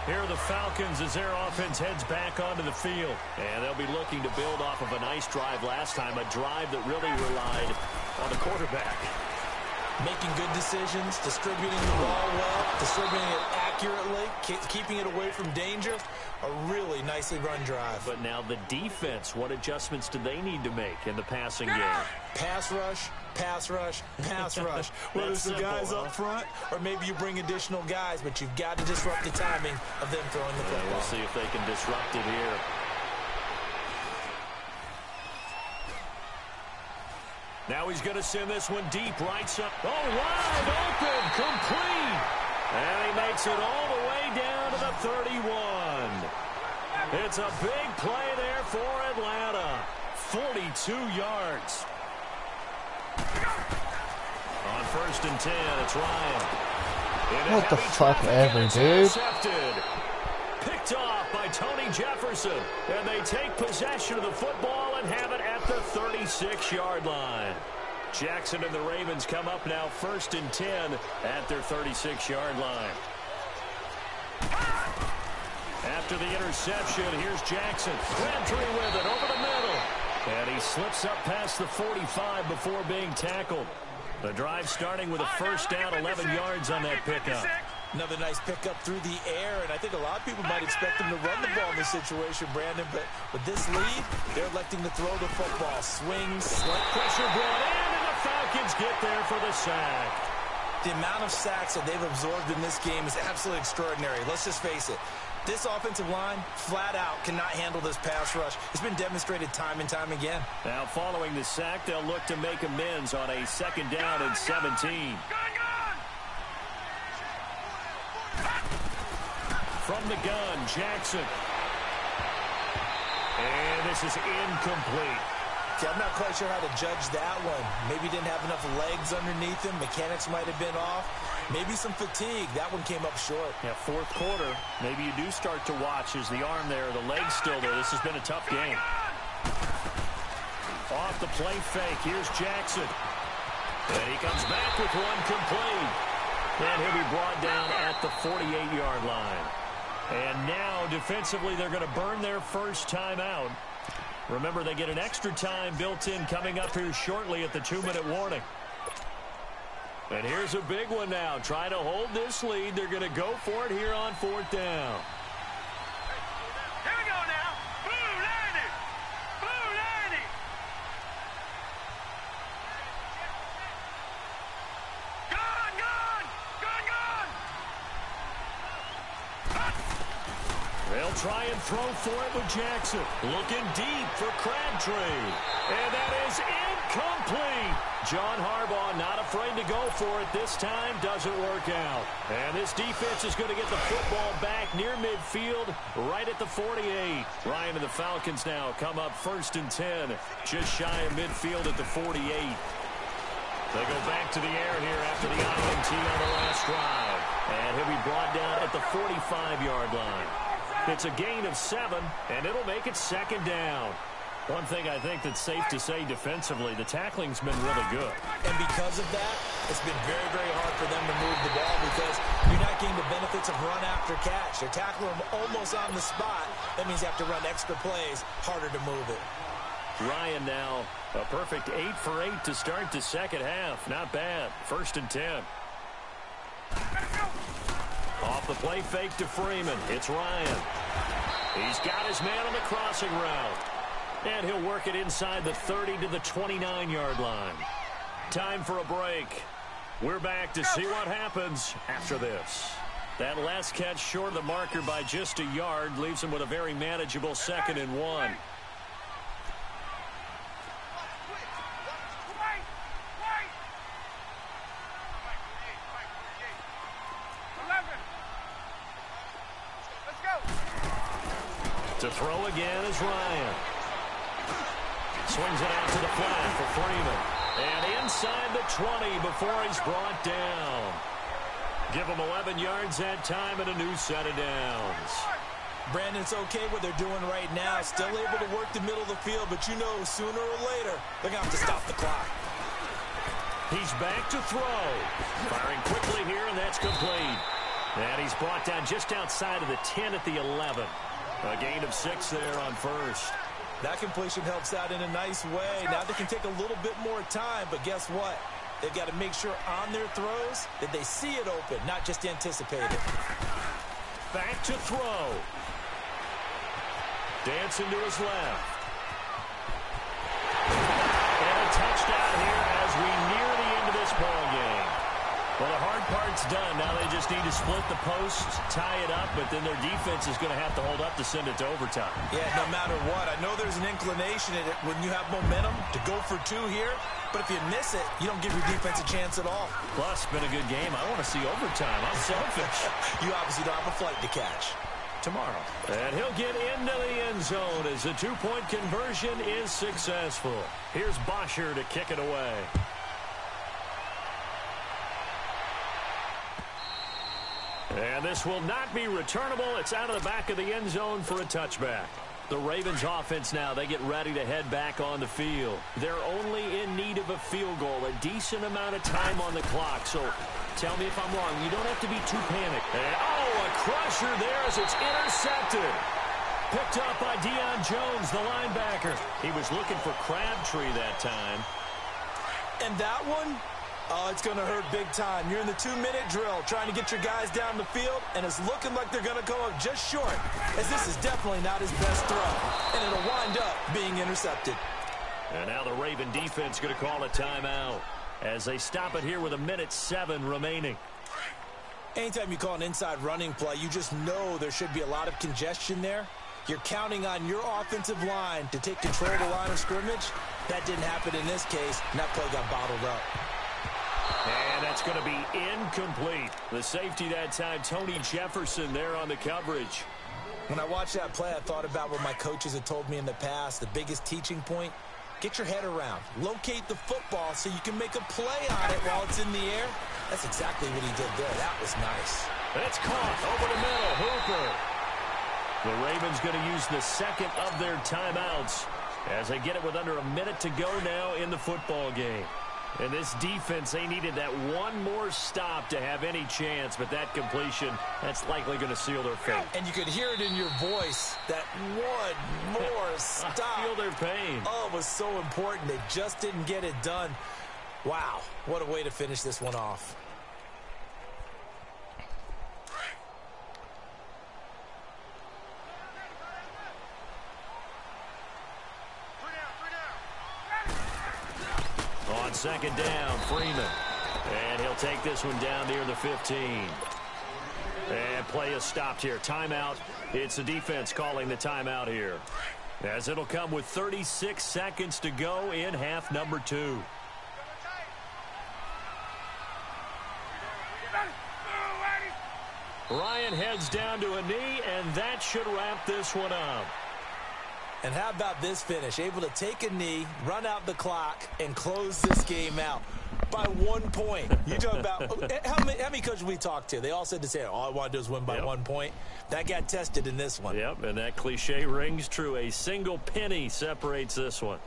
Here are the Falcons as their offense heads back onto the field. And they'll be looking to build off of a nice drive last time, a drive that really relied on the quarterback. Making good decisions, distributing the ball well, distributing it accurately, keeping it away from danger. A really nicely run drive. But now the defense, what adjustments do they need to make in the passing game? Pass rush, pass rush, pass rush. Whether it's the guys up front or maybe you bring additional guys, but you've got to disrupt the timing of them throwing the football. We'll see if they can disrupt it here. Now he's going to send this one deep, right side. Oh, wide open, complete. And he makes it all the way down to the 31. It's a big play there for Atlanta. 42 yards. On 1st and 10, it's Ryan. What the fuck ever, dude? Picked off by Tony Jefferson. And they take possession of the football and have it at the 36-yard line. Jackson and the Ravens come up now 1st and 10 at their 36-yard line. After the interception, here's Jackson. Ran through with it over the middle. And he slips up past the 45 before being tackled. The drive starting with a first down, 11 yards on that pickup. Another nice pickup through the air, and I think a lot of people might expect them to run the ball in this situation, Brandon, but with this lead, they're electing to throw the football. Swing, slant. Pressure brought in, and the Falcons get there for the sack. The amount of sacks that they've absorbed in this game is absolutely extraordinary. Let's just face it. This offensive line, flat out, cannot handle this pass rush. It's been demonstrated time and time again. Now, following the sack, they'll look to make amends on a 2nd down and 17. From the gun, Jackson. And this is incomplete. See, I'm not quite sure how to judge that one. Maybe didn't have enough legs underneath him. Mechanics might have been off. Maybe some fatigue. That one came up short. Yeah, 4th quarter. Maybe you do start to watch as the arm there, the leg's still there. This has been a tough game. Off the play fake. Here's Jackson. And he comes back with one complete. And he'll be brought down at the 48-yard line. And now, defensively, they're going to burn their first timeout. Remember, they get an extra time built in coming up here shortly at the 2-minute warning. And here's a big one now. Trying to hold this lead. They're going to go for it here on 4th down. Here we go now. Blue 90. Blue 90. Gone, gone. Gone, gone. They'll try and throw for it with Jackson. Looking deep for Crabtree. And that is incomplete. John Harbaugh not afraid to go for it this time. Doesn't work out. And this defense is going to get the football back near midfield, right at the 48. Ryan and the Falcons now come up 1st and 10, just shy of midfield at the 48. They go back to the air here after the INT on the last drive. And he'll be brought down at the 45-yard line. It's a gain of 7, and it'll make it 2nd down. One thing I think that's safe to say defensively, the tackling's been really good. And because of that, it's been very, very hard for them to move the ball because you're not getting the benefits of run after catch. They're tackling them almost on the spot. That means you have to run extra plays, harder to move it. Ryan now, a perfect 8 for 8 to start the second half. Not bad. 1st and 10. Off the play fake to Freeman. It's Ryan. He's got his man on the crossing route. And he'll work it inside the 30 to the 29-yard line. Time for a break. We're back to see what happens after this. That last catch short of the marker by just a yard leaves him with a very manageable 2nd and 1. To throw again is Ryan. Swings it out to the flat for Freeman. And inside the 20 before he's brought down. Give him 11 yards that time and a new set of downs. Brandon, it's okay what they're doing right now. Still able to work the middle of the field, but you know sooner or later they're going to have to stop the clock. He's back to throw. Firing quickly here, and that's complete. And he's brought down just outside of the 10 at the 11. A gain of 6 there on 1st. That completion helps out in a nice way. Now they can take a little bit more time, but guess what? They've got to make sure on their throws that they see it open, not just anticipate it. Back to throw. Dancing to his left. And a touchdown here as we near the end of this ball game. Well, the hard part's done. Now they just need to split the posts, tie it up, but then their defense is going to have to hold up to send it to overtime. Yeah, no matter what. I know there's an inclination in it when you have momentum to go for 2 here, but if you miss it, you don't give your defense a chance at all. Plus, been a good game. I want to see overtime. I'm selfish. You obviously don't have a flight to catch. Tomorrow. And he'll get into the end zone as the 2-point conversion is successful. Here's Bosher to kick it away. And this will not be returnable. It's out of the back of the end zone for a touchback. The Ravens offense now, they get ready to head back on the field. They're only in need of a field goal, a decent amount of time on the clock. So tell me if I'm wrong. You don't have to be too panicked. And, a crusher there as it's intercepted. Picked up by Deion Jones, the linebacker. He was looking for Crabtree that time. And that one? Oh, it's going to hurt big time. You're in the 2-minute drill trying to get your guys down the field, and it's looking like they're going to come up just short, as this is definitely not his best throw, and it'll wind up being intercepted. And now the Raven defense going to call a timeout as they stop it here with 1:07 remaining. Anytime you call an inside running play, you just know there should be a lot of congestion there. You're counting on your offensive line to take control of the line of scrimmage. That didn't happen in this case, and that play got bottled up. And that's going to be incomplete. The safety that time, Tony Jefferson there on the coverage. When I watched that play, I thought about what my coaches had told me in the past. The biggest teaching point, get your head around. Locate the football so you can make a play on it while it's in the air. That's exactly what he did there. That was nice. It's caught over the middle. Hooper. The Ravens going to use the second of their timeouts as they get it with under a minute to go now in the football game. And this defense, they needed that one more stop to have any chance, but that completion, that's likely going to seal their fate. And you could hear it in your voice, that one more stop. I feel their pain. Oh, it was so important. They just didn't get it done. Wow, what a way to finish this one off. On second down, Freeman. And he'll take this one down near the 15. And play is stopped here. Timeout. It's the defense calling the timeout here, as it'll come with 36 seconds to go in half number 2. Ryan heads down to a knee, and that should wrap this one up. And how about this finish? Able to take a knee, run out the clock, and close this game out by 1 point. You talk about how many coaches we talked to? They all said the same. All I want to do is win by 1 point. That got tested in this one. Yep, and that cliche rings true. A single penny separates this one.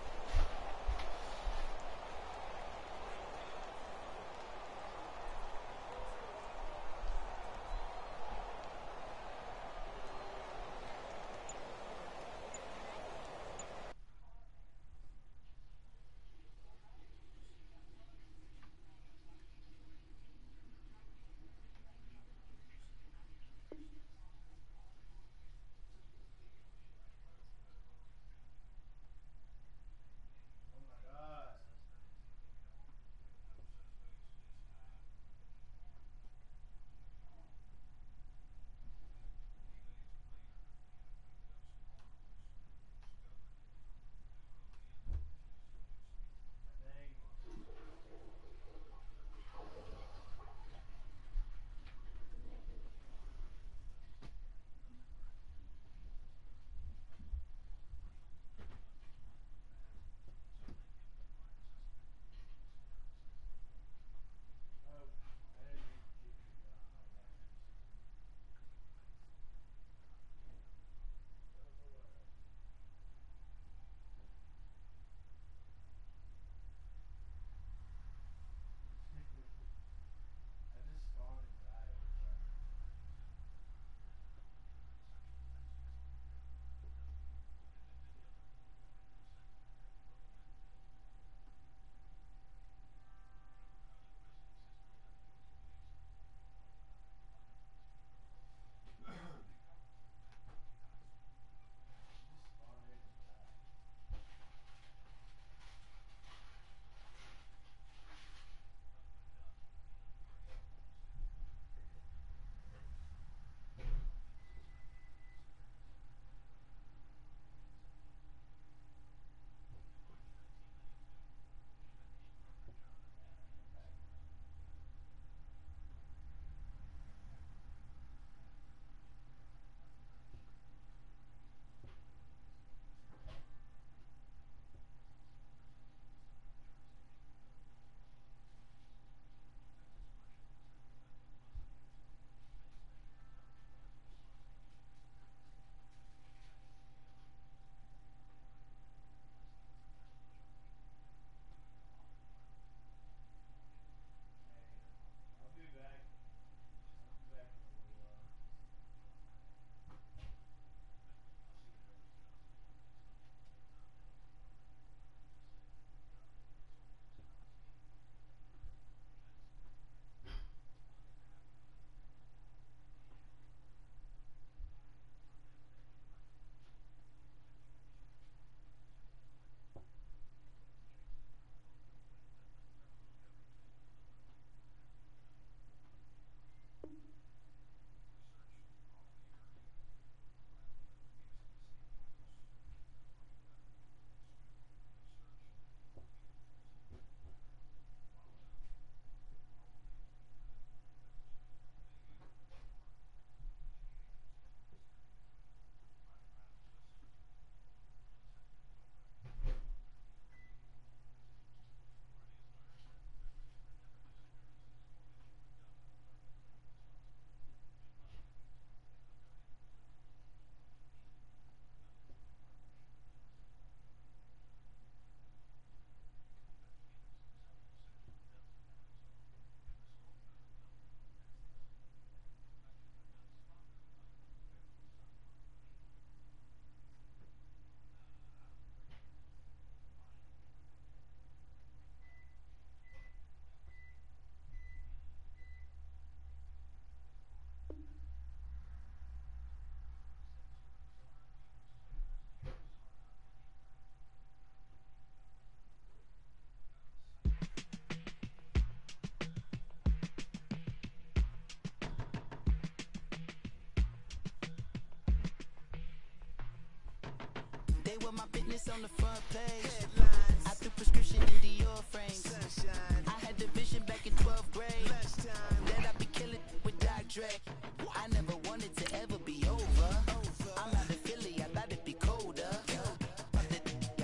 They were my business on the front page. I threw prescription in Dior frames. I had the vision back in 12th grade that I'd be killing with Dr. Dre. I never wanted to ever be over. I'm out of Philly, I thought it'd be colder.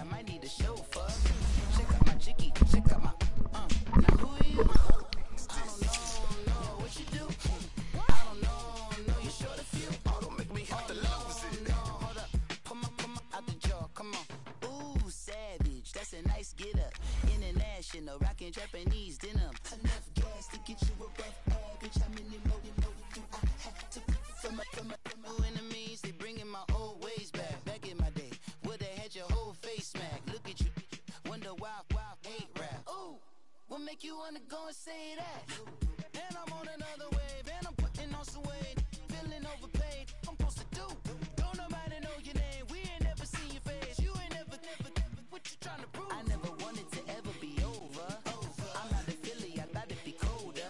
I might need a chauffeur. Check out my jiggy, check out my now who are you? I don't know what you do. I don't know you short a few. Oh, don't make me have to lose it. No, hold up, come on, out the jaw, come on. Ooh, savage, that's a nice get up. International, rockin' Japanese denim. Enough gas to get you a rough average. How many more you know you I had to from my enemies, they bringing my old ways back. Back in my day, would've had your whole face smacked. Look at you, wonder why hate rap. Ooh, what make you wanna go and say that? And I'm on another wave, and I'm putting on some weight. Feeling overpaid, I'm supposed to do. Don't nobody know your name, we ain't never seen your face. You ain't never, what you trying to prove? I never wanted to ever be over. I'm out of Philly, I thought it'd be colder.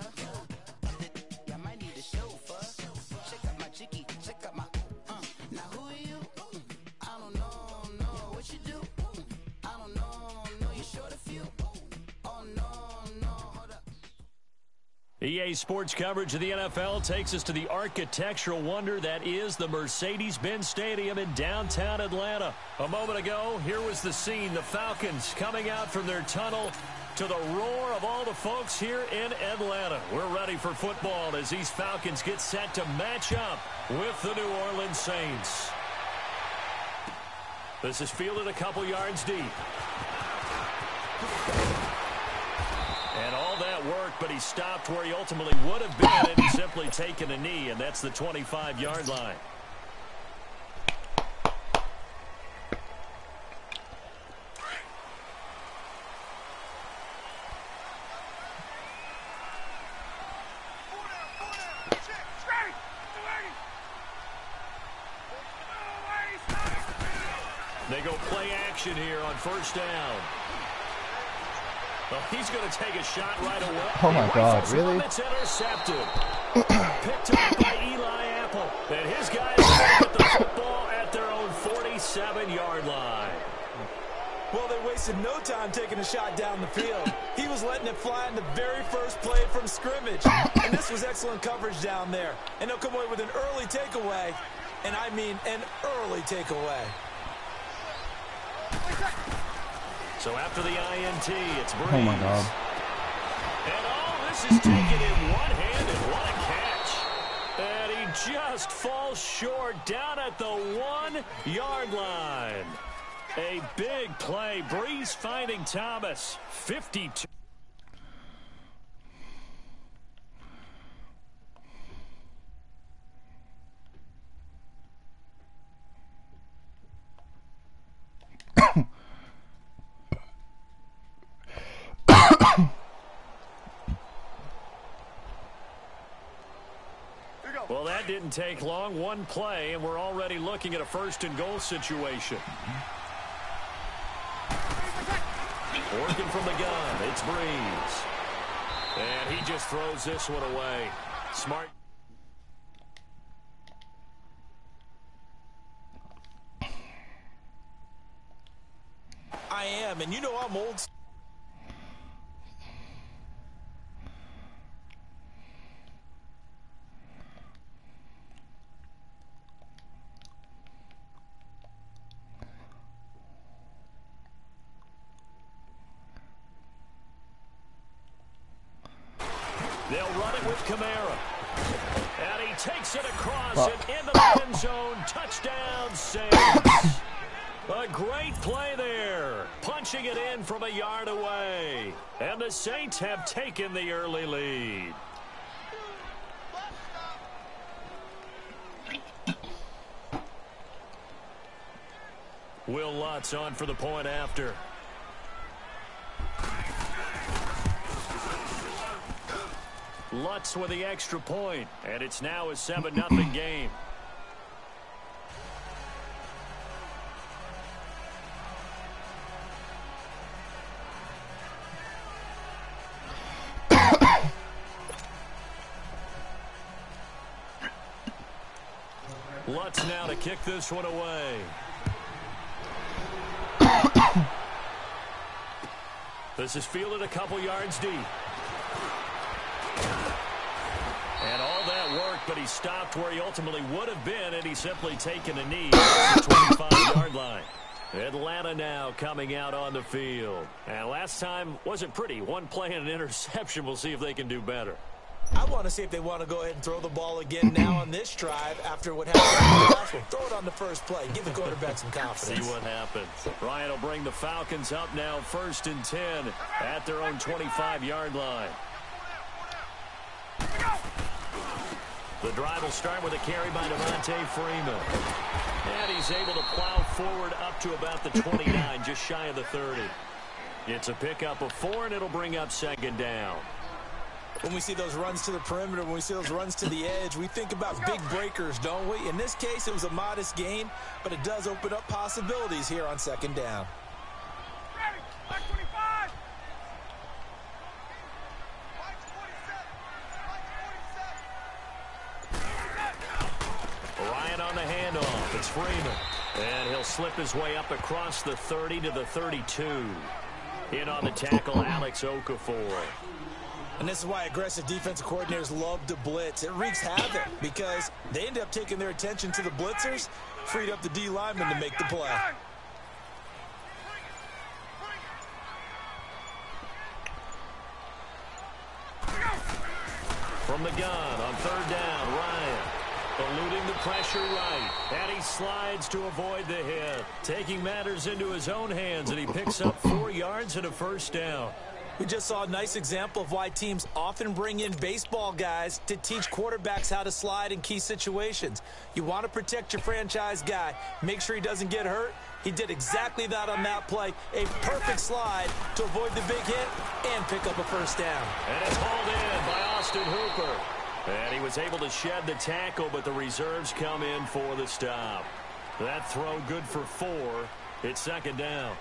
I might need a chauffeur. Check out my jiggy, check out my now who are you? I don't know what you do. I don't know you short a few. Oh no, hold up. EA Sports coverage of the NFL takes us to the architectural wonder that is the Mercedes-Benz Stadium in downtown Atlanta. A moment ago, here was the scene. The Falcons coming out from their tunnel to the roar of all the folks here in Atlanta. We're ready for football as these Falcons get set to match up with the New Orleans Saints. This is fielded a couple yards deep. And all that work, but he stopped where he ultimately would have been and simply taken a knee, and that's the 25-yard line. They go play action here on first down. Well, he's going to take a shot right away. Oh my God, really? It's intercepted. Picked up by Eli Apple. And his guys get the football at their own 47-yard line. Well, they wasted no time taking a shot down the field. He was letting it fly in the very first play from scrimmage. And this was excellent coverage down there. And they'll come away with an early takeaway. And I mean an early takeaway. So after the INT, it's Breeze. Oh my God. And all this is taken in one hand, and what a catch. And he just falls short down at the 1-yard line. A big play. Breeze finding Thomas. 52. Well, that didn't take long. One play, and we're already looking at a first-and-goal situation. Working from the gun, it's Breeze. And he just throws this one away. Smart. I am, and you know I'm old. They'll run it with Kamara. And he takes it across and into the end zone. Touchdown, Saints. A great play there. Punching it in from a yard away. And the Saints have taken the early lead. Will Lutz on for the point after. Lutz with the extra point, and it's now a 7-0 game. Lutz now to kick this one away. This is fielded a couple yards deep. And all that worked, but he stopped where he ultimately would have been, and he's simply taken a knee at the 25-yard line. Atlanta now coming out on the field. And last time wasn't pretty. One play and an interception. We'll see if they can do better. I want to see if they want to go ahead and throw the ball again now on this drive after what happened in the last one. Throw it on the first play. Give the quarterback some confidence. See what happens. Ryan will bring the Falcons up now 1st and 10 at their own 25-yard line. The drive will start with a carry by Devontae Freeman. And he's able to plow forward up to about the 29, just shy of the 30. It's a pickup of 4, and it'll bring up 2nd down. When we see those runs to the perimeter, when we see those runs to the edge, we think about big breakers, don't we? In this case, it was a modest gain, but it does open up possibilities here on 2nd down. Ready, Black 25. Ryan on the handoff. It's Freeman. And he'll slip his way up across the 30 to the 32. In on the tackle, Alex Okafor. And this is why aggressive defensive coordinators love to blitz. It wreaks havoc because they end up taking their attention to the blitzers, freed up the D lineman to make the play. From the gun on 3rd down, Ryan eluding the pressure right, and he slides to avoid the hit, taking matters into his own hands, and he picks up 4 yards and a 1st down. We just saw a nice example of why teams often bring in baseball guys to teach quarterbacks how to slide in key situations. You want to protect your franchise guy. Make sure he doesn't get hurt. He did exactly that on that play. A perfect slide to avoid the big hit and pick up a 1st down. And it's hauled in by Austin Hooper. And he was able to shed the tackle, but the reserves come in for the stop. That throw good for 4. It's 2nd down.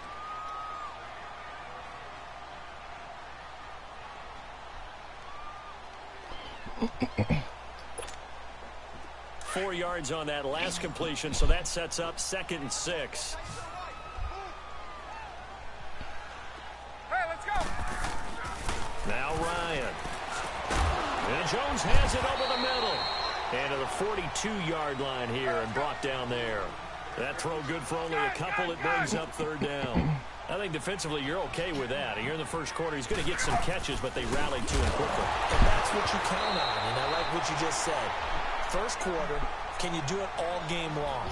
Four yards on that last completion, so that sets up 2nd and 6. Hey, let's go. Now Ryan. And Jones has it over the middle. And to the 42-yard line here and brought down there. That throw good for only a couple. It brings up 3rd down. I think defensively you're okay with that. Here in the first quarter, he's going to get some catches, but they rallied to him quickly. And that's what you count on, and I like what you just said. First quarter, can you do it all game long?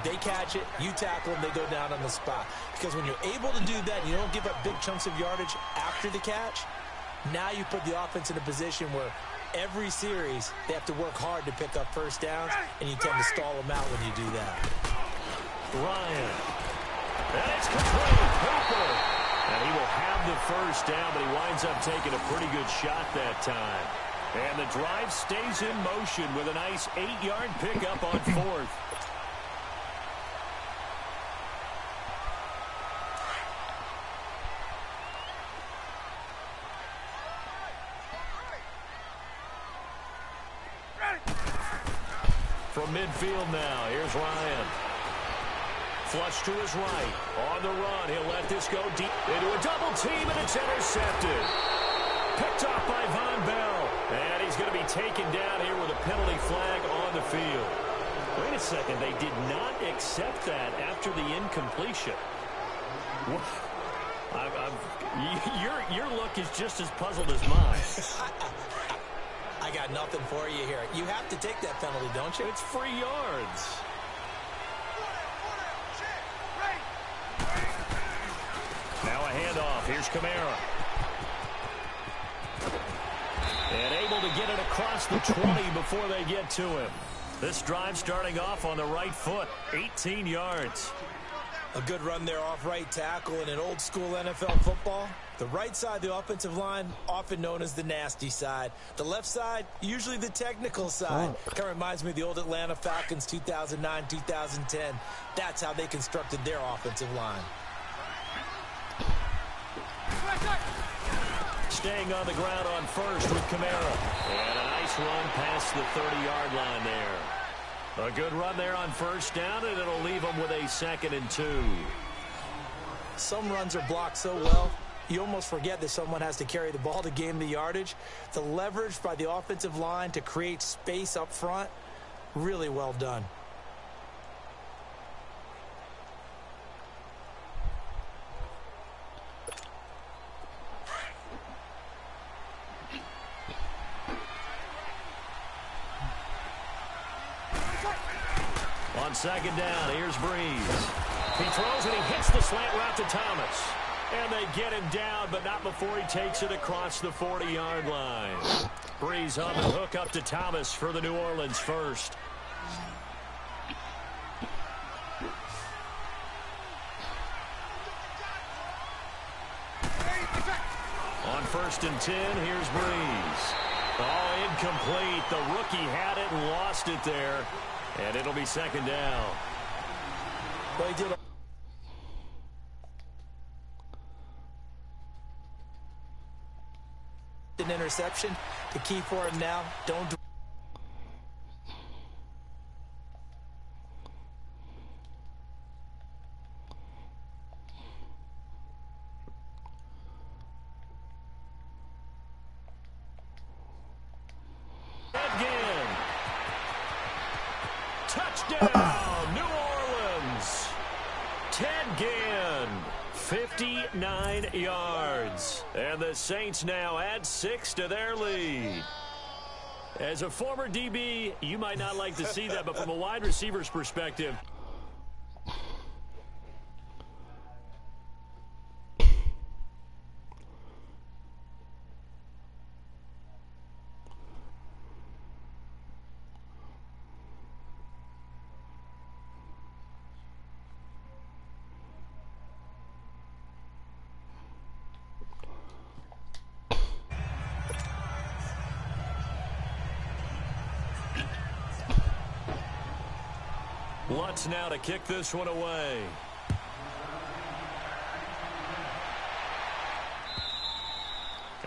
They catch it, you tackle them, they go down on the spot. Because when you're able to do that, you don't give up big chunks of yardage after the catch, now you put the offense in a position where every series they have to work hard to pick up 1st downs, and you tend to stall them out when you do that. Ryan. And it's complete. Hooper. And he will have the 1st down, but he winds up taking a pretty good shot that time. And the drive stays in motion with a nice 8-yard pickup on 4th. From midfield now, here's Ryan. Flush to his right. On the run, he'll let this go deep into a double team, and it's intercepted. Picked off by Von Bell. And he's going to be taken down here with a penalty flag on the field. Wait a second, they did not accept that after the incompletion. Your look is just as puzzled as mine. I got nothing for you here. You have to take that penalty, don't you? It's free yards. Now a handoff. Here's Kamara. And able to get it across the 20 before they get to him. This drive starting off on the right foot. 18 yards. A good run there off right tackle in an old school NFL football. The right side, the offensive line, often known as the nasty side. The left side, usually the technical side. Kind of reminds me of the old Atlanta Falcons 2009-2010. That's how they constructed their offensive line. Staying on the ground on 1st with Kamara. And a nice run past the 30-yard line there. A good run there on 1st down, and it'll leave them with a 2nd and 2. Some runs are blocked so well, you almost forget that someone has to carry the ball to gain the yardage. The leverage by the offensive line to create space up front, really well done. On second down, here's Breeze. He throws and he hits the slant route to Thomas. And they get him down, but not before he takes it across the 40-yard line. Breeze on the hook up to Thomas for the New Orleans first. On 1st and 10, here's Breeze. Oh, incomplete. The rookie had it and lost it there. And it'll be second down. Well, he did an interception. The key for him now, don't again. Touchdown, New Orleans. Ted Ginn, 59 yards. And the Saints now add 6 to their lead. As a former DB, you might not like to see that, but from a wide receiver's perspective, Lutz now to kick this one away.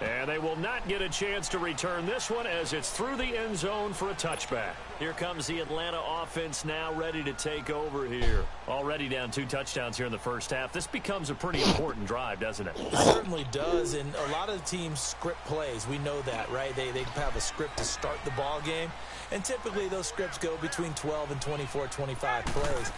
And they will not get a chance to return this one as it's through the end zone for a touchback. Here comes the Atlanta offense now ready to take over here. Already down 2 touchdowns here in the first half. This becomes a pretty important drive, doesn't it? It certainly does, and a lot of the teams script plays. We know that, right? They have a script to start the ball game, and typically those scripts go between 12 and 24, 25 plays.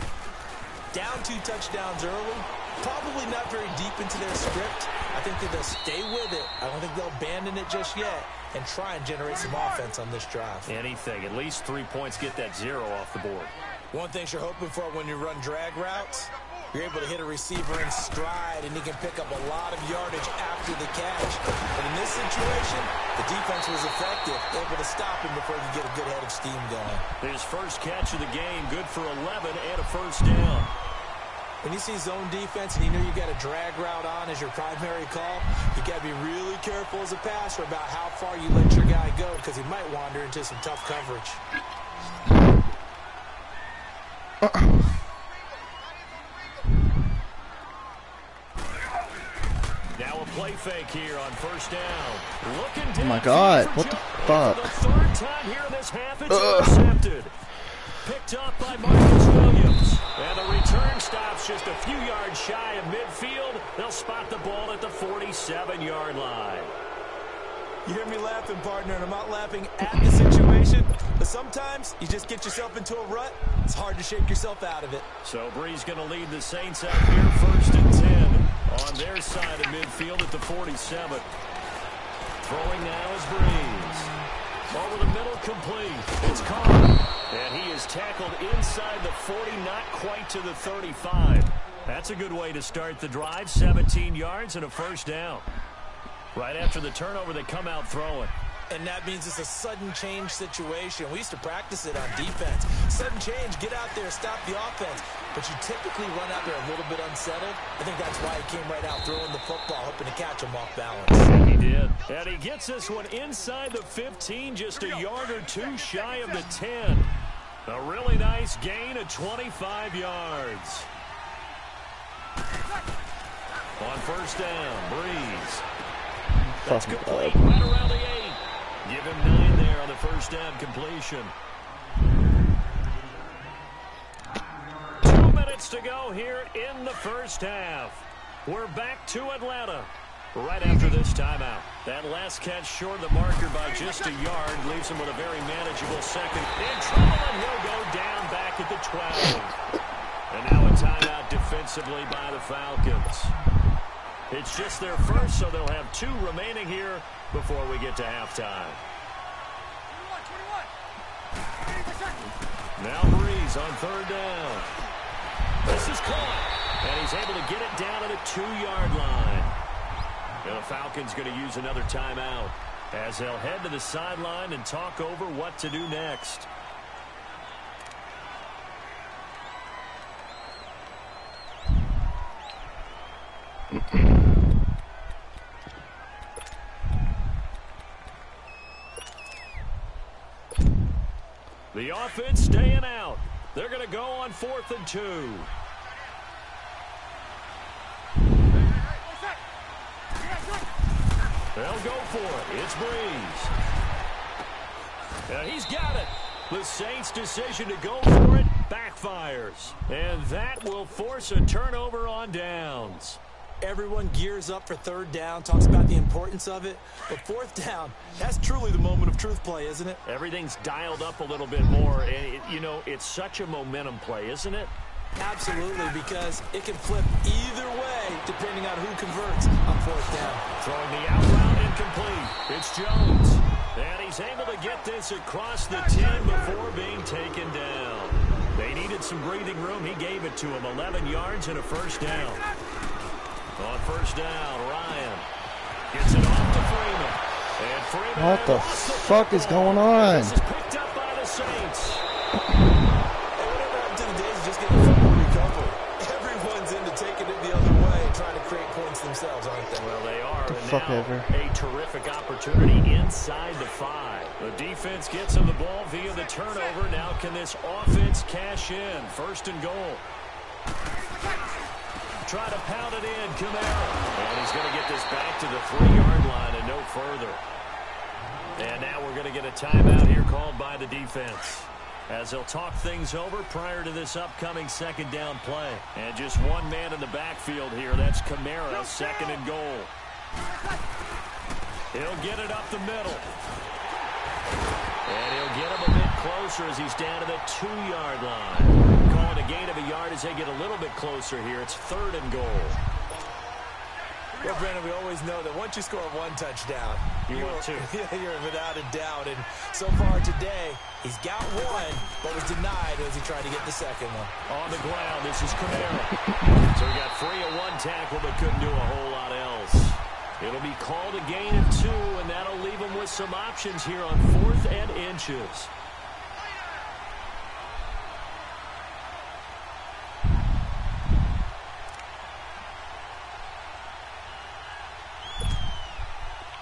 Down 2 touchdowns early, probably not very deep into their script. I think that they'll stay with it. I don't think they'll abandon it just yet and try and generate some offense on this drive. Anything. At least 3 points, get that 0 off the board. One thing you're hoping for when you run drag routes, you're able to hit a receiver in stride, and he can pick up a lot of yardage after the catch. But in this situation, the defense was effective, able to stop him before he could get a good head of steam going. His first catch of the game, good for 11 and a first down. When you see zone defense and you know you got a drag route on as your primary call, you got to be really careful as a passer about how far you let your guy go because he might wander into some tough coverage. Now a play fake here on first down. Looking down. Oh my God, what the fuck? For the 3rd time here in this half, it's intercepted. Picked up by Marcus Williams. And the return stops just a few yards shy of midfield. They'll spot the ball at the 47-yard line. You hear me laughing, partner, and I'm not laughing at the situation, but sometimes you just get yourself into a rut. It's hard to shake yourself out of it. So Breeze going to lead the Saints out here 1st and 10 on their side of midfield at the 47. Throwing now is Breeze. Over the middle, complete. It's caught. And he is tackled inside the 40, not quite to the 35. That's a good way to start the drive. 17 yards and a first down. Right after the turnover, they come out throwing. And that means it's a sudden change situation. We used to practice it on defense. Sudden change, get out there, stop the offense. But you typically run out there a little bit unsettled. I think that's why he came right out throwing the football, hoping to catch him off balance. He did. And he gets this one inside the 15, just a yard or 2 shy of the 10. A really nice gain of 25 yards. On first down, Breeze. That's complete right around the 8. Give him 9 there on the first down completion. 2 minutes to go here in the first half. We're back to Atlanta. right after this timeout. That last catch short of the marker by just a yard leaves him with a very manageable second. In trouble, and he'll go down back at the 12. And now a timeout defensively by the Falcons. It's just their first, so they'll have 2 remaining here before we get to halftime. Now Breeze on 3rd down. This is caught, and he's able to get it down to the 2-yard line. And the Falcons going to use another timeout as they'll head to the sideline and talk over what to do next. The offense staying out. They're going to go on 4th and 2. They'll go for it. It's Breeze. And he's got it. The Saints' decision to go for it backfires. And that will force a turnover on downs. Everyone gears up for 3rd down, talks about the importance of it. But 4th down, that's truly the moment of truth play, isn't it? Everything's dialed up a little bit more. And, it's such a momentum play, isn't it? Absolutely, because it can flip either way depending on who converts on 4th down. Throwing the out route incomplete. It's Jones. And he's able to get this across the 10 before being taken down. They needed some breathing room. He gave it to him. 11 yards and a 1st down. On 1st down, Ryan gets it off to Freeman. And Freeman What the fuck is going on? This is picked up by the Saints. Whatever happened to the days of just getting a fumble recovery? Everyone's into taking it the other way and trying to create points themselves, aren't they? Well, they are. The And fuck now ever. a terrific opportunity inside the 5. The defense gets him the ball via the turnover. Now can this offense cash in? 1st and goal. Try to pound it in, Camara. And he's going to get this back to the 3-yard line and no further. And now we're going to get a timeout here called by the defense, as they'll talk things over prior to this upcoming 2nd down play. And just one man in the backfield here. That's Camara, 2nd and goal. He'll get it up the middle. And he'll get him a bit closer as he's down to the 2-yard line. Calling a gain of a yard as they get a little bit closer here. It's 3rd and goal. Well, Brandon, we always know that once you score 1 touchdown, You want 2. You're without a doubt. And so far today, he's got 1, but was denied as he tried to get the 2nd one. On the ground, this is Camara. So he got free of 1 tackle, but couldn't do a whole lot else. It'll be called a gain of 2, and that'll leave him with some options here on 4th and inches.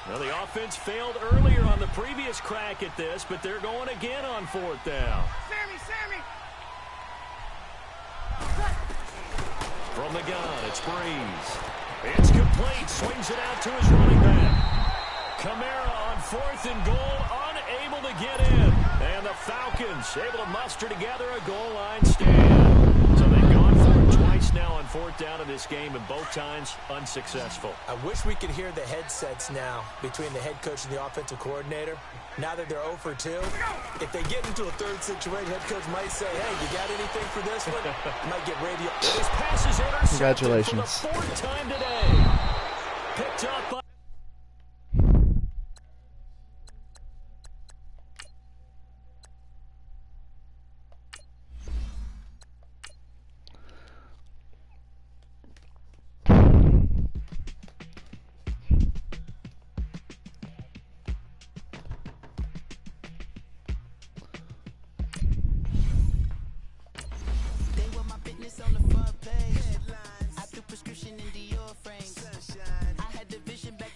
Well, the offense failed earlier on the previous crack at this, but they're going again on 4th down. Sammy! From the gun, it's Breeze. It's complete. Swings it out to his running back. Camara on 4th and goal, unable to get in. And the Falcons able to muster together a goal line stand. So they've gone for it twice now on 4th down in this game, and both times unsuccessful. I wish we could hear the headsets now between the head coach and the offensive coordinator. Now that they're 0 for 2, if they get into a 3rd situation, head coach might say, hey, you got anything for this one? Might get radio. This pass is intercepted. Congratulations. For the 4th time today. Picked up by... On the front page, I threw prescription in Dior frames. I had the vision back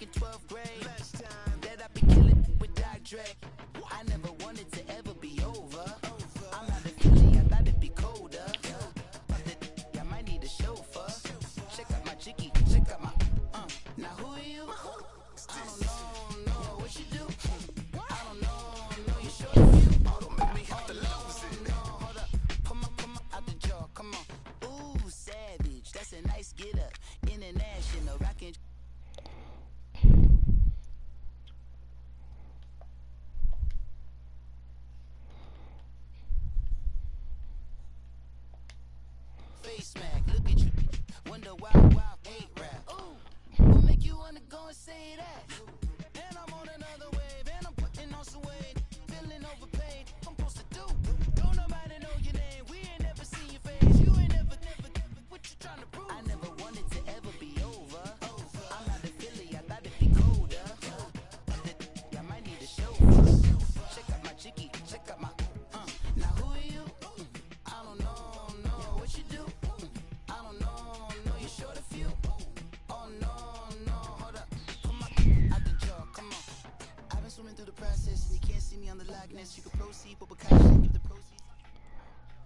on the likeness. You can proceed, but give the proceeds.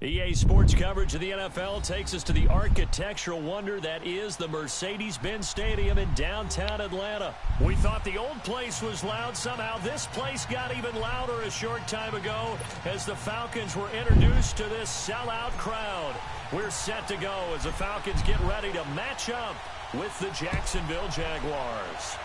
EA Sports coverage of the NFL takes us to the architectural wonder that is the Mercedes-Benz Stadium in downtown Atlanta. We thought the old place was loud. Somehow this place got even louder a short time ago as the Falcons were introduced to this sellout crowd. We're set to go as the Falcons get ready to match up with the Jacksonville Jaguars.